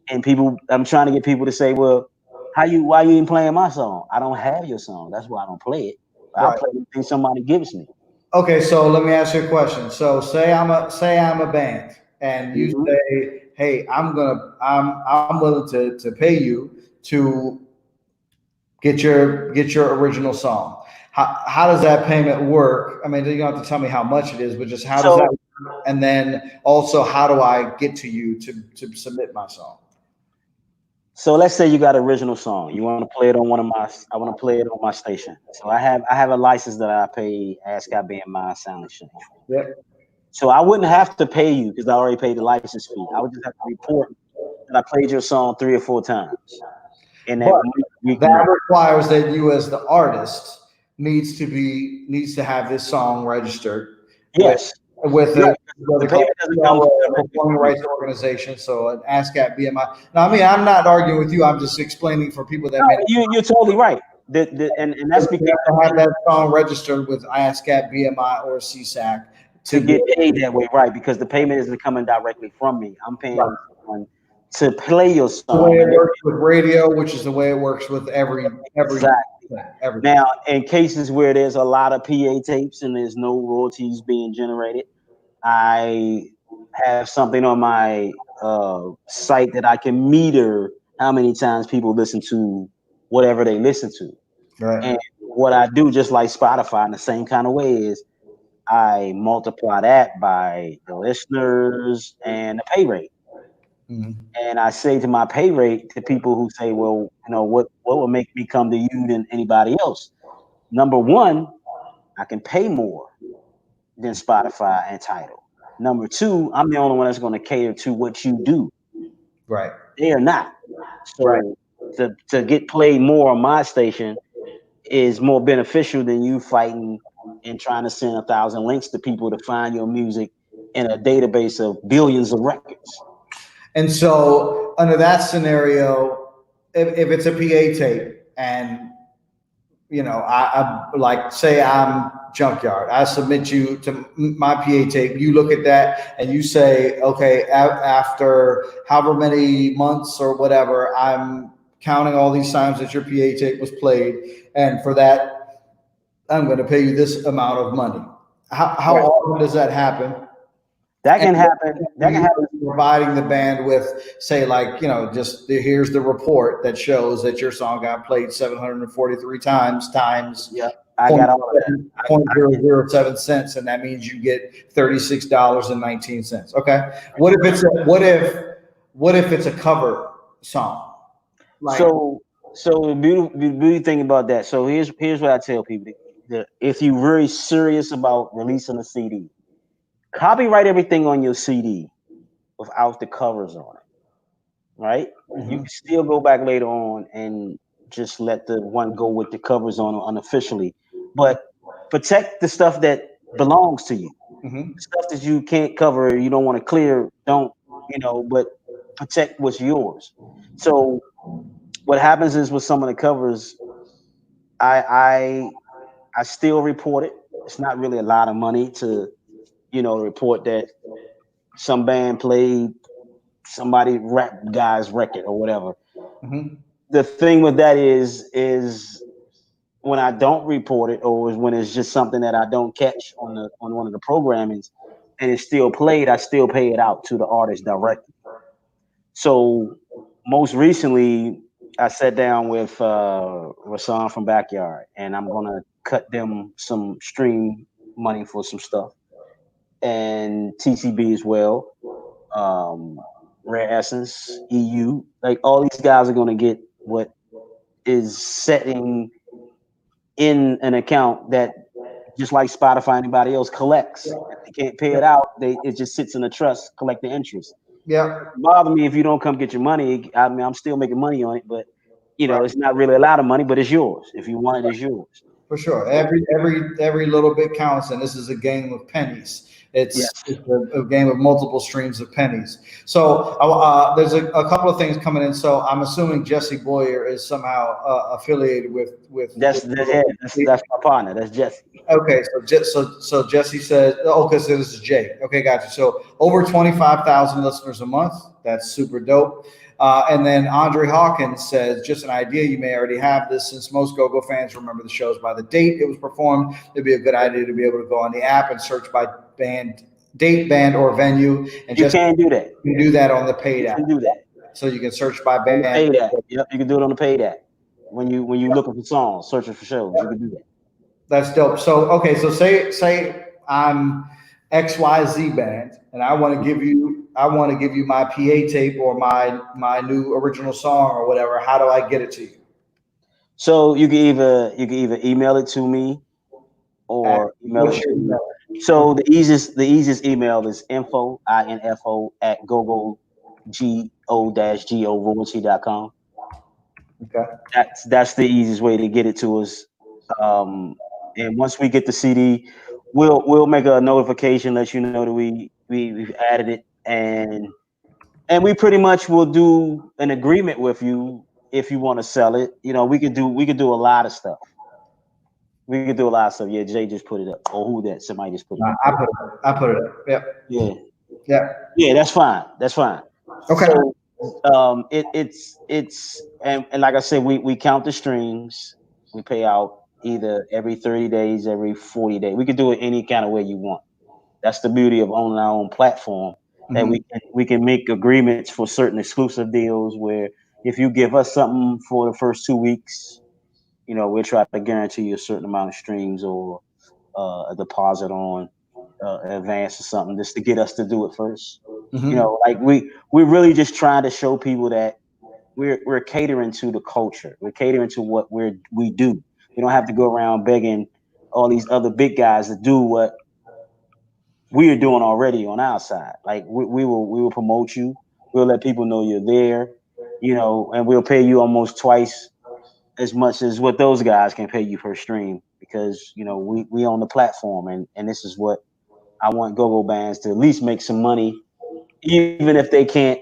and people, I'm trying to get people to say, well, why you ain't playing my song? I don't have your song. That's why I don't play it. I'll right. play anything somebody gives me. Okay, so let me ask you a question. So say I'm a band and you Mhm. say, "Hey, I'm willing to pay you to get your original song." How does that payment work? I mean, you don't have to tell me how much it is, but just how does that So work? And then also how do I get to you to submit my song? So let's say you got an original song. You want to play it on I want to play it on my station. So I have a license that I pay ASCAP BMI Sound Exchange for. Yep. So I wouldn't have to pay you because I already paid the license fee. I would just have to report that I played your song 3 or 4 times in that But weekly that mix. requires that you as the artist needs to have this song registered with Yes. with Right, a because what the they call payment doesn't come directly performing from me. rights organization, so an ASCAP BMI. Now, I mean, I'm not arguing with you. I'm just explaining for people that No, may not you're totally right. And that's you because have to have that song registered with ASCAP BMI or CSAC to to be get paid that way, right? Because the payment isn't coming directly from me. I'm right. paying someone to play your The way song, it and works with radio, which is the way it works with every exactly. everything. Now, in cases where there's a lot of PA tapes and there's no royalties being generated, I have something on my site that I can meter how many times people listen to whatever they listen to. Right. And what I do, just like Spotify, in the same kind of way, is I multiply that by the listeners and the pay rate. Mhm. And I say to my pay rate to people who say, well, what will make me come to you than anybody else? Number one, I can pay more than Spotify and Tidal. Number two, I'm the only one that's going to cater to what you do. Right. They are not. Right. So to get played more on my station is more beneficial than you fighting and trying to send 1,000 links to people to find your music in a database of billions of records. And so, under that scenario, if it's a PA tape and I like say I'm Junkyard. I submit you to my PA tape. You look at that and you say, okay, after however many months or whatever, I'm counting all these times that your PA tape was played, and for that, I'm going to pay you this amount of money. How Right. often does that happen? That And can happen. That can happen. providing the band with, say, like, just here's the report that shows that your song got played 743 times Yeah, I got all of that. point I zero can, zero 0.007 cents, and that means you get $36.19. Okay. What if it's a cover song? Like, so the beauty thing about that. So here's what I tell people: if you're very serious about releasing a CD, copyright everything on your CD without the covers on it. Right? You mhm, can still go back later on and just let the one go with the covers on unofficially, but protect the stuff that belongs to you. mhm. The stuff that you can't cover, you don't want to clear, don't, but protect what's yours. So what happens is with some of the covers, I I I still report it. It's not really a lot of money to, report that some band played somebody rap guy's record or whatever. Mhm. The thing with that is when I don't report it, or when it's just something that I don't catch on one of the programmings and it's still played, I still pay it out to the artist directly. So most recently, I sat down with Rasan from Backyard, and I'm gonna cut them some stream money for some stuff, and TCB as well. Rare Essence, EU, like all these guys are gonna get what is setting in an account that, just like Spotify, anybody else collects. If they can't pay it out, it just sits in a trust, collect the interest. Yeah. Bother me if you don't come get your money. I mean, I'm still making money on it, but Right. it's not really a lot of money, but it's yours. If you want it, it's yours. For sure. So, Every little bit counts, and this is a game of pennies. It's, yes, it's a game of multiple streams of pennies. So there's a couple of things coming in. So I'm assuming Jesse Boyer is somehow affiliated yeah, that's my partner. That's Jesse. Okay, so Jesse says, oh, because this is Jay. Okay, gotcha. So over 25,000 listeners a month. That's super dope. And then Andre Hawkins says, just an idea. You may already have this, since most go-go fans remember the shows by the date it was performed. It'd be a good idea to be able to go on the app and search by date, band, or venue, and You just can do that. do that on the paid You app. can do that So you can search by on the band. paid app. Yep, you can do it on the paid app. When you looking for songs, searching for shows, you can do that. That's dope. So okay, so say I'm XYZ band, and I want to give you my PA tape or my new original song or whatever. How do I get it to you? So you can either email it to me At, or email what's it your to. email? So the easiest email is info at gogo-go-royalty.com. Okay. That's the easiest way to get it to us. Um, and once we get the CD, we'll make a notification, let you know that we've added it, and we pretty much will do an agreement with you if you want to sell it. You know, we could do a lot of stuff. We could do a lot of stuff. Yeah, Jay just put it up. Or who that? Somebody just put it up. I put it up. Yep. Yeah. Yeah. Yeah, that's fine. That's fine. Okay. So and like I said, we count the streams. We pay out either every 30 days, every 40 days. We could do it any kind of way you want. That's the beauty of owning our own platform. That we can make agreements for certain exclusive deals where if you give us something for the first 2 weeks, we'll try to guarantee you a certain amount of streams or a deposit on advance or something just to get us to do it first. Like we're really just trying to show people that we're catering to the culture. We're catering to what we do. We don't have to go around begging all these other big guys to do what we are doing already on our side. Like we will promote you. We'll let people know you're there, and we'll pay you almost twice as much as what those guys can pay you per stream because we own the platform and this is what I want go-go bands to at least make some money, even if they can't,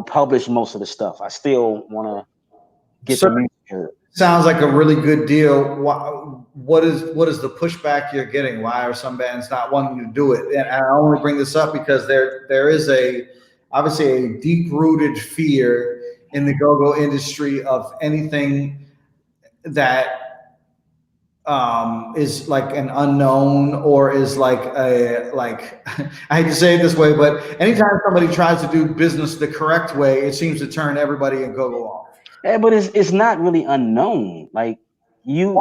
publish most of the stuff. I still want to get the music heard. Sounds like a really good deal. What is the pushback you're getting? Why are some bands not wanting to do it? And I only bring this up because there is obviously a deep-rooted fear in the go-go industry of anything that is like an unknown or is like I hate to say it this way, but anytime somebody tries to do business the correct way, it seems to turn everybody in go-go off. Yeah, but it's not really unknown. Like I mean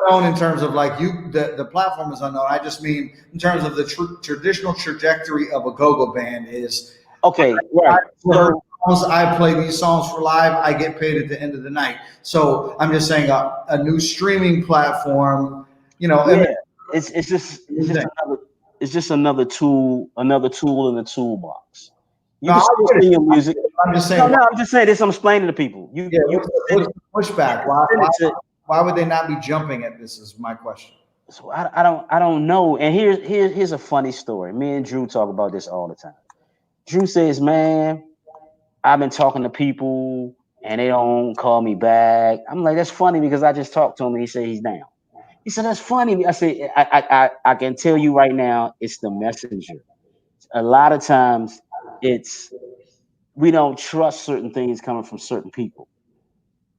unknown in terms of like the platform is unknown. I just mean in terms of the traditional trajectory of a go-go band is okay, right. I play these songs for live. I get paid at the end of the night. So I'm just saying a new streaming platform. Yeah, it's just another tool in the toolbox. You can still sing your music. I'm just saying. No, I'm just saying this. I'm explaining to people. What's the pushback? Why would they not be jumping at this? Is my question. So I don't know. And here's a funny story. Me and Drew talk about this all the time. Drew says, "Man, I've been talking to people and they don't call me back." I'm like, "That's funny because I just talked to him and he said he's down." He said, "That's funny." I said, I can tell you right now, it's the messenger. A lot of times we don't trust certain things coming from certain people.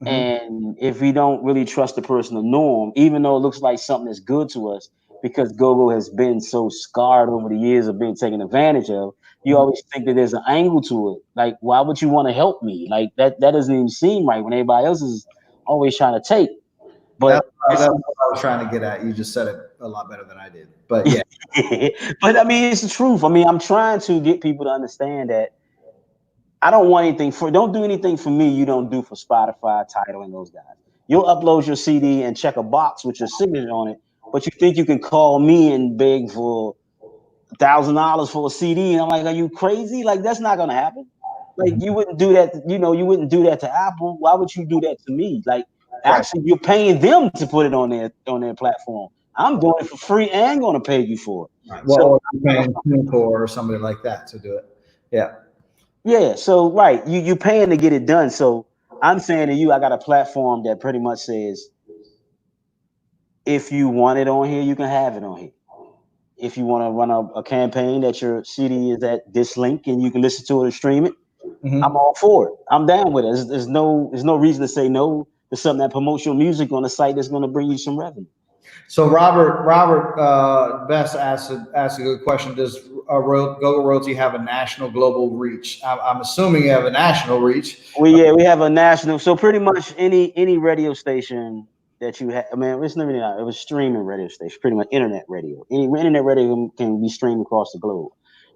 And if we don't really trust the person to know them, even though it looks like something that's good to us, because go-go has been so scarred over the years of being taken advantage of, you always think that there's an angle to it. Like, why would you want to help me? Like that doesn't even seem right when everybody else is always trying to take. But that's what I was trying to get at. You just said it a lot better than I did. But yeah. But I mean, it's the truth. I mean, I'm trying to get people to understand that I don't want don't do anything for me you don't do for Spotify, Tidal, and those guys. You'll upload your CD and check a box with your signature on it, but you think you can call me and beg for $1,000 for a CD, and I'm like, are you crazy? Like, that's not gonna happen. Like, you wouldn't do that. You wouldn't do that to Apple. Why would you do that to me? Like, actually, you're paying them to put it on their platform. I'm doing it for free and going to pay you for it. Right. Well, you're paying TuneCore or somebody like that to do it. Yeah. Yeah. So right, you paying to get it done. So I'm saying to you, I got a platform that pretty much says, if you want it on here, you can have it on here. If you want to run a campaign that your CD is at this link and you can listen to it or stream it, I'm all for it. I'm down with it. There's no reason to say no to something that promotes your music on a site that's going to bring you some revenue. So Robert Best asked a good question. Does Go-Go Royalty have a national global reach? I'm assuming you have a national reach. We have a national. So pretty much any radio station that you have. I mean, it's never not. It was streaming radio station, pretty much internet radio. Any internet radio can be streamed across the globe.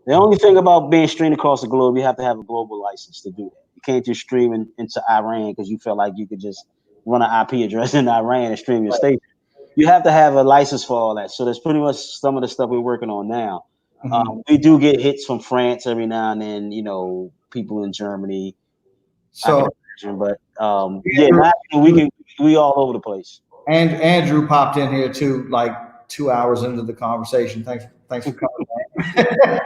The only thing about being streamed across the globe, you have to have a global license to do that. You can't just stream into Iran because you feel like you could just run an IP address in Iran and stream your station. You have to have a license for all that. So that's pretty much some of the stuff we're working on now. We do get hits from France every now and then, people in Germany. So, but we all over the place. And Andrew popped in here too. Like, 2 hours into the conversation. Thanks for coming, man.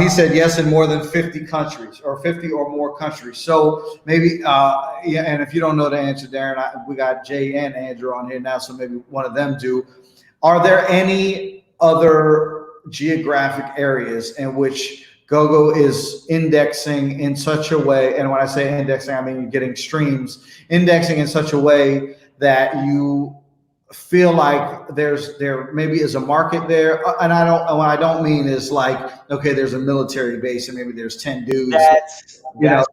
He said yes in more than 50 countries or 50 or more countries. So maybe, yeah. And if you don't know the answer, Darrin, we got Jay and Andrew on here now, so maybe one of them do. Are there any other geographic areas in which GoGo is indexing in such a way, and when I say indexing, I mean you're getting streams, indexing in such a way that you feel like there maybe is a market there, and what I don't mean is like, okay, there's a military base and maybe there's 10 dudes That's that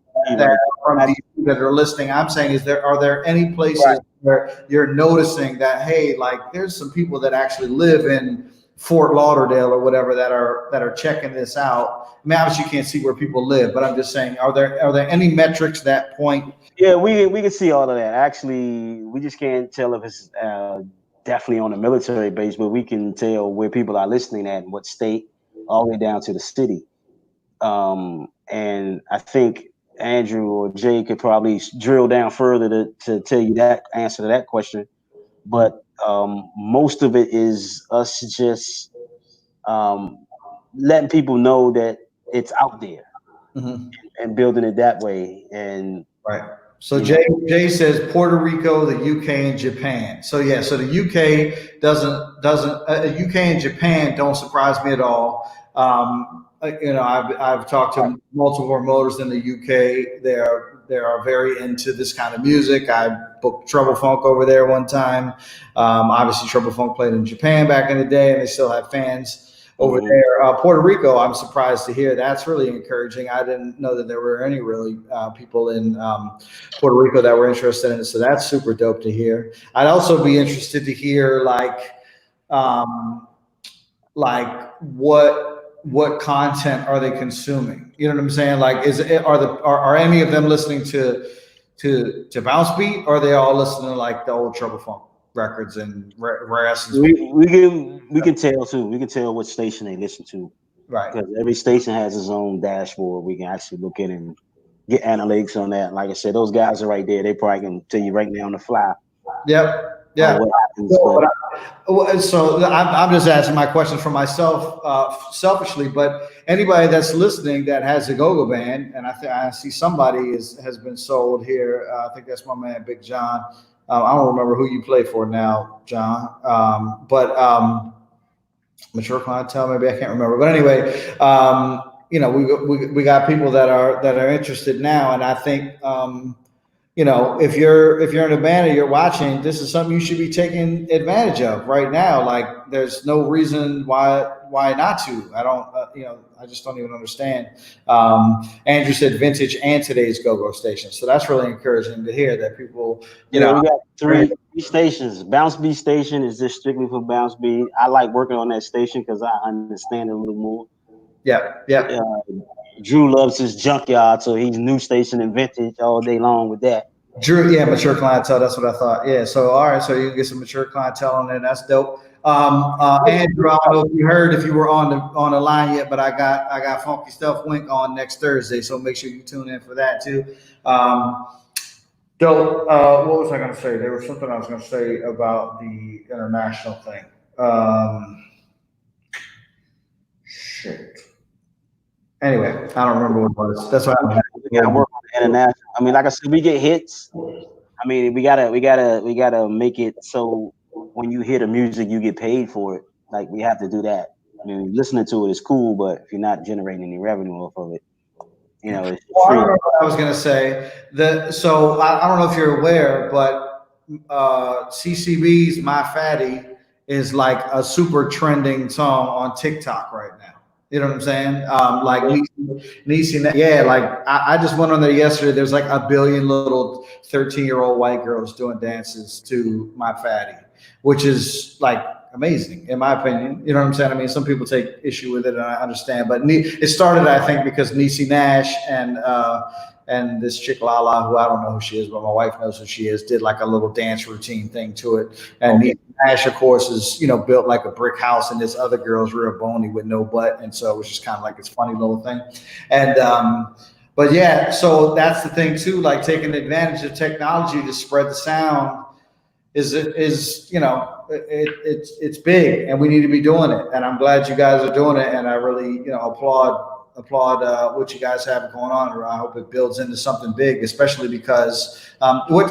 from DC that are listening. I'm saying, are there any places where you're noticing that, hey, like there's some people that actually live in Fort Lauderdale or whatever that are checking this out? I mean, obviously you can't see where people live, but I'm just saying, are there any metrics that point? Yeah, we can see all of that. Actually, we just can't tell if it's definitely on a military base, but we can tell where people are listening at, what state, all the way down to the city. And I think Andrew or Jay could probably drill down further to tell you that answer to that question. But most of it is us just letting people know that it's out there, and building it that way. And right. So Jay says Puerto Rico, the UK, and Japan. So yeah, so the UK doesn't UK and Japan don't surprise me at all. I've talked to multiple promoters in the UK. They are very into this kind of music. I booked Trouble Funk over there one time. Obviously, Trouble Funk played in Japan back in the day, and they still have fans over there. Puerto Rico, I'm surprised to hear. That's really encouraging. I didn't know that there were any really people in Puerto Rico that were interested in it. So that's super dope to hear. I'd also be interested to hear like what content are they consuming? You know what I'm saying? Like, are any of them listening to Bounce Beat, or are they all listening to like the old Trouble Funk records and Rare Essence? We can tell too. We can tell what station they listen to, right? Because every station has its own dashboard. We can actually look at it and get analytics on that. Like I said, those guys are right there. They probably can tell you right now on the fly. Yep. Yeah. So I'm just asking my question for myself, selfishly, but anybody that's listening that has a go-go band, and I see somebody has been sold here. I think that's my man, Big John. I don't remember who you play for now, John, but mature clientele, maybe, I can't remember. But anyway, we got people that are interested now, and I think if you're in a band and you're watching, this is something you should be taking advantage of right now. Like, there's no reason why not to. I don't, I just don't even understand. Andrew said vintage and today's go-go station. So that's really encouraging to hear that people, we got three stations. Bounce Beat station is just strictly for Bounce Beat. I like working on that station because I understand it a little more. Yeah. Drew loves his junkyard, so he's new station and vintage all day long with that. Drew, yeah, mature clientele. That's what I thought. Yeah. So all right, so you can get some mature clientele on there. That's dope. Andrew, I don't know if you heard, if you were on the line yet, but I got Funky Stuff Wink on next Thursday, so make sure you tune in for that too. Dope. What was I going to say? There was something I was going to say about the international thing. Shit. Anyway, I don't remember what it was. That's why we gotta work on the international. I mean, like I said, we get hits. I mean, we gotta make it so when you hear the music, you get paid for it. Like, we have to do that. I mean, listening to it is cool, but if you're not generating any revenue off of it, it's free. I don't know what I was gonna say. So I don't know if you're aware, but CCB's "My Fatty" is like a super trending song on TikTok right now. You know what I'm saying? Like Niecy, yeah. Like I just went on there yesterday. There's like a billion little 13-year-old white girls doing dances to "My Fatty," which is like amazing in my opinion. You know what I'm saying? I mean, some people take issue with it, and I understand. But it started, I think, because Niecy Nash and this chick Lala, who I don't know who she is, but my wife knows who she is, did like a little dance routine thing to it. And Niecy Nash, of course, is built like a brick house, and this other girl's real bony with no butt, and so it was just kind of like this funny little thing. And but yeah, so that's the thing too, like taking advantage of technology to spread the sound is it's big, and we need to be doing it. And I'm glad you guys are doing it, and I really, applaud what you guys have going on. I hope it builds into something big, especially because which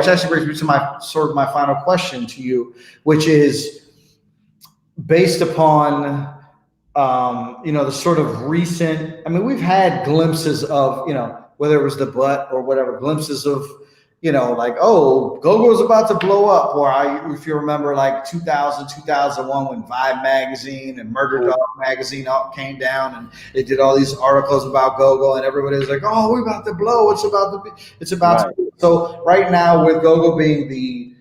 actually brings me to my final question to you, which is based upon the sort of recent. I mean, we've had glimpses of, whether it was the butt or whatever, glimpses of, like, oh, Go-Go's about to blow up. Or if you remember, like 2000, 2001, when Vibe magazine and Murder Dog magazine all came down and they did all these articles about Go-Go, and everybody was like, oh, we're about to blow. It's about to be. So right now, with Go-Go being the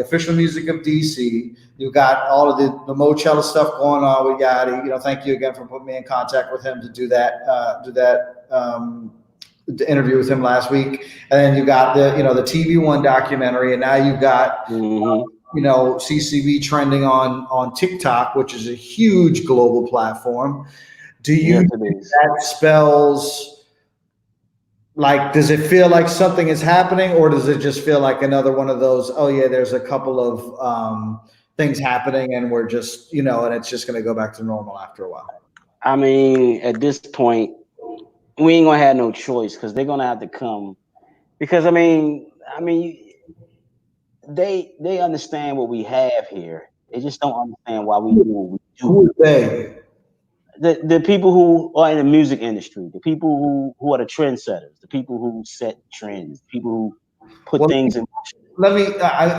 official music of DC, you've got all of the Mochella stuff going on. We got, thank you again for putting me in contact with him to do that. The interview with him last week, and then you got the TV One documentary, and now you've got CCB trending on TikTok, which is a huge global platform. Do you think that spells, like, does it feel like something is happening, or does it just feel like another one of those, oh yeah, there's a couple of things happening and we're just, and it's just going to go back to normal after a while? I mean, at this point, we ain't gonna have no choice, because they're gonna have to come. Because I mean, they understand what we have here. They just don't understand why we do what we do. Who are they? The people who are in the music industry, the people who are the trendsetters, the people who set trends, people who put things in motion.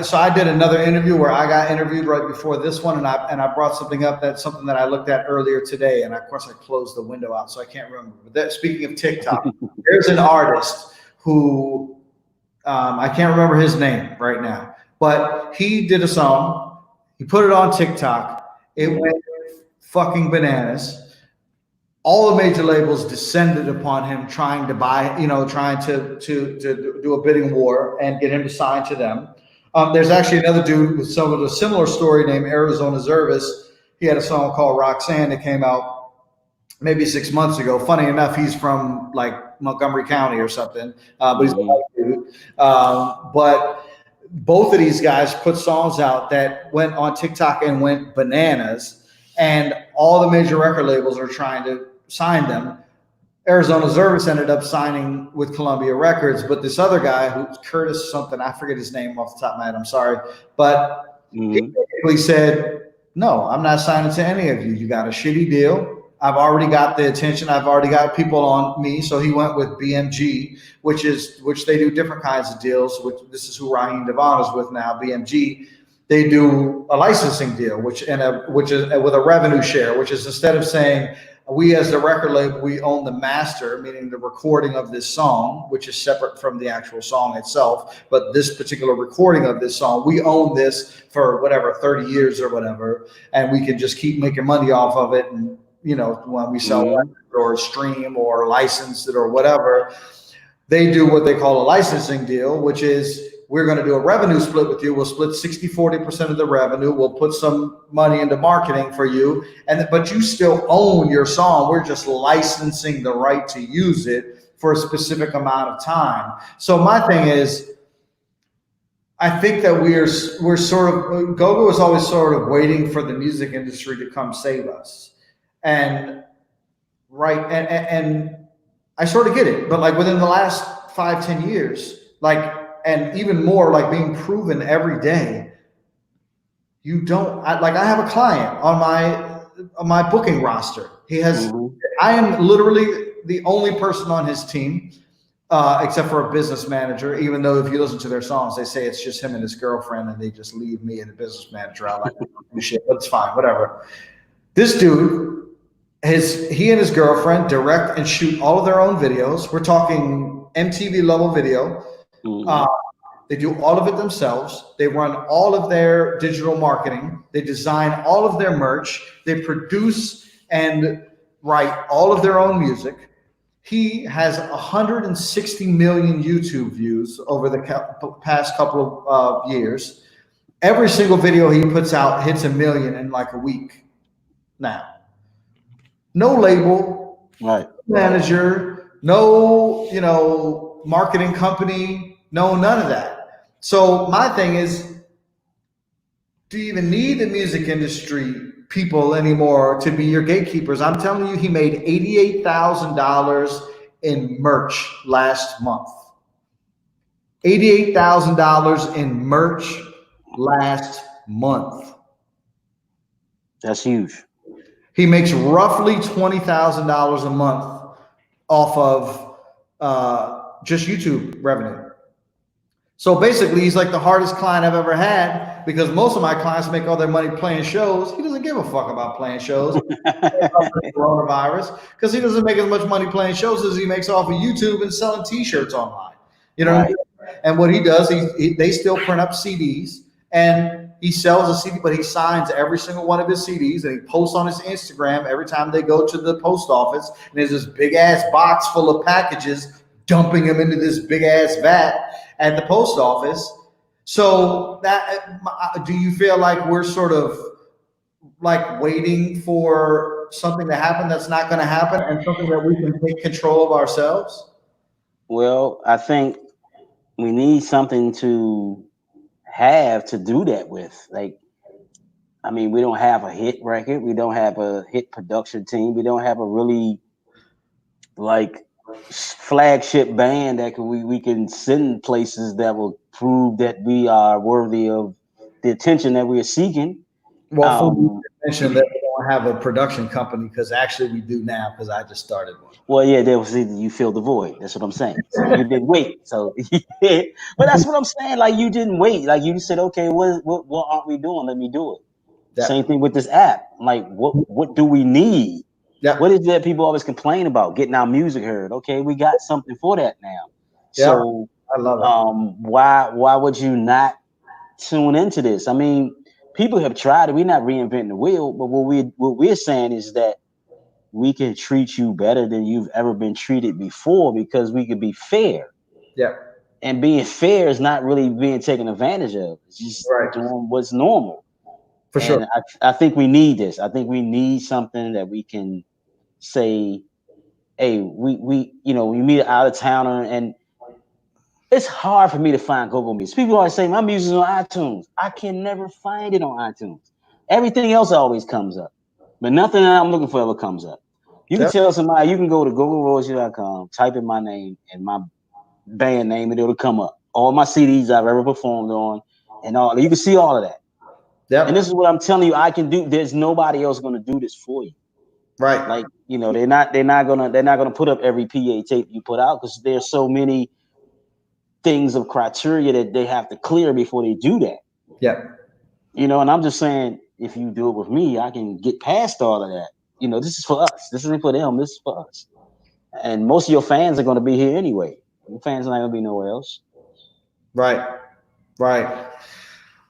So I did another interview where I got interviewed right before this one, and I brought something up, that's something that I looked at earlier today, and of course I closed the window out, so I can't remember. But speaking of TikTok, there's an artist who I can't remember his name right now, but he did a song, he put it on TikTok, it went fucking bananas. All the major labels descended upon him, trying to buy, trying to do a bidding war and get him to sign to them. There's actually another dude with some of a similar story named Arizona Zervis. He had a song called Roxanne that came out maybe 6 months ago. Funny enough, he's from like Montgomery County or something, but he's a white dude. But both of these guys put songs out that went on TikTok and went bananas, and all the major record labels are trying to sign them. Arizona Zervis ended up signing with Columbia Records, but this other guy, who's Curtis something, I forget his name off the top of my head, I'm sorry, but he basically said, no, I'm not signing to any of you. You got a shitty deal. I've already got the attention. I've already got people on me. So he went with BMG, which they do different kinds of deals. This is who Raheem Devon is with now, BMG. They do a licensing deal, which is with a revenue share, which is, instead of saying, we as the record label, we own the master, meaning the recording of this song, which is separate from the actual song itself. But this particular recording of this song, we own this for whatever, 30 years or whatever. And we can just keep making money off of it. And, when we sell it or stream or license it or whatever, they do what they call a licensing deal, which is, we're going to do a revenue split with you. We'll split 60-40% of the revenue. We'll put some money into marketing for you, but you still own your song. We're just licensing the right to use it for a specific amount of time. So my thing is, I think that we're sort of, Go-Go is always sort of waiting for the music industry to come save us, and I sort of get it, but like within the last 5-10 years, and even more, like being proven every day, I have a client on my booking roster. I am literally the only person on his team, except for a business manager, even though if you listen to their songs, they say it's just him and his girlfriend, and they just leave me and the business manager out, like, shit, but it's fine, whatever. This dude, he and his girlfriend direct and shoot all of their own videos. We're talking MTV level video. They do all of it themselves. They run all of their digital marketing. They design all of their merch. They produce and write all of their own music. He has 160 million YouTube views over the past couple of years. Every single video he puts out hits 1 million in like a week now. No label, right? Manager, no, marketing company, no, none of that. So my thing is, Do you even need the music industry people anymore to be your gatekeepers? I'm telling you, he made $88,000 in merch last month. $88,000 in merch last month. That's huge. He makes roughly $20,000 a month off of just YouTube revenue. So basically, he's like the hardest client I've ever had because most of my clients make all their money playing shows. He doesn't give a fuck about playing shows. Coronavirus because he doesn't make as much money playing shows as he makes off of YouTube and selling T-shirts online. You know, right. What I mean? And what he does, they still print up CDs and he sells a CD, but he signs every single one of his CDs and he posts on his Instagram every time they go to the post office. And there's this big ass box full of packages dumping them into this big ass vat at the post office. So that, do you feel like we're sort of like waiting for something to happen that's not going to happen and something that we can take control of ourselves? Well, I think we need something to have to do that with. Like, I mean, we don't have a hit record. We don't have a hit production team. We don't have a really like flagship band that we can send places that will prove that we are worthy of the attention that we are seeking. Well, you mentioned that we don't have a production company because actually we do now because I just started one. Well, yeah, there was you filled the void. That's what I'm saying. So you didn't wait. So, but that's what I'm saying. Like you didn't wait. Like you said, okay, what aren't we doing? Let me do it. Yeah. Same thing with this app. Like what do we need? Yeah. What is that people always complain about? Getting our music heard. Okay, we got something for that now. Yeah, so I love it. Why would you not tune into this? I mean, people have tried it. We're not reinventing the wheel, but what we're saying is that we can treat you better than you've ever been treated before because we could be fair. Yeah. And being fair is not really being taken advantage of. It's just doing what's normal. For sure. And I think we need this. I think we need something that we can say, hey, we meet an out of towner, and it's hard for me to find go-go music. People always say my music's on iTunes. I can never find it on iTunes. Everything else always comes up, but nothing that I'm looking for ever comes up. You can tell somebody, you can go to gogoroyalty.com, type in my name and my band name, and it'll come up. All my CDs I've ever performed on, and all you can see all of that. Yep. And this is what I'm telling you, I can do. There's nobody else going to do this for you. Right. Like, they're not gonna put up every PA tape you put out because there's so many things of criteria that they have to clear before they do that. Yeah. And I'm just saying, if you do it with me, I can get past all of that. This is for us. This isn't for them. This is for us. And most of your fans are going to be here anyway. Your fans are not going to be nowhere else. Right. Right.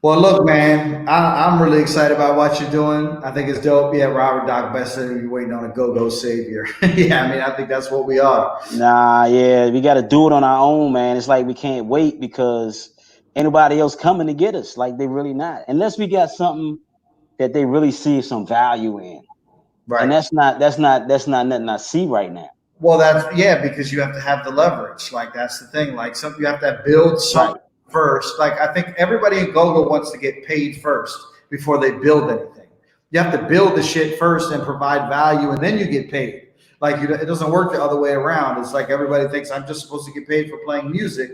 Well, look, man, I'm really excited about what you're doing. I think it's dope. Yeah, Robert Doc Besser, you're waiting on a go-go savior. Yeah, I mean, I think that's what we are. Nah, yeah, we got to do it on our own, man. It's like we can't wait because ain't nobody else coming to get us. Like they really not. Unless we got something that they really see some value in. Right. And that's not nothing I see right now. Well, because you have to have the leverage. Like that's the thing. Like you have to build something first. Like I think everybody in Gogo wants to get paid first before they build anything. You have to build the shit first and provide value, and then you get paid. Like it doesn't work the other way around. It's like everybody thinks I'm just supposed to get paid for playing music.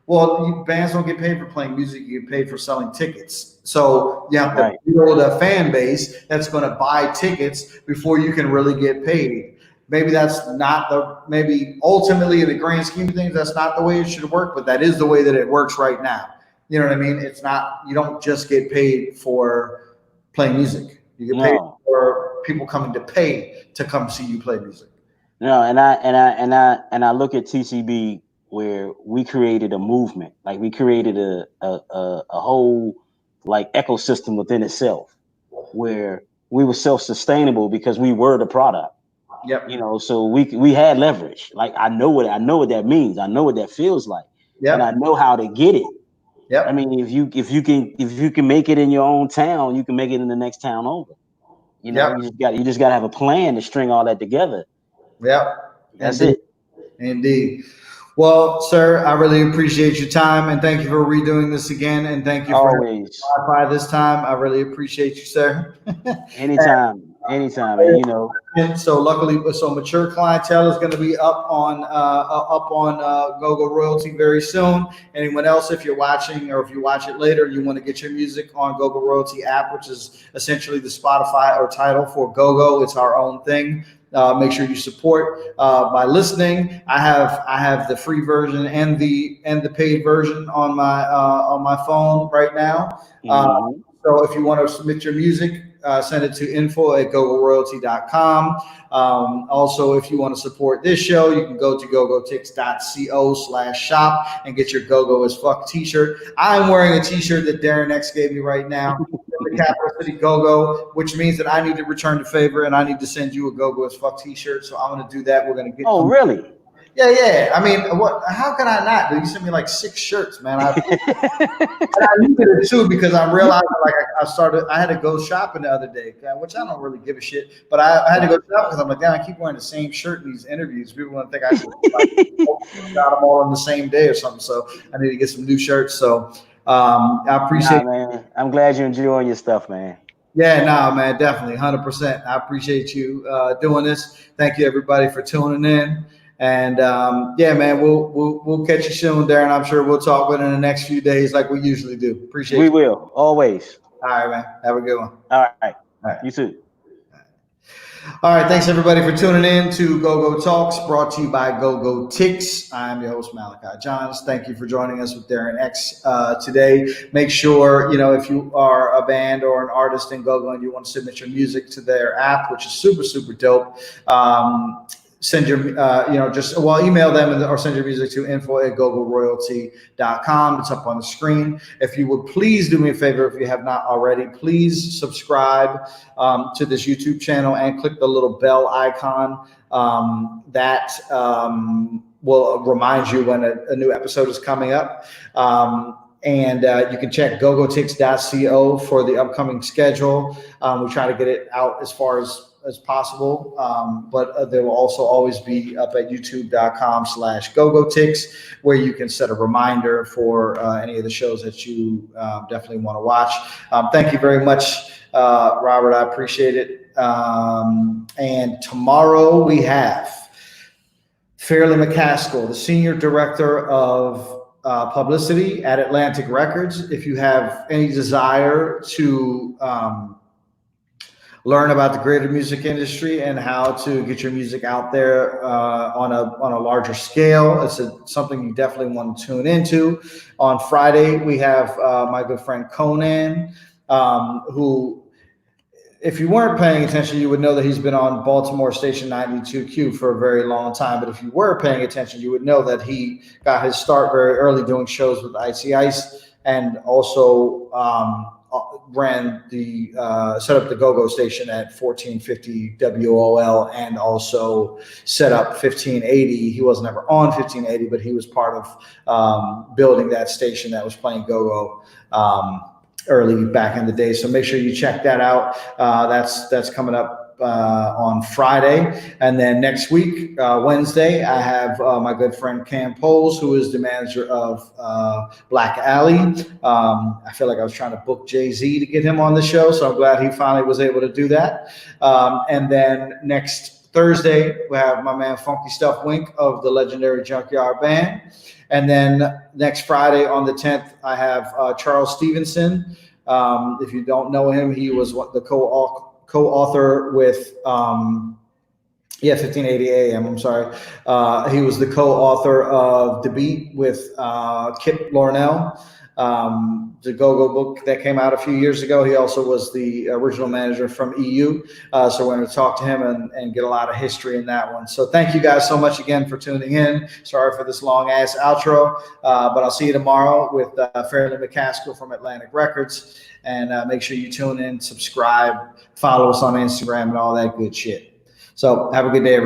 Well, bands don't get paid for playing music. You get paid for selling tickets. So you have to build a fan base that's going to buy tickets before you can really get paid. Maybe that's not maybe ultimately in the grand scheme of things, that's not the way it should work, but that is the way that it works right now. You know what I mean? It's not, you don't just get paid for playing music. You get paid for people coming to pay to come see you play music. No, and I look at TCB where we created a movement, like we created a whole like ecosystem within itself, where we were self-sustainable because we were the product. Yep. So we had leverage. Like I know what that means. I know what that feels like. Yep. And I know how to get it. Yeah. I mean, if you can make it in your own town, you can make it in the next town over. You just got to have a plan to string all that together. Yeah. That's it. Indeed. Well, sir, I really appreciate your time and thank you for redoing this again. And thank you for Always. Wi-Fi this time. I really appreciate you, sir. Anytime, man. You know. And so luckily, so mature clientele is going to be up on GoGo Royalty very soon. Anyone else, if you're watching or if you watch it later, you want to get your music on GoGo Royalty app, which is essentially the Spotify or title for GoGo. It's our own thing. Make sure you support by listening. I have the free version and the paid version on my phone right now. Mm-hmm. So if you want to submit your music, send it to info@gogoroyalty.com. Also, if you want to support this show, you can go to gogotalx.co/shop and get your Gogo as Fuck t-shirt. I'm wearing a t-shirt that Darrin X gave me right now. The Capital City Gogo, which means that I need to return the favor and I need to send you a Gogo as Fuck t-shirt. So I'm going to do that. We're going to get. Oh, really? Yeah. I mean, what? How can I not? Dude, you sent me like 6 shirts, man. And I needed it too because I'm realizing like I had to go shopping the other day, which I don't really give a shit. But I had to go shop because I'm like, damn, I keep wearing the same shirt in these interviews. People want to think I got them all on the same day or something. So I need to get some new shirts. So I appreciate. Man. I'm glad you're enjoying your stuff, man. Yeah, man, definitely, 100%. I appreciate you doing this. Thank you, everybody, for tuning in. And yeah, man, we'll catch you soon, Darrin. I'm sure we'll talk within the next few days, like we usually do. Appreciate We will always. All right, man. Have a good one. All right. You too. All right, thanks everybody for tuning in to Gogotalx, brought to you by Gogotalx. I'm your host Malachi Johns. Thank you for joining us with Darrin X today. Make sure, if you are a band or an artist in Gogo and you want to submit your music to their app, which is super, super dope. Send your, email them or send your music to info@gogoroyalty.com. It's up on the screen. If you would please do me a favor, if you have not already, please subscribe to this YouTube channel and click the little bell icon that will remind you when a new episode is coming up. And you can check gogotalx.co for the upcoming schedule. We try to get it out as far as possible, but there will also always be up at youtube.com/gogotalx, where you can set a reminder for any of the shows that you definitely want to watch. Thank you very much, Robert. I appreciate it. And tomorrow we have Fairleigh McCaskill, the Senior Director of Publicity at Atlantic Records. If you have any desire to learn about the greater music industry and how to get your music out there on a larger scale, it's something you definitely want to tune into. On Friday, we have my good friend Conan, who, if you weren't paying attention, you would know that he's been on Baltimore Station 92Q for a very long time. But if you were paying attention, you would know that he got his start very early doing shows with Icy Ice, and also set up the Go-Go station at 1450 WOL, and also set up 1580. He wasn't ever on 1580, but he was part of building that station that was playing Go-Go early back in the day. So make sure you check that out. That's coming up on Friday. And then next week, Wednesday, I have my good friend Cam Poles, who is the manager of Black Alley. I feel like I was trying to book Jay-Z to get him on the show, so I'm glad he finally was able to do that. And then next Thursday, we have my man Funky Stuff Wink of the legendary Junkyard Band. And then next Friday on the 10th, I have Charles Stevenson. If you don't know him, he was the co-author with 1580 AM. I'm sorry. He was the co-author of The Beat with Kip Lornell, the Go-Go book that came out a few years ago. He also was the original manager from EU. So we're going to talk to him and get a lot of history in that one. So thank you guys so much again for tuning in. Sorry for this long ass outro, but I'll see you tomorrow with Fairleigh McCaskill from Atlantic Records. And make sure you tune in, subscribe, follow us on Instagram and all that good shit. So have a good day, everybody.